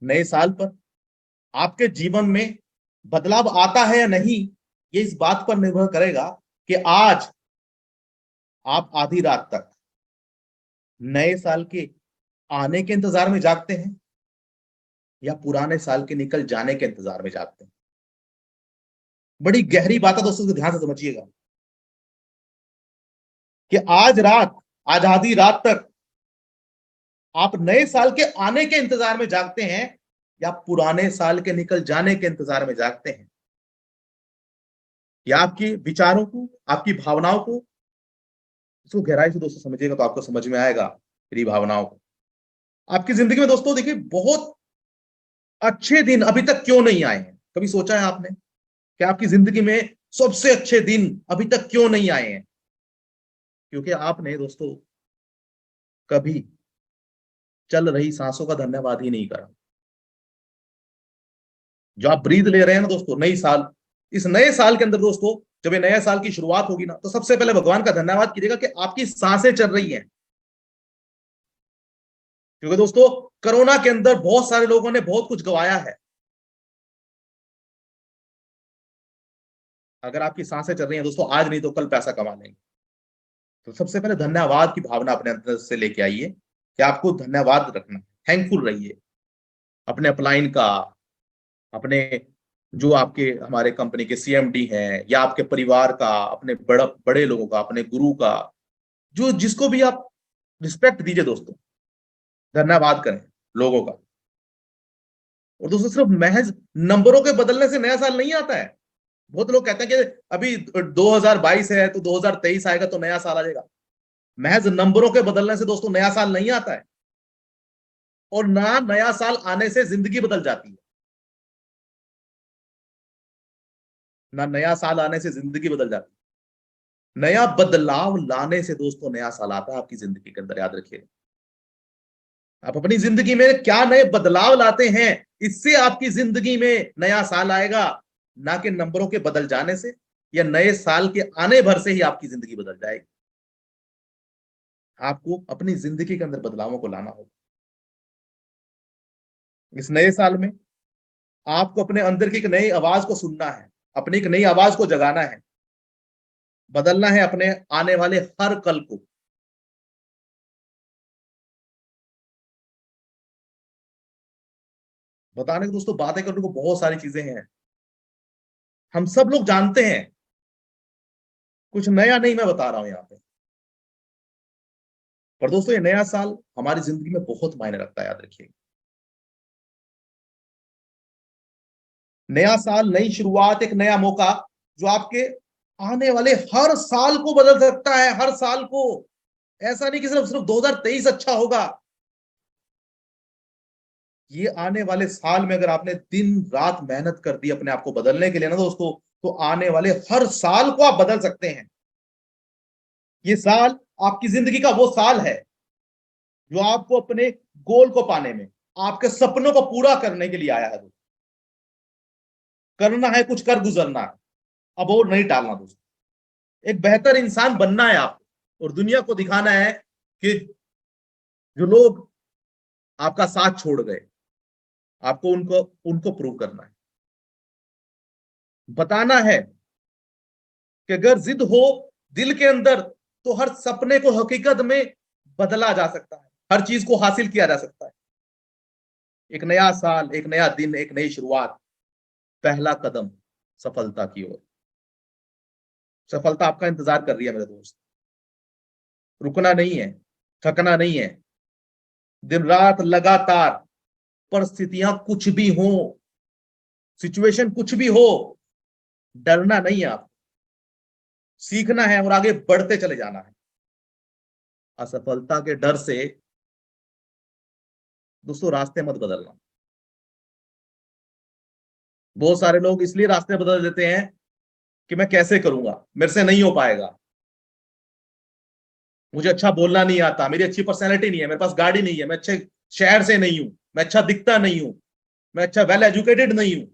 नए साल पर आपके जीवन में बदलाव आता है या नहीं, ये इस बात पर निर्भर करेगा कि आज आप आधी रात तक नए साल के आने के इंतजार में जागते हैं या पुराने साल के निकल जाने के इंतजार में जागते हैं। बड़ी गहरी बात है दोस्तों, ध्यान से समझिएगा कि आज आधी रात तक आप नए साल के आने के इंतजार में जागते हैं या पुराने साल के निकल जाने के इंतजार में जागते हैं। या आपकी विचारों को, आपकी भावनाओं को, इसको गहराई से दोस्तों समझिएगा तो आपको समझ में आएगा मेरी भावनाओं को। आपकी जिंदगी में दोस्तों देखिए बहुत अच्छे दिन अभी तक क्यों नहीं आए हैं? कभी सोचा है आपने कि आपकी जिंदगी में सबसे अच्छे दिन अभी तक क्यों नहीं आए हैं? क्योंकि आपने दोस्तों कभी चल रही सांसों का धन्यवाद ही नहीं करा। जो आप ब्रीद ले रहे हैं ना दोस्तों, नई साल, इस नए साल के अंदर दोस्तों जब ये नए साल की शुरुआत होगी ना, तो सबसे पहले भगवान का धन्यवाद कीजिएगा कि आपकी सांसें चल रही हैं। क्योंकि दोस्तों कोरोना के अंदर बहुत सारे लोगों ने बहुत कुछ गंवाया है। अगर आपकी सांसें चल रही हैं दोस्तों, आज नहीं तो कल पैसा कमा लेंगे। तो सबसे पहले धन्यवाद की भावना अपने अंदर से लेके आइए कि आपको धन्यवाद रखना, थैंकफुल रहिए अपने अपलाइन का, अपने जो आपके हमारे कंपनी के सीएमडी हैं या आपके परिवार का, अपने बड़े लोगों का, अपने गुरु का, जो जिसको भी आप रिस्पेक्ट दीजिए दोस्तों, धन्यवाद करें लोगों का। और दोस्तों सिर्फ महज नंबरों के बदलने से नया साल नहीं आता है। बहुत लोग कहते हैं कि अभी 2022 है तो 2023 आएगा तो नया साल आ जाएगा। महज नंबरों के बदलने से दोस्तों नया साल नहीं आता है। और ना नया साल आने से जिंदगी बदल जाती है, ना नया साल आने से जिंदगी बदल जाती है। नया बदलाव लाने से दोस्तों नया साल आता है आपकी जिंदगी के अंदर, याद रखिए। आप अपनी जिंदगी में क्या नए बदलाव लाते हैं, इससे आपकी जिंदगी में नया साल आएगा, ना कि नंबरों के बदल जाने से या नए साल के आने भर से ही आपकी जिंदगी बदल जाएगी। आपको अपनी जिंदगी के अंदर बदलावों को लाना होगा। इस नए साल में आपको अपने अंदर की एक नई आवाज को सुनना है, अपनी एक नई आवाज को जगाना है, बदलना है अपने आने वाले हर कल को। बताने को दोस्तों बातें करने को बहुत सारी चीजें हैं, हम सब लोग जानते हैं, कुछ नया नहीं मैं बता रहा हूं यहां पे। पर दोस्तों ये नया साल हमारी जिंदगी में बहुत मायने रखता है, याद रखिए। नया साल, नई शुरुआत, एक नया मौका जो आपके आने वाले हर साल को बदल सकता है, हर साल को। ऐसा नहीं कि सिर्फ 2023 अच्छा होगा। ये आने वाले साल में अगर आपने दिन रात मेहनत कर दी अपने आप को बदलने के लिए ना दोस्तों, तो आने वाले हर साल को आप बदल सकते हैं। ये साल आपकी जिंदगी का वो साल है जो आपको अपने गोल को पाने में, आपके सपनों को पूरा करने के लिए आया है। करना है, कुछ कर गुजरना है, अब और नहीं टालना दोस्तों। एक बेहतर इंसान बनना है आपको, और दुनिया को दिखाना है कि जो लोग आपका साथ छोड़ गए, आपको उनको प्रूव करना है, बताना है कि अगर जिद हो दिल के अंदर तो हर सपने को हकीकत में बदला जा सकता है, हर चीज को हासिल किया जा सकता है। एक नया साल, एक नया दिन, एक नई शुरुआत, पहला कदम सफलता की ओर। सफलता आपका इंतजार कर रही है मेरे दोस्त। रुकना नहीं है, थकना नहीं है, दिन रात लगातार, परिस्थितियां कुछ भी हो, सिचुएशन कुछ भी हो, डरना नहीं है आपको, सीखना है और आगे बढ़ते चले जाना है। असफलता के डर से दोस्तों रास्ते मत बदलना। बहुत सारे लोग इसलिए रास्ते बदल देते हैं कि मैं कैसे करूंगा, मेरे से नहीं हो पाएगा। मुझे अच्छा बोलना नहीं आता, मेरी अच्छी पर्सनैलिटी नहीं है, मेरे पास गाड़ी नहीं है, मैं अच्छे शहर से नहीं हूं, मैं अच्छा दिखता नहीं हूं, मैं अच्छा वेल एजुकेटेड नहीं हूं।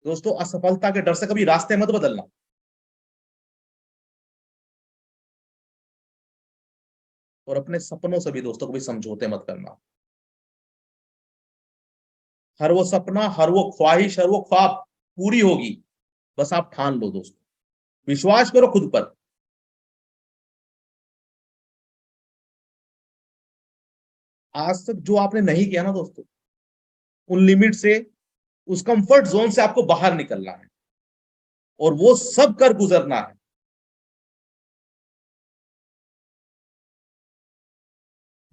दोस्तों, असफलता के डर से कभी रास्ते मत बदलना। और अपने सपनों से भी दोस्तों कभी समझौते मत करना। हर वो सपना, हर वो ख्वाहिश, हर वो ख्वाब पूरी होगी, बस आप ठान लो दोस्तों, विश्वास करो खुद पर। आज तक जो आपने नहीं किया ना दोस्तों, उन लिमिट से, उस कंफर्ट जोन से आपको बाहर निकलना है और वो सब कर गुजरना है।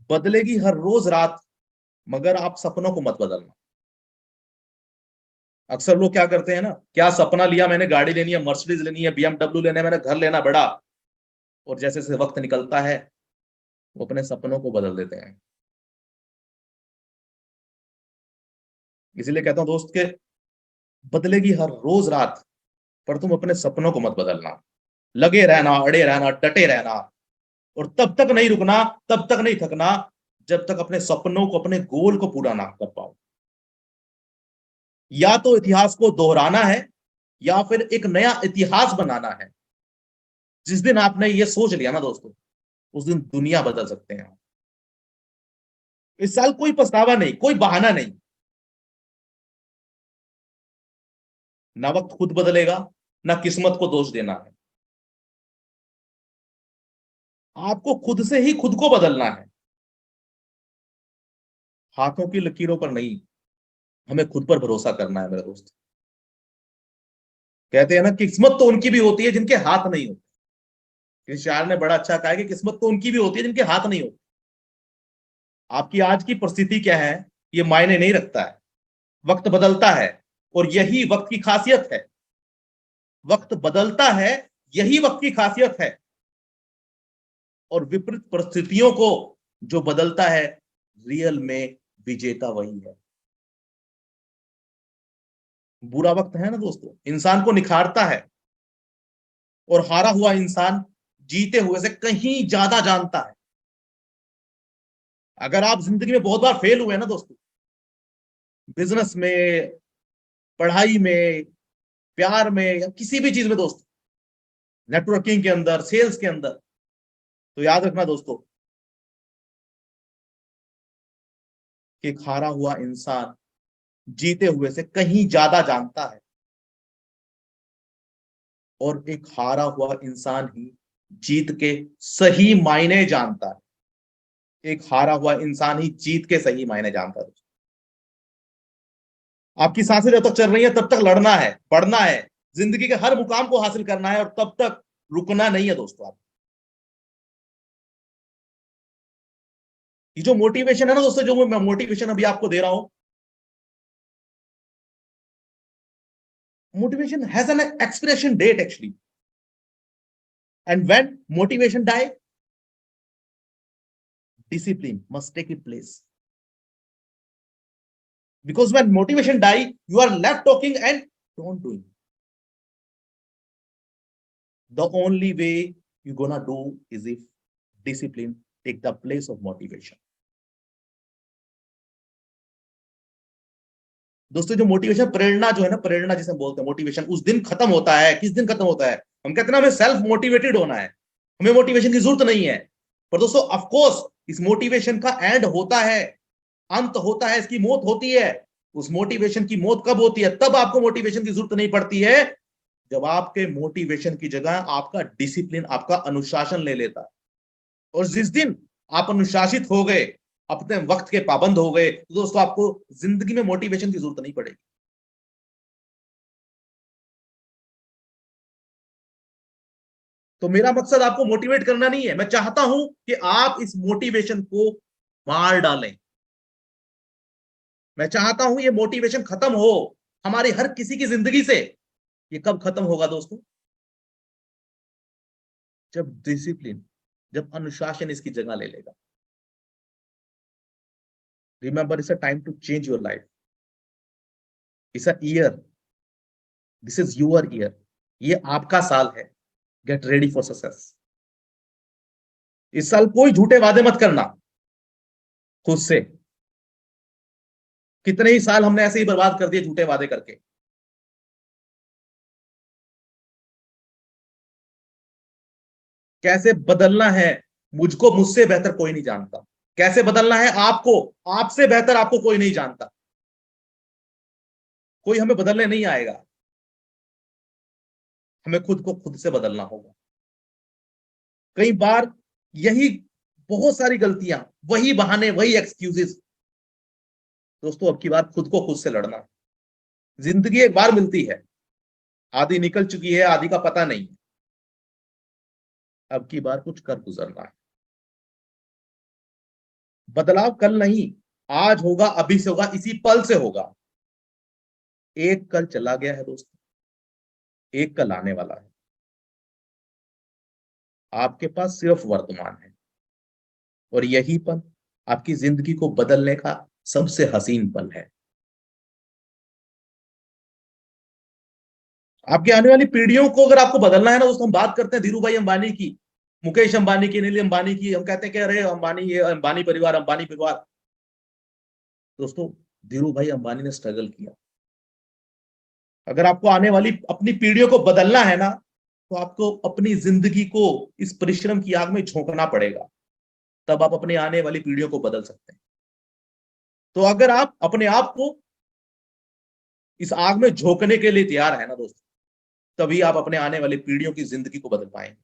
बदलेगी हर रोज रात, मगर आप सपनों को मत बदलना। अक्सर लोग क्या करते हैं ना, क्या सपना लिया मैंने, गाड़ी लेनी है, मर्सिडीज लेनी है, BMW लेना है, मैंने घर लेना बड़ा, और जैसे जैसे वक्त निकलता है वो अपने सपनों को बदल देते हैं। इसीलिए कहता हूं दोस्त के बदलेगी हर रोज रात, पर तुम अपने सपनों को मत बदलना। लगे रहना, अड़े रहना, डटे रहना, और तब तक नहीं रुकना, तब तक नहीं थकना, जब तक अपने सपनों को, अपने गोल को पूरा ना कर पाओ। या तो इतिहास को दोहराना है, या फिर एक नया इतिहास बनाना है। जिस दिन आपने ये सोच लिया ना दोस्तों, उस दिन दुनिया बदल सकते हैं। इस साल कोई पछतावा नहीं, कोई बहाना नहीं। ना वक्त खुद बदलेगा, ना किस्मत को दोष देना है। आपको खुद से ही खुद को बदलना है, हाथों की लकीरों पर नहीं। हमें खुद पर भरोसा करना है मेरे दोस्त। कहते हैं ना, किस्मत तो उनकी भी होती है जिनके हाथ नहीं होते। इस शायर ने बड़ा अच्छा कहा है कि किस्मत तो उनकी भी होती है जिनके हाथ नहीं होते। आपकी आज की परिस्थिति क्या है ये मायने नहीं रखता है, वक्त बदलता है, और यही वक्त की खासियत है। वक्त बदलता है, यही वक्त की खासियत है। और विपरीत परिस्थितियों को जो बदलता है, रियल में विजेता वही है। बुरा वक्त है ना दोस्तों, इंसान को निखारता है, और हारा हुआ इंसान जीते हुए से कहीं ज्यादा जानता है। अगर आप जिंदगी में बहुत बार फेल हुए ना दोस्तों, बिजनेस में, पढ़ाई में, प्यार में, या किसी भी चीज में दोस्तों, नेटवर्किंग के अंदर, सेल्स के अंदर, तो याद रखना दोस्तों कि एक हारा हुआ इंसान जीते हुए से कहीं ज्यादा जानता है, और एक हारा हुआ इंसान ही जीत के सही मायने जानता है। एक हारा हुआ इंसान ही जीत के सही मायने जानता है। आपकी सांसें जब तक चल रही है तब तक लड़ना है, बढ़ना है, जिंदगी के हर मुकाम को हासिल करना है, और तब तक रुकना नहीं है दोस्तों। आप ये जो मोटिवेशन है ना दोस्तों, जो मैं मोटिवेशन अभी आपको दे रहा हूं, motivation has an expiration date actually, and when motivation die, discipline must take its place, because when motivation die, you are left talking and don't doing. The only way you gonna do is if discipline take the place of motivation. दोस्तों, जो motivation, प्रेरणा जो है ना, प्रेरणा जिसे बोलते हैं motivation, उस दिन खत्म होता है। किस दिन खत्म होता है? हम कहते हैं ना, हमें सेल्फ मोटिवेटेड होना है, हमें मोटिवेशन की जरूरत नहीं है। पर दोस्तों, ऑफ कोर्स इस मोटिवेशन का एंड होता है, अंत होता है, इसकी मौत होती है। उस मोटिवेशन की मौत कब होती है? तब आपको मोटिवेशन की जरूरत नहीं पड़ती है, जब आपके मोटिवेशन की जगह आपका डिसिप्लिन, आपका अनुशासन ले लेता है। और जिस दिन आप अनुशासित हो गए, अपने वक्त के पाबंद हो गए, तो दोस्तों आपको जिंदगी में मोटिवेशन की जरूरत नहीं पड़ेगी। तो मेरा मकसद आपको मोटिवेट करना नहीं है, मैं चाहता हूं कि आप इस मोटिवेशन को मार डालें। मैं चाहता हूं ये मोटिवेशन खत्म हो हमारी हर किसी की जिंदगी से। ये कब खत्म होगा दोस्तों? जब डिसिप्लिन, जब अनुशासन इसकी जगह ले लेगा। Remember, it's a time to change your life, it's a year, this is your year. ये आपका साल है। Get ready for success. इस साल कोई झूठे वादे मत करना खुद से। कितने ही साल हमने ऐसे ही बर्बाद कर दिए झूठे वादे करके। कैसे बदलना है मुझको मुझसे बेहतर कोई नहीं जानता। कैसे बदलना है आपको आपसे बेहतर आपको कोई नहीं जानता। कोई हमें बदलने नहीं आएगा, हमें खुद को खुद से बदलना होगा। कई बार यही बहुत सारी गलतियां, वही बहाने, वही एक्सक्यूजेस। दोस्तों अब की बार खुद को खुद से लड़ना है। जिंदगी एक बार मिलती है, आधी निकल चुकी है, आधी का पता नहीं है। अब की बार कुछ कर गुजरना है। बदलाव कल नहीं, आज होगा, अभी से होगा, इसी पल से होगा। एक कल चला गया है दोस्तों, एक कल आने वाला है। आपके पास सिर्फ वर्तमान है और यही पल आपकी जिंदगी को बदलने का सबसे हसीन पल है। आपकी आने वाली पीढ़ियों को अगर आपको बदलना है ना दोस्तों, हम बात करते हैं धीरू भाई अंबानी की, मुकेश अंबानी की, अनिल अंबानी की। हम कहते हैं कि अरे अंबानी, ये अंबानी परिवार, अंबानी परिवार। दोस्तों धीरू भाई अंबानी ने स्ट्रगल किया। अगर आपको आने वाली अपनी पीढ़ियों को बदलना है ना, तो आपको अपनी जिंदगी को इस परिश्रम की आग में झोंकना पड़ेगा, तब आप अपनी आने वाली पीढ़ियों को बदल सकते हैं। तो अगर आप अपने आप को इस आग में झोंकने के लिए तैयार है ना दोस्तों, तभी आप अपने आने वाली पीढ़ियों की जिंदगी को बदल पाएंगे।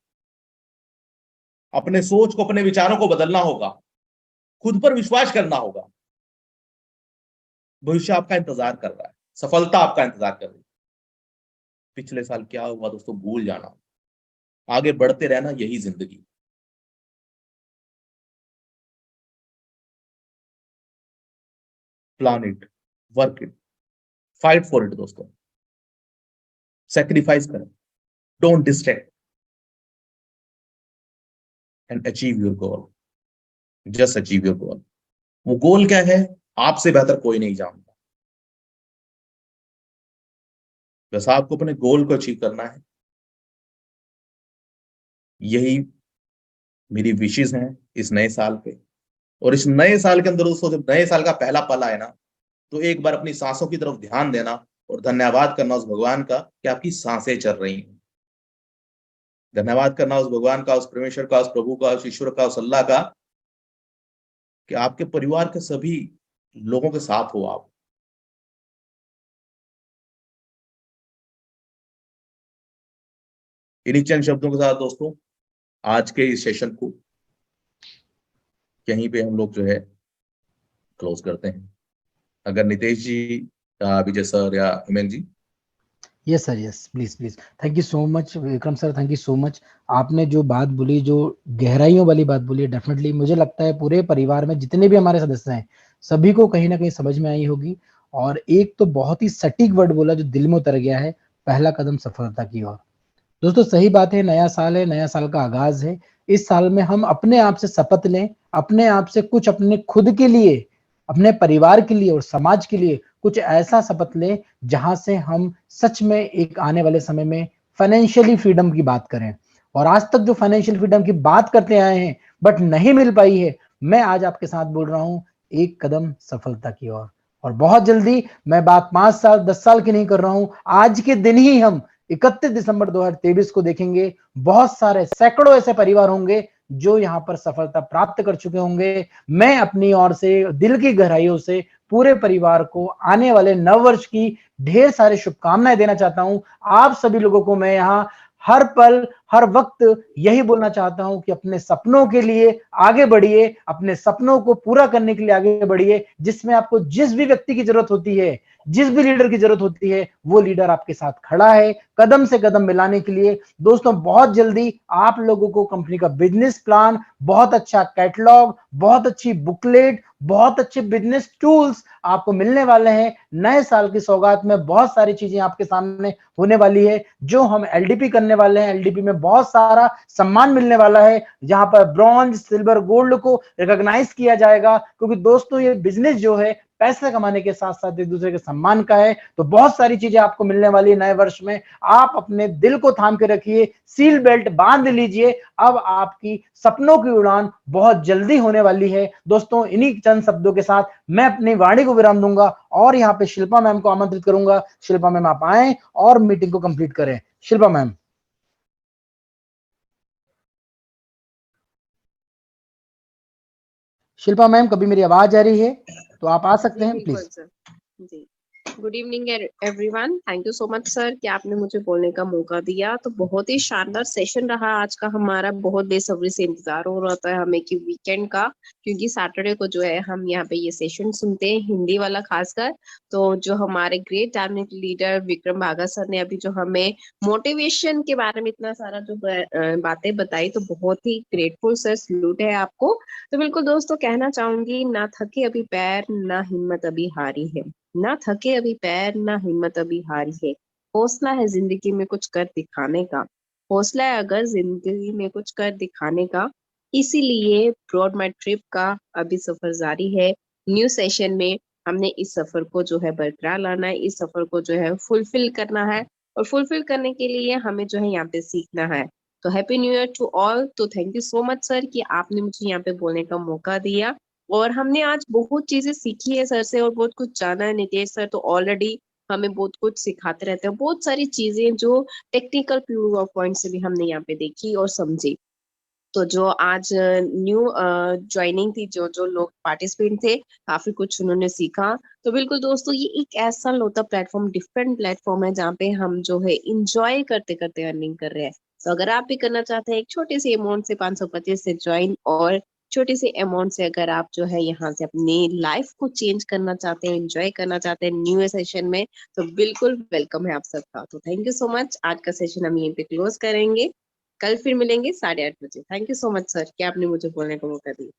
अपने सोच को, अपने विचारों को बदलना होगा, खुद पर विश्वास करना होगा। भविष्य आपका इंतजार कर रहा है, सफलता आपका इंतजार कर रही है। पिछले साल क्या हुआ दोस्तों भूल जाना, आगे बढ़ते रहना, यही जिंदगी। Plan it, work it, fight for it दोस्तों। सेक्रीफाइस करें, don't distract and achieve your goal. Just achieve your goal. वो गोल क्या है आपसे बेहतर कोई नहीं जानता। बस आपको अपने गोल को अचीव करना है। यही मेरी विशेष हैं इस नए साल पे। और इस नए साल के अंदर दोस्तों, जब नए साल का पहला पल आए ना, तो एक बार अपनी सांसों की तरफ ध्यान देना और धन्यवाद करना उस भगवान का कि आपकी सांसें चल रही हैं। धन्यवाद करना उस भगवान का, उस परमेश्वर का, उस प्रभु का, उस ईश्वर का, उस अल्लाह का, कि आपके परिवार के सभी लोगों के साथ हो आप। इन्हीं चंद शब्दों के साथ दोस्तों आज के इस सेशन को यहीं पे हम लोग जो है क्लोज करते हैं। अगर नितेश जी, विजय सर या Himendra ji. Yes sir, yes, please please. Thank you so much Vikram sir, thank you so much. आपने जो बात बोली, जो गहराइयों वाली बात बोली, डेफिनेटली मुझे लगता है पूरे परिवार में जितने भी हमारे सदस्य हैं सभी को कहीं ना कहीं समझ में आई होगी। और एक तो बहुत ही सटीक वर्ड बोला जो दिल में उतर गया है, पहला कदम सफलता की ओर। दोस्तों सही बात है, नया साल है, नया साल का आगाज है। इस साल में हम अपने आप से शपथ लें, अपने आप से कुछ अपने खुद के लिए, अपने परिवार के लिए और समाज के लिए कुछ ऐसा शपथ लें जहां से हम सच में एक आने वाले समय में फाइनेंशियली फ्रीडम की बात करें। और आज तक जो फाइनेंशियल फ्रीडम की बात करते आए हैं बट नहीं मिल पाई है, मैं आज आपके साथ बोल रहा हूं एक कदम सफलता की ओर। और बहुत जल्दी, मैं बात 5 साल 10 साल की नहीं कर रहा हूं, आज के दिन ही हम 31 दिसंबर 2023 को देखेंगे। बहुत सारे सैकड़ों ऐसे परिवार होंगे जो यहाँ पर सफलता प्राप्त कर चुके होंगे। मैं अपनी ओर से दिल की गहराइयों से पूरे परिवार को आने वाले नव वर्ष की ढेर सारी शुभकामनाएं देना चाहता हूं। आप सभी लोगों को मैं यहाँ हर पल हर वक्त यही बोलना चाहता हूं कि अपने सपनों के लिए आगे बढ़िए, अपने सपनों को पूरा करने के लिए आगे बढ़िए। जिसमें आपको जिस भी व्यक्ति की जरूरत होती है, जिस भी लीडर की जरूरत होती है, वो लीडर आपके साथ खड़ा है कदम से कदम मिलाने के लिए। दोस्तों बहुत जल्दी आप लोगों को कंपनी का बिजनेस प्लान, बहुत अच्छा कैटलॉग, बहुत अच्छी बुकलेट, बहुत अच्छे बिजनेस टूल्स आपको मिलने वाले हैं। नए साल की सौगात में बहुत सारी चीजें आपके सामने होने वाली है जो हम एलडीपी करने वाले हैं। एलडीपी में बहुत सारा सम्मान मिलने वाला है, जहां पर ब्रॉन्ज, सिल्वर, गोल्ड को रिकॉग्नाइज किया जाएगा। क्योंकि दोस्तों ये बिजनेस जो है पैसे कमाने के साथ साथ एक दूसरे के सम्मान का है। तो बहुत सारी चीजें आपको मिलने वाली है नए वर्ष में। आप अपने दिल को थाम के रखिए, सील बेल्ट बांध लीजिए। अब आपकी सपनों की उड़ान बहुत जल्दी होने वाली है। दोस्तों, इन्हीं चंद शब्दों के साथ मैं अपनी वाणी को विराम दूंगा और यहाँ पे शिल्पा मैम को आमंत्रित करूंगा। शिल्पा मैम, आप आए और मीटिंग को कंप्लीट करें। शिल्पा मैम। शिल्पा मैम, कभी मेरी आवाज आ रही है तो आप आ सकते हैं, please. Sir ji. Good evening everyone, thank you so much sir कि आपने मुझे बोलने का मौका दिया। तो बहुत ही शानदार सेशन रहा आज का हमारा, बहुत बेसब्री से इंतजार हो रहा था हमें कि वीकेंड का, क्योंकि सैटरडे को जो है हम यहाँ पे ये सेशन सुनते हैं, हिंदी वाला खासकर। तो जो हमारे ग्रेट टैलेंट लीडर विक्रम बागा सर ने अभी जो हमें मोटिवेशन के बारे में इतना सारा जो बातें बताई, तो बहुत ही ग्रेटफुल सर, सल्यूट है आपको। तो बिल्कुल दोस्तों, कहना चाहूंगी, ना थके अभी पैर, ना हिम्मत अभी हारी है। ना थके अभी पैर, ना हिम्मत अभी हारी है। हौसला है जिंदगी में कुछ कर दिखाने का, हौसला है अगर जिंदगी में कुछ कर दिखाने का। इसीलिए ब्रॉड माई ट्रिप का अभी सफर जारी है। न्यू सेशन में हमने इस सफर को जो है बरकरार लाना है, इस सफर को जो है फुलफिल करना है, और फुलफिल करने के लिए हमें जो है यहाँ पे सीखना है। तो happy new year to all. तो thank you so much sir कि आपने मुझे यहाँ पे बोलने का मौका दिया, और हमने आज बहुत चीजें सीखी है सर से और बहुत कुछ जाना है। नितेश सर तो ऑलरेडी हमें बहुत कुछ सिखाते रहते हैं, बहुत सारी चीजें जो टेक्निकल पॉइंट से भी हमने यहाँ पे देखी और समझी। तो जो आज न्यू ज्वाइनिंग थी, जो जो लोग पार्टिसिपेंट थे, काफी कुछ उन्होंने सीखा। तो बिल्कुल दोस्तों, ये एक ऐसा लोता प्लेटफॉर्म, डिफरेंट प्लेटफॉर्म है जहाँ पे हम जो है इंजॉय करते करते अर्निंग कर रहे हैं। तो अगर आप भी करना चाहते हैं एक छोटी सी अमाउंट से 525 से ज्वाइन, और छोटी सी अमाउंट से अगर आप जो है यहाँ से अपनी लाइफ को चेंज करना चाहते हैं, एंजॉय करना चाहते हैं न्यू सेशन में, तो बिल्कुल वेलकम है आप सबका। तो थैंक यू सो मच। आज का सेशन हम यहीं पे क्लोज करेंगे, कल फिर मिलेंगे 8:30 बजे। Thank you so much sir कि आपने मुझे बोलने का मौका दिया।